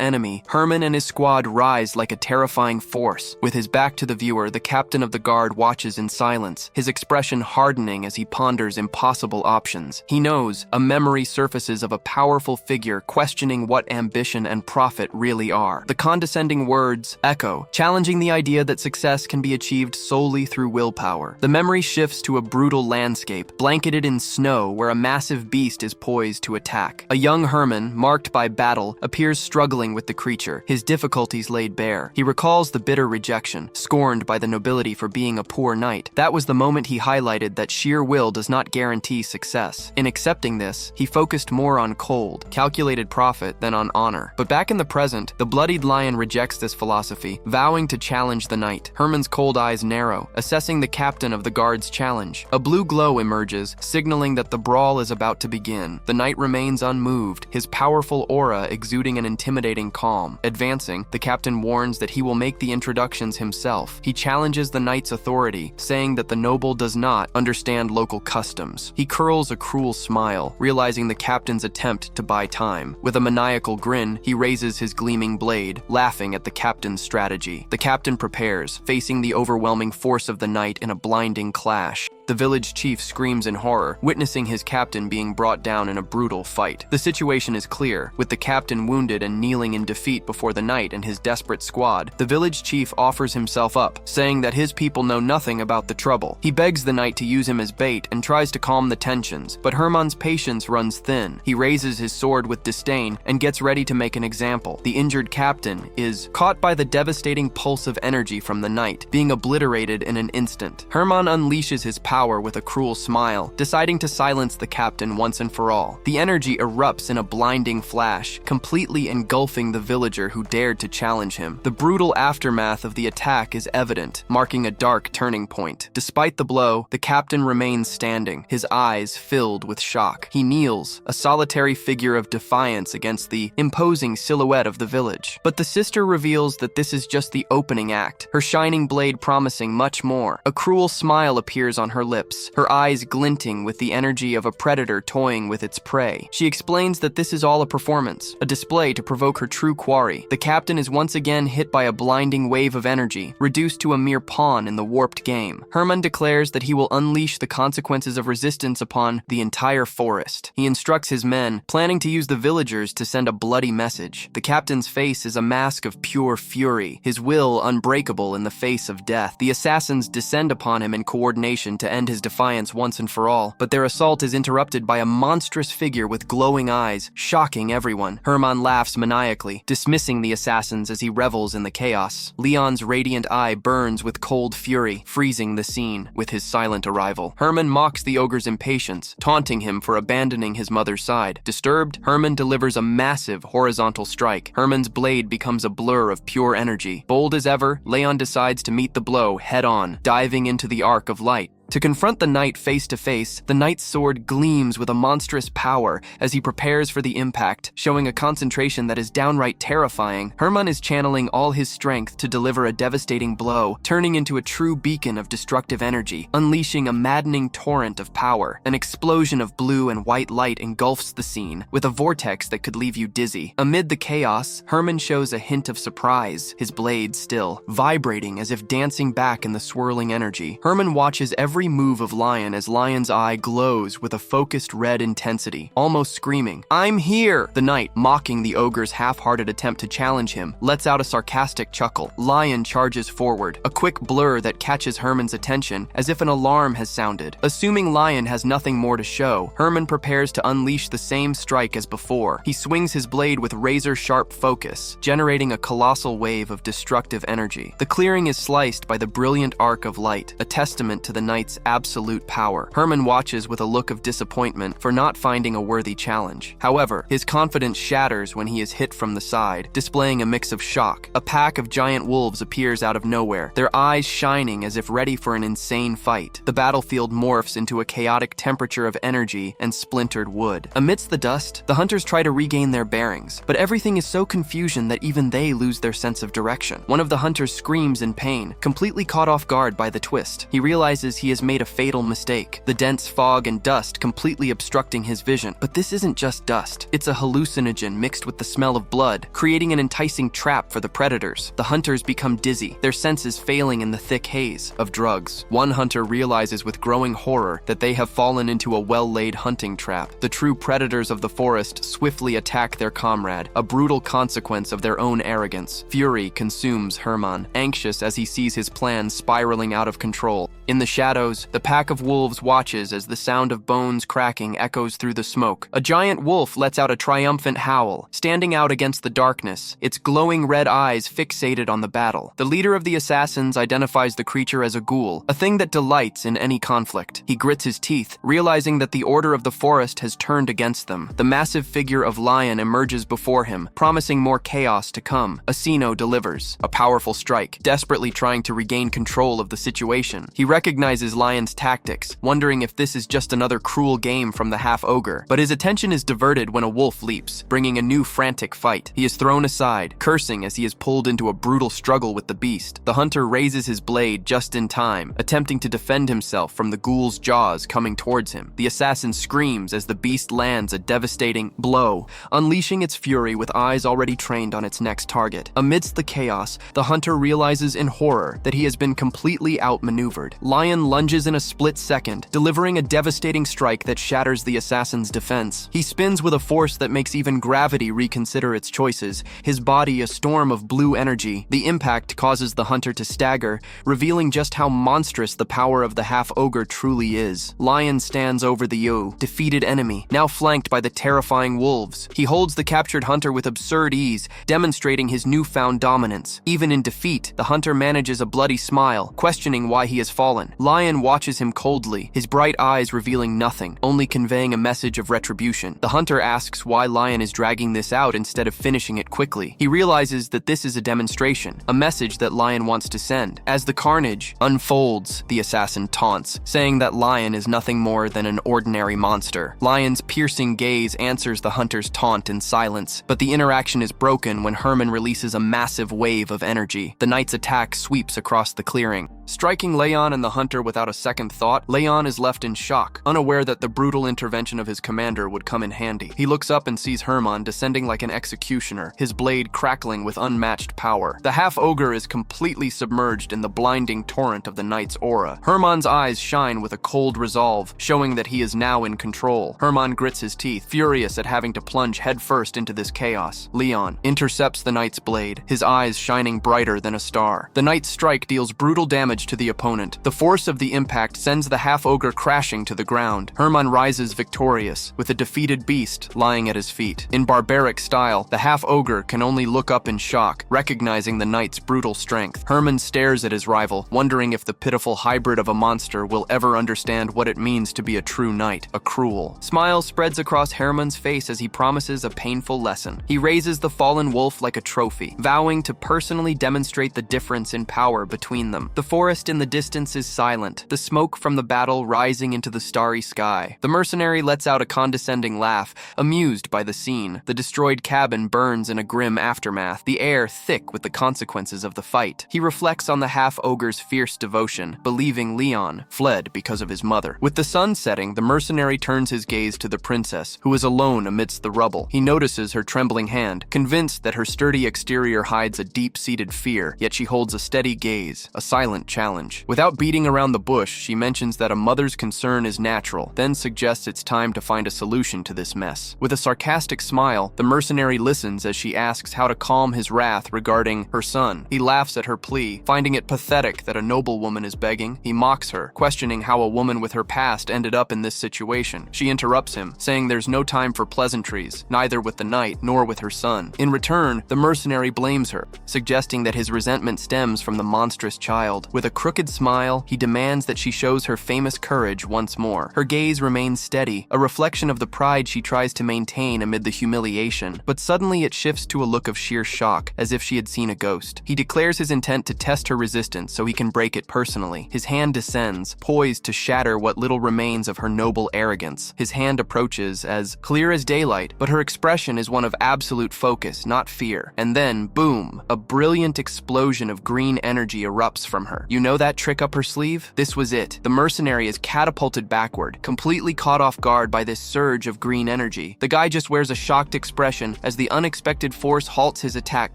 S1: enemy, Herman and his squad rise like a terrifying force. With his back to the viewer, the captain of the guard watches in silence, his expression hardening as he ponders impossible options. He knows a memory surfaces of a powerful figure questioning what ambition and profit really are. The condescending words echo, challenging the idea that success can be achieved solely through willpower. The memory shifts to a brutal landscape, blanketed in snow where a massive beast is poised to attack. A young Herman, marked by battle, appears struggling with the creature, his difficulties laid bare. He recalls the bitter rejection, scorned by the nobility for being a poor knight. That was the moment he highlighted that sheer will does not guarantee success. In accepting this, he focused more on cold, calculated profit than on honor. But back in the present, the bloodied lion rejects this philosophy, vowing to challenge the knight. Herman's cold eyes narrow, assessing the captain of the guard's challenge. A blue glow emerges, signaling that the brawl is about to begin. The knight remains unmoved, his powerful aura exuding an intimidating calm. Advancing, the captain warns that he will make the introductions himself. He challenges the knight's authority, saying that the noble does not understand local customs. He curls a cruel smile, realizing the captain's attempt to buy time. With a maniacal grin, he raises his gleaming blade, laughing at the captain's strategy. The captain prepares, facing the overwhelming force of the knight in a blinding clash. The village chief screams in horror, witnessing his captain being brought down in a brutal fight. The situation is clear. With the captain wounded and kneeling in defeat before the knight and his desperate squad, the village chief offers himself up, saying that his people know nothing about the trouble. He begs the knight to use him as bait and tries to calm the tensions, but Herman's patience runs thin. He raises his sword with disdain and gets ready to make an example. The injured captain is caught by the devastating pulse of energy from the knight, being obliterated in an instant. Herman unleashes his power with a cruel smile, deciding to silence the captain once and for all. The energy erupts in a blinding flash, completely engulfing the villager who dared to challenge him. The brutal aftermath of the attack is evident, marking a dark turning point. Despite the blow, the captain remains standing, his eyes filled with shock. He kneels, a solitary figure of defiance against the imposing silhouette of the village. But the sister reveals that this is just the opening act, her shining blade promising much more. A cruel smile appears on her her lips, her eyes glinting with the energy of a predator toying with its prey. She explains that this is all a performance, a display to provoke her true quarry. The captain is once again hit by a blinding wave of energy, reduced to a mere pawn in the warped game. Herman declares that he will unleash the consequences of resistance upon the entire forest. He instructs his men, planning to use the villagers to send a bloody message. The captain's face is a mask of pure fury, his will unbreakable in the face of death. The assassins descend upon him in coordination to end his defiance once and for all, but their assault is interrupted by a monstrous figure with glowing eyes, shocking everyone. Herman laughs maniacally, dismissing the assassins as he revels in the chaos. Leon's radiant eye burns with cold fury, freezing the scene with his silent arrival. Herman mocks the ogre's impatience, taunting him for abandoning his mother's side. Disturbed, Herman delivers a massive horizontal strike. Herman's blade becomes a blur of pure energy. Bold as ever, Leon decides to meet the blow head-on, diving into the arc of light. To confront the knight face to face, the knight's sword gleams with a monstrous power as he prepares for the impact, showing a concentration that is downright terrifying. Herman is channeling all his strength to deliver a devastating blow, turning into a true beacon of destructive energy, unleashing a maddening torrent of power. An explosion of blue and white light engulfs the scene, with a vortex that could leave you dizzy. Amid the chaos, Herman shows a hint of surprise, his blade still vibrating as if dancing back in the swirling energy. Herman watches every move of Lion as Lion's eye glows with a focused red intensity, almost screaming, "I'm here!" The knight, mocking the ogre's half-hearted attempt to challenge him, lets out a sarcastic chuckle. Lion charges forward, a quick blur that catches Herman's attention as if an alarm has sounded. Assuming Lion has nothing more to show, Herman prepares to unleash the same strike as before. He swings his blade with razor-sharp focus, generating a colossal wave of destructive energy. The clearing is sliced by the brilliant arc of light, a testament to the knight's absolute power. Herman watches with a look of disappointment for not finding a worthy challenge. However, his confidence shatters when he is hit from the side, displaying a mix of shock. A pack of giant wolves appears out of nowhere, their eyes shining as if ready for an insane fight. The battlefield morphs into a chaotic temperature of energy and splintered wood. Amidst the dust, the hunters try to regain their bearings, but everything is so confusion that even they lose their sense of direction. One of the hunters screams in pain, completely caught off guard by the twist. He realizes he has made a fatal mistake, the dense fog and dust completely obstructing his vision. But this isn't just dust. It's a hallucinogen mixed with the smell of blood, creating an enticing trap for the predators. The hunters become dizzy, their senses failing in the thick haze of drugs. One hunter realizes with growing horror that they have fallen into a well-laid hunting trap. The true predators of the forest swiftly attack their comrade, a brutal consequence of their own arrogance. Fury consumes Herman, anxious as he sees his plan spiraling out of control. In the shadows, the pack of wolves watches as the sound of bones cracking echoes through the smoke. A giant wolf lets out a triumphant howl, standing out against the darkness, its glowing red eyes fixated on the battle. The leader of the assassins identifies the creature as a ghoul, a thing that delights in any conflict. He grits his teeth, realizing that the order of the forest has turned against them. The massive figure of Lion emerges before him, promising more chaos to come. Asino delivers, a powerful strike, desperately trying to regain control of the situation. He recognizes Lion's tactics, wondering if this is just another cruel game from the Half-Ogre. But his attention is diverted when a wolf leaps, bringing a new frantic fight. He is thrown aside, cursing as he is pulled into a brutal struggle with the beast. The hunter raises his blade just in time, attempting to defend himself from the ghoul's jaws coming towards him. The assassin screams as the beast lands a devastating blow, unleashing its fury with eyes already trained on its next target. Amidst the chaos, the hunter realizes in horror that he has been completely outmaneuvered. Lion lunges in a split second, delivering a devastating strike that shatters the assassin's defense. He spins with a force that makes even gravity reconsider its choices, his body a storm of blue energy. The impact causes the hunter to stagger, revealing just how monstrous the power of the Half-Ogre truly is. Lion stands over the defeated enemy, now flanked by the terrifying wolves. He holds the captured hunter with absurd ease, demonstrating his newfound dominance. Even in defeat, the hunter manages a bloody smile, questioning why he has fallen. Lion watches him coldly, his bright eyes revealing nothing, only conveying a message of retribution. The hunter asks why Lion is dragging this out instead of finishing it quickly. He realizes that this is a demonstration, a message that Lion wants to send. As the carnage unfolds, the assassin taunts, saying that Lion is nothing more than an ordinary monster. Lion's piercing gaze answers the hunter's taunt in silence, but the interaction is broken when Herman releases a massive wave of energy. The knight's attack sweeps across the clearing. Striking Leon and the hunter without a second thought, Leon is left in shock, unaware that the brutal intervention of his commander would come in handy. He looks up and sees Hermann descending like an executioner, his blade crackling with unmatched power. The half-ogre is completely submerged in the blinding torrent of the knight's aura. Hermann's eyes shine with a cold resolve, showing that he is now in control. Hermann grits his teeth, furious at having to plunge headfirst into this chaos. Leon intercepts the knight's blade, his eyes shining brighter than a star. The knight's strike deals brutal damage to the opponent. The force of the impact sends the half-ogre crashing to the ground. Hermann rises victorious, with the defeated beast lying at his feet. In barbaric style, the half-ogre can only look up in shock, recognizing the knight's brutal strength. Hermann stares at his rival, wondering if the pitiful hybrid of a monster will ever understand what it means to be a true knight, a cruel. Smile spreads across Hermann's face as he promises a painful lesson. He raises the fallen wolf like a trophy, vowing to personally demonstrate the difference in power between them. The forest in the distance is silent, the smoke from the battle rising into the starry sky. The mercenary lets out a condescending laugh, amused by the scene. The destroyed cabin burns in a grim aftermath, the air thick with the consequences of the fight. He reflects on the half-ogre's fierce devotion, believing Leon fled because of his mother. With the sun setting, the mercenary turns his gaze to the princess, who is alone amidst the rubble. He notices her trembling hand, convinced that her sturdy exterior hides a deep-seated fear, yet she holds a steady gaze, a silent challenge. Without beating around the bush, she mentions that a mother's concern is natural, then suggests it's time to find a solution to this mess. With a sarcastic smile, the mercenary listens as she asks how to calm his wrath regarding her son. He laughs at her plea, finding it pathetic that a noblewoman is begging. He mocks her, questioning how a woman with her past ended up in this situation. She interrupts him, saying there's no time for pleasantries, neither with the knight nor with her son. In return, the mercenary blames her, suggesting that his resentment stems from the monstrous child. With a crooked smile, he demands that she shows her famous courage once more. Her gaze remains steady, a reflection of the pride she tries to maintain amid the humiliation, but suddenly it shifts to a look of sheer shock, as if she had seen a ghost. He declares his intent to test her resistance so he can break it personally. His hand descends, poised to shatter what little remains of her noble arrogance. His hand approaches as clear as daylight, but her expression is one of absolute focus, not fear. And then, boom, a brilliant explosion of green energy erupts from her. You know that trick up her sleeve? This was it. The mercenary is catapulted backward, completely caught off guard by this surge of green energy. The guy just wears a shocked expression as the unexpected force halts his attack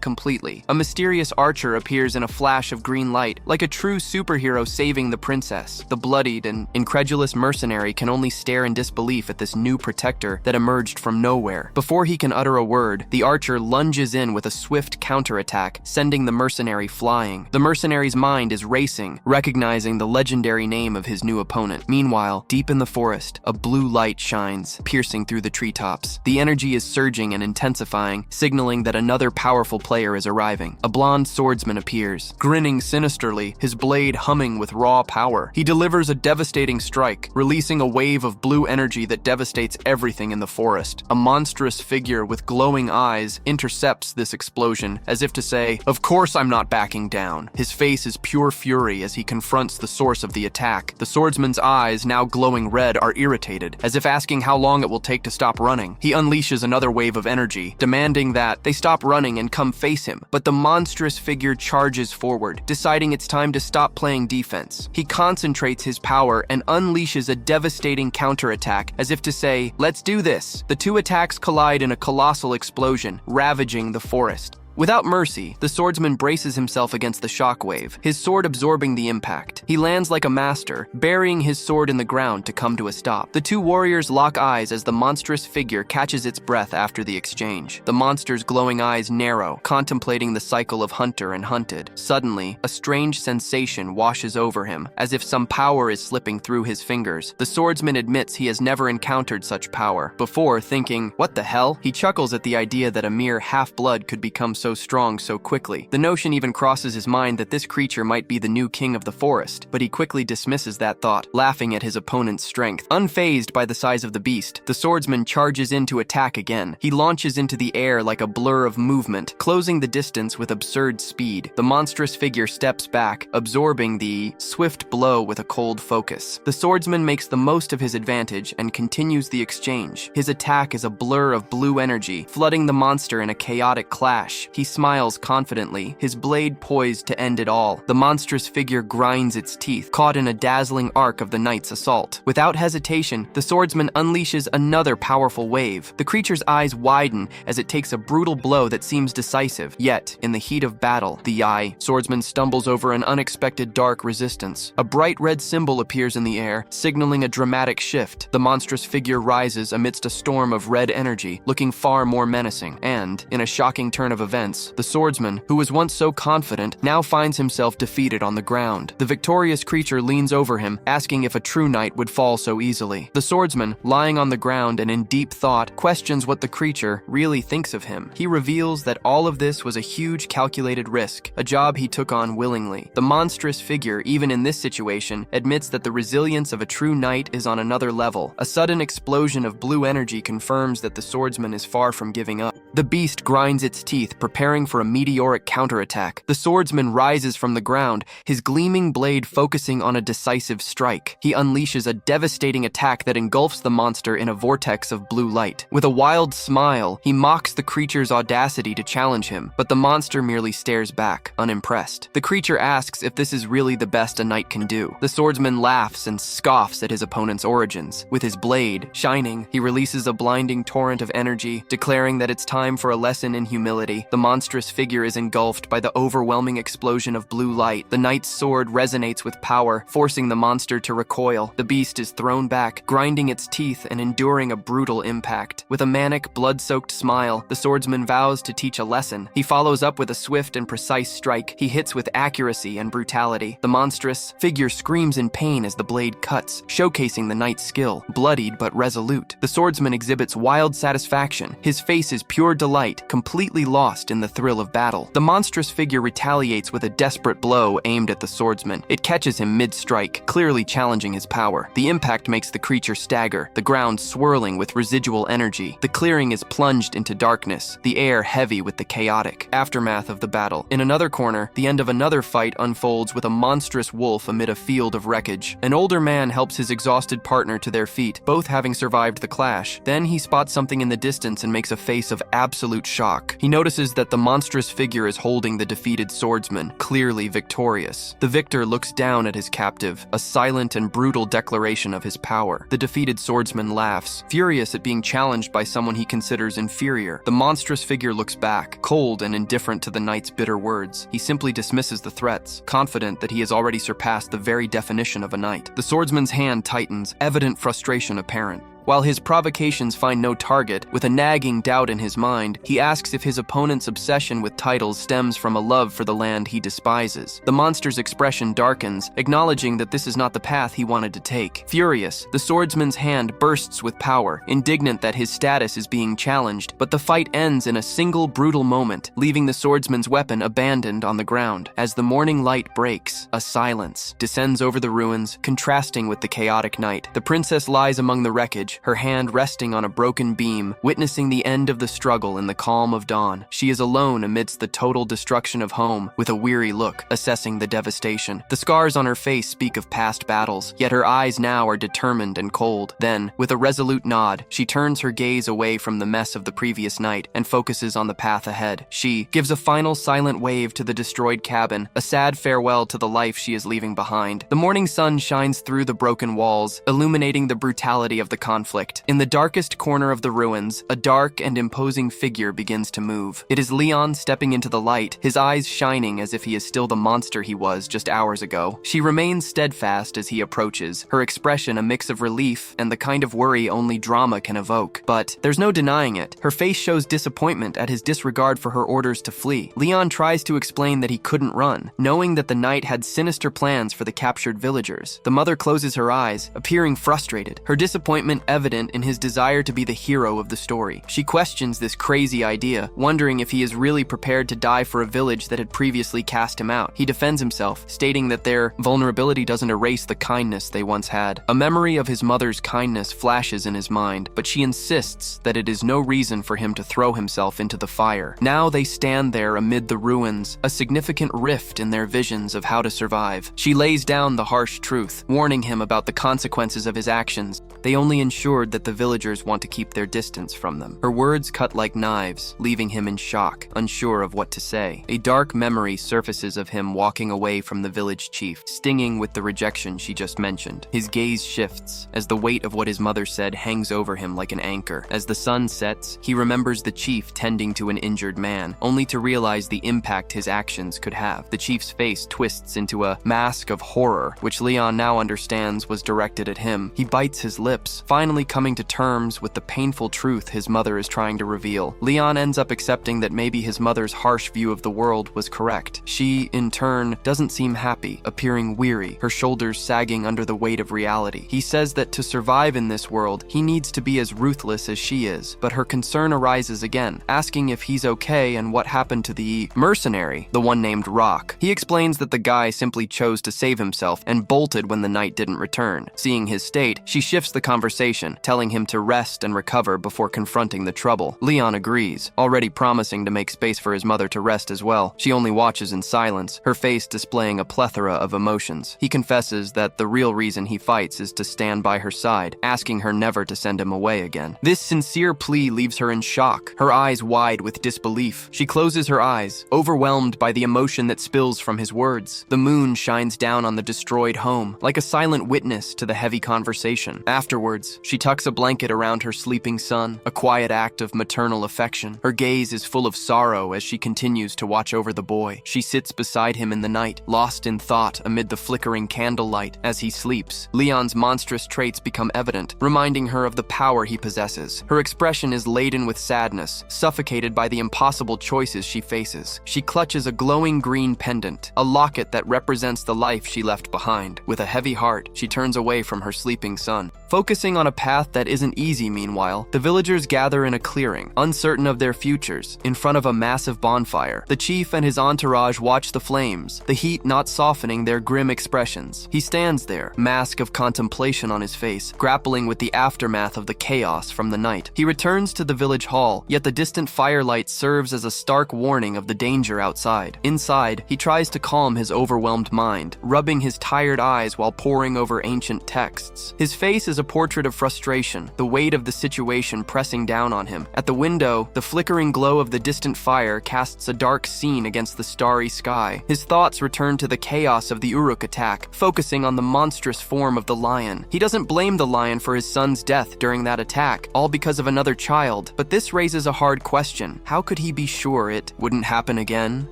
S1: completely. A mysterious archer appears in a flash of green light, like a true superhero saving the princess. The bloodied and incredulous mercenary can only stare in disbelief at this new protector that emerged from nowhere. Before he can utter a word, the archer lunges in with a swift counterattack, sending the mercenary flying. The mercenary's mind is racing, recognizing the legendary name of his new opponent. Meanwhile, deep in the forest, a blue light shines, piercing through the treetops. The energy is surging and intensifying, signaling that another powerful player is arriving. A blonde swordsman appears, grinning sinisterly, his blade humming with raw power. He delivers a devastating strike, releasing a wave of blue energy that devastates everything in the forest. A monstrous figure with glowing eyes intercepts this explosion, as if to say, "Of course I'm not backing down." His face is pure fury as he confronts the source of the attack. The swordsman's eyes, now glowing red, are irritated, as if asking how long it will take to stop running. He unleashes another wave of energy, demanding that they stop running and come face him. But the monstrous figure charges forward, deciding it's time to stop playing defense. He concentrates his power and unleashes a devastating counterattack, as if to say, "Let's do this." The two attacks collide in a colossal explosion, ravaging the forest. Without mercy, the swordsman braces himself against the shockwave, his sword absorbing the impact. He lands like a master, burying his sword in the ground to come to a stop. The two warriors lock eyes as the monstrous figure catches its breath after the exchange. The monster's glowing eyes narrow, contemplating the cycle of hunter and hunted. Suddenly, a strange sensation washes over him, as if some power is slipping through his fingers. The swordsman admits he has never encountered such power. Before, thinking, "What the hell?" he chuckles at the idea that a mere half-blood could become so strong so quickly. The notion even crosses his mind that this creature might be the new king of the forest, but he quickly dismisses that thought, laughing at his opponent's strength. Unfazed by the size of the beast, the swordsman charges in to attack again. He launches into the air like a blur of movement, closing the distance with absurd speed. The monstrous figure steps back, absorbing the swift blow with a cold focus. The swordsman makes the most of his advantage and continues the exchange. His attack is a blur of blue energy, flooding the monster in a chaotic clash. He smiles confidently, his blade poised to end it all. The monstrous figure grinds its teeth, caught in a dazzling arc of the knight's assault. Without hesitation, the swordsman unleashes another powerful wave. The creature's eyes widen as it takes a brutal blow that seems decisive. Yet, in the heat of battle, the swordsman stumbles over an unexpected dark resistance. A bright red symbol appears in the air, signaling a dramatic shift. The monstrous figure rises amidst a storm of red energy, looking far more menacing. And, in a shocking turn of events, the swordsman, who was once so confident, now finds himself defeated on the ground. The victorious creature leans over him, asking if a true knight would fall so easily. The swordsman, lying on the ground and in deep thought, questions what the creature really thinks of him. He reveals that all of this was a huge calculated risk, a job he took on willingly. The monstrous figure, even in this situation, admits that the resilience of a true knight is on another level. A sudden explosion of blue energy confirms that the swordsman is far from giving up. The beast grinds its teeth, preparing for a meteoric counterattack. The swordsman rises from the ground, his gleaming blade focusing on a decisive strike. He unleashes a devastating attack that engulfs the monster in a vortex of blue light. With a wild smile, he mocks the creature's audacity to challenge him, but the monster merely stares back, unimpressed. The creature asks if this is really the best a knight can do. The swordsman laughs and scoffs at his opponent's origins. With his blade shining, he releases a blinding torrent of energy, declaring that it's time for a lesson in humility. The monstrous figure is engulfed by the overwhelming explosion of blue light. The knight's sword resonates with power, forcing the monster to recoil. The beast is thrown back, grinding its teeth and enduring a brutal impact. With a manic, blood-soaked smile, the swordsman vows to teach a lesson. He follows up with a swift and precise strike. He hits with accuracy and brutality. The monstrous figure screams in pain as the blade cuts, showcasing the knight's skill. Bloodied but resolute, the swordsman exhibits wild satisfaction. His face is pure delight, completely lost in the thrill of battle. The monstrous figure retaliates with a desperate blow aimed at the swordsman. It catches him mid-strike, clearly challenging his power. The impact makes the creature stagger, the ground swirling with residual energy. The clearing is plunged into darkness, the air heavy with the chaotic aftermath of the battle. In another corner, the end of another fight unfolds with a monstrous wolf amid a field of wreckage. An older man helps his exhausted partner to their feet, both having survived the clash. Then he spots something in the distance and makes a face of absolute shock. He notices that the monstrous figure is holding the defeated swordsman, clearly victorious. The victor looks down at his captive, a silent and brutal declaration of his power. The defeated swordsman laughs, furious at being challenged by someone he considers inferior. The monstrous figure looks back, cold and indifferent to the knight's bitter words. He simply dismisses the threats, confident that he has already surpassed the very definition of a knight. The swordsman's hand tightens, evident frustration apparent. While his provocations find no target, with a nagging doubt in his mind, he asks if his opponent's obsession with titles stems from a love for the land he despises. The monster's expression darkens, acknowledging that this is not the path he wanted to take. Furious, the swordsman's hand bursts with power, indignant that his status is being challenged, but the fight ends in a single brutal moment, leaving the swordsman's weapon abandoned on the ground. As the morning light breaks, a silence descends over the ruins, contrasting with the chaotic night. The princess lies among the wreckage, her hand resting on a broken beam, witnessing the end of the struggle in the calm of dawn. She is alone amidst the total destruction of home, with a weary look, assessing the devastation. The scars on her face speak of past battles, yet her eyes now are determined and cold. Then, with a resolute nod, she turns her gaze away from the mess of the previous night and focuses on the path ahead. She gives a final silent wave to the destroyed cabin, a sad farewell to the life she is leaving behind. The morning sun shines through the broken walls, illuminating the brutality of the conflict. In the darkest corner of the ruins, a dark and imposing figure begins to move. It is Leon stepping into the light, his eyes shining as if he is still the monster he was just hours ago. She remains steadfast as he approaches, her expression a mix of relief and the kind of worry only drama can evoke. But there's no denying it. Her face shows disappointment at his disregard for her orders to flee. Leon tries to explain that he couldn't run, knowing that the knight had sinister plans for the captured villagers. The mother closes her eyes, appearing frustrated, her disappointment evident in his desire to be the hero of the story. She questions this crazy idea, wondering if he is really prepared to die for a village that had previously cast him out. He defends himself, stating that their vulnerability doesn't erase the kindness they once had. A memory of his mother's kindness flashes in his mind, but she insists that it is no reason for him to throw himself into the fire. Now they stand there amid the ruins, a significant rift in their visions of how to survive. She lays down the harsh truth, warning him about the consequences of his actions. They only ensure assured that the villagers want to keep their distance from them. Her words cut like knives, leaving him in shock, unsure of what to say. A dark memory surfaces of him walking away from the village chief, stinging with the rejection she just mentioned. His gaze shifts as the weight of what his mother said hangs over him like an anchor. As the sun sets, he remembers the chief tending to an injured man, only to realize the impact his actions could have. The chief's face twists into a mask of horror, which Leon now understands was directed at him. He bites his lips, finally coming to terms with the painful truth his mother is trying to reveal. Leon ends up accepting that maybe his mother's harsh view of the world was correct. She, in turn, doesn't seem happy, appearing weary, her shoulders sagging under the weight of reality. He says that to survive in this world, he needs to be as ruthless as she is, but her concern arises again, asking if he's okay and what happened to the mercenary, the one named Rock. He explains that the guy simply chose to save himself and bolted when the knight didn't return. Seeing his state, she shifts the conversation, telling him to rest and recover before confronting the trouble. Leon agrees, already promising to make space for his mother to rest as well. She only watches in silence, her face displaying a plethora of emotions. He confesses that the real reason he fights is to stand by her side, asking her never to send him away again. This sincere plea leaves her in shock, her eyes wide with disbelief. She closes her eyes, overwhelmed by the emotion that spills from his words. The moon shines down on the destroyed home, like a silent witness to the heavy conversation. Afterwards, she tucks a blanket around her sleeping son, a quiet act of maternal affection. Her gaze is full of sorrow as she continues to watch over the boy. She sits beside him in the night, lost in thought amid the flickering candlelight. As he sleeps, Leon's monstrous traits become evident, reminding her of the power he possesses. Her expression is laden with sadness, suffocated by the impossible choices she faces. She clutches a glowing green pendant, a locket that represents the life she left behind. With a heavy heart, she turns away from her sleeping son. Focusing on a path that isn't easy, meanwhile, the villagers gather in a clearing, uncertain of their futures, in front of a massive bonfire. The chief and his entourage watch the flames, the heat not softening their grim expressions. He stands there, mask of contemplation on his face, grappling with the aftermath of the chaos from the night. He returns to the village hall, yet the distant firelight serves as a stark warning of the danger outside. Inside, he tries to calm his overwhelmed mind, rubbing his tired eyes while poring over ancient texts. His face is a portrait of frustration, the weight of the situation pressing down on him. At the window, the flickering glow of the distant fire casts a dark scene against the starry sky. His thoughts return to the chaos of the Uruk attack, focusing on the monstrous form of the lion. He doesn't blame the lion for his son's death during that attack, all because of another child. But this raises a hard question. How could he be sure it wouldn't happen again?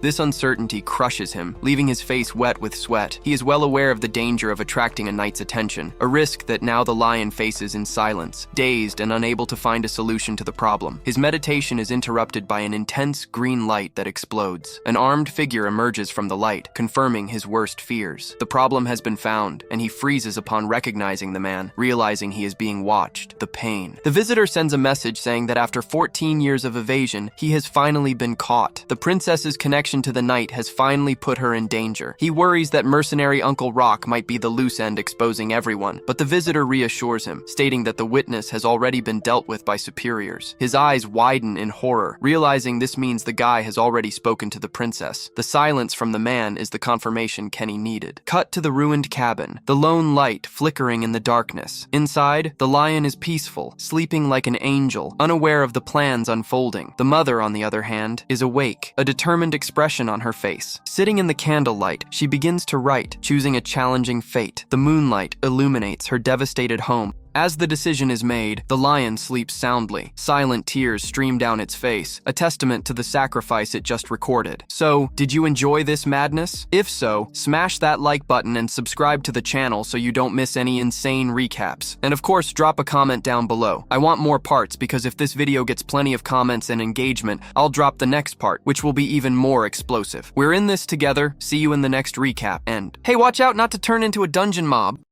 S1: This uncertainty crushes him, leaving his face wet with sweat. He is well aware of the danger of attracting a knight's attention, a risk that now the lion faces in silence, dazed and unable to find a solution to the problem. His meditation is interrupted by an intense green light that explodes. An armed figure emerges from the light, confirming his worst fears. The problem has been found, and he freezes upon recognizing the man, realizing he is being watched. The pain. The visitor sends a message saying that after 14 years of evasion, he has finally been caught. The princess's connection to the knight has finally put her in danger. He worries that mercenary Uncle Rock might be the loose end exposing everyone, but the visitor reassures him, stating that the witness has already been dealt with by superiors. His eyes widen in horror, realizing this means the guy has already spoken to the princess. The silence from the man is the confirmation Kenny needed. Cut to the ruined cabin, the lone light flickering in the darkness. Inside, the lion is peaceful, sleeping like an angel, unaware of the plans unfolding. The mother, on the other hand, is awake, a determined expression on her face. Sitting in the candlelight, she begins to write, choosing a challenging fate. The moonlight illuminates her devastated home. As the decision is made, the lion sleeps soundly. Silent tears stream down its face, a testament to the sacrifice it just recorded. So, did you enjoy this madness? If so, smash that like button and subscribe to the channel so you don't miss any insane recaps. And of course, drop a comment down below. I want more parts because if this video gets plenty of comments and engagement, I'll drop the next part, which will be even more explosive. We're in this together. See you in the next recap. And hey, watch out not to turn into a dungeon mob.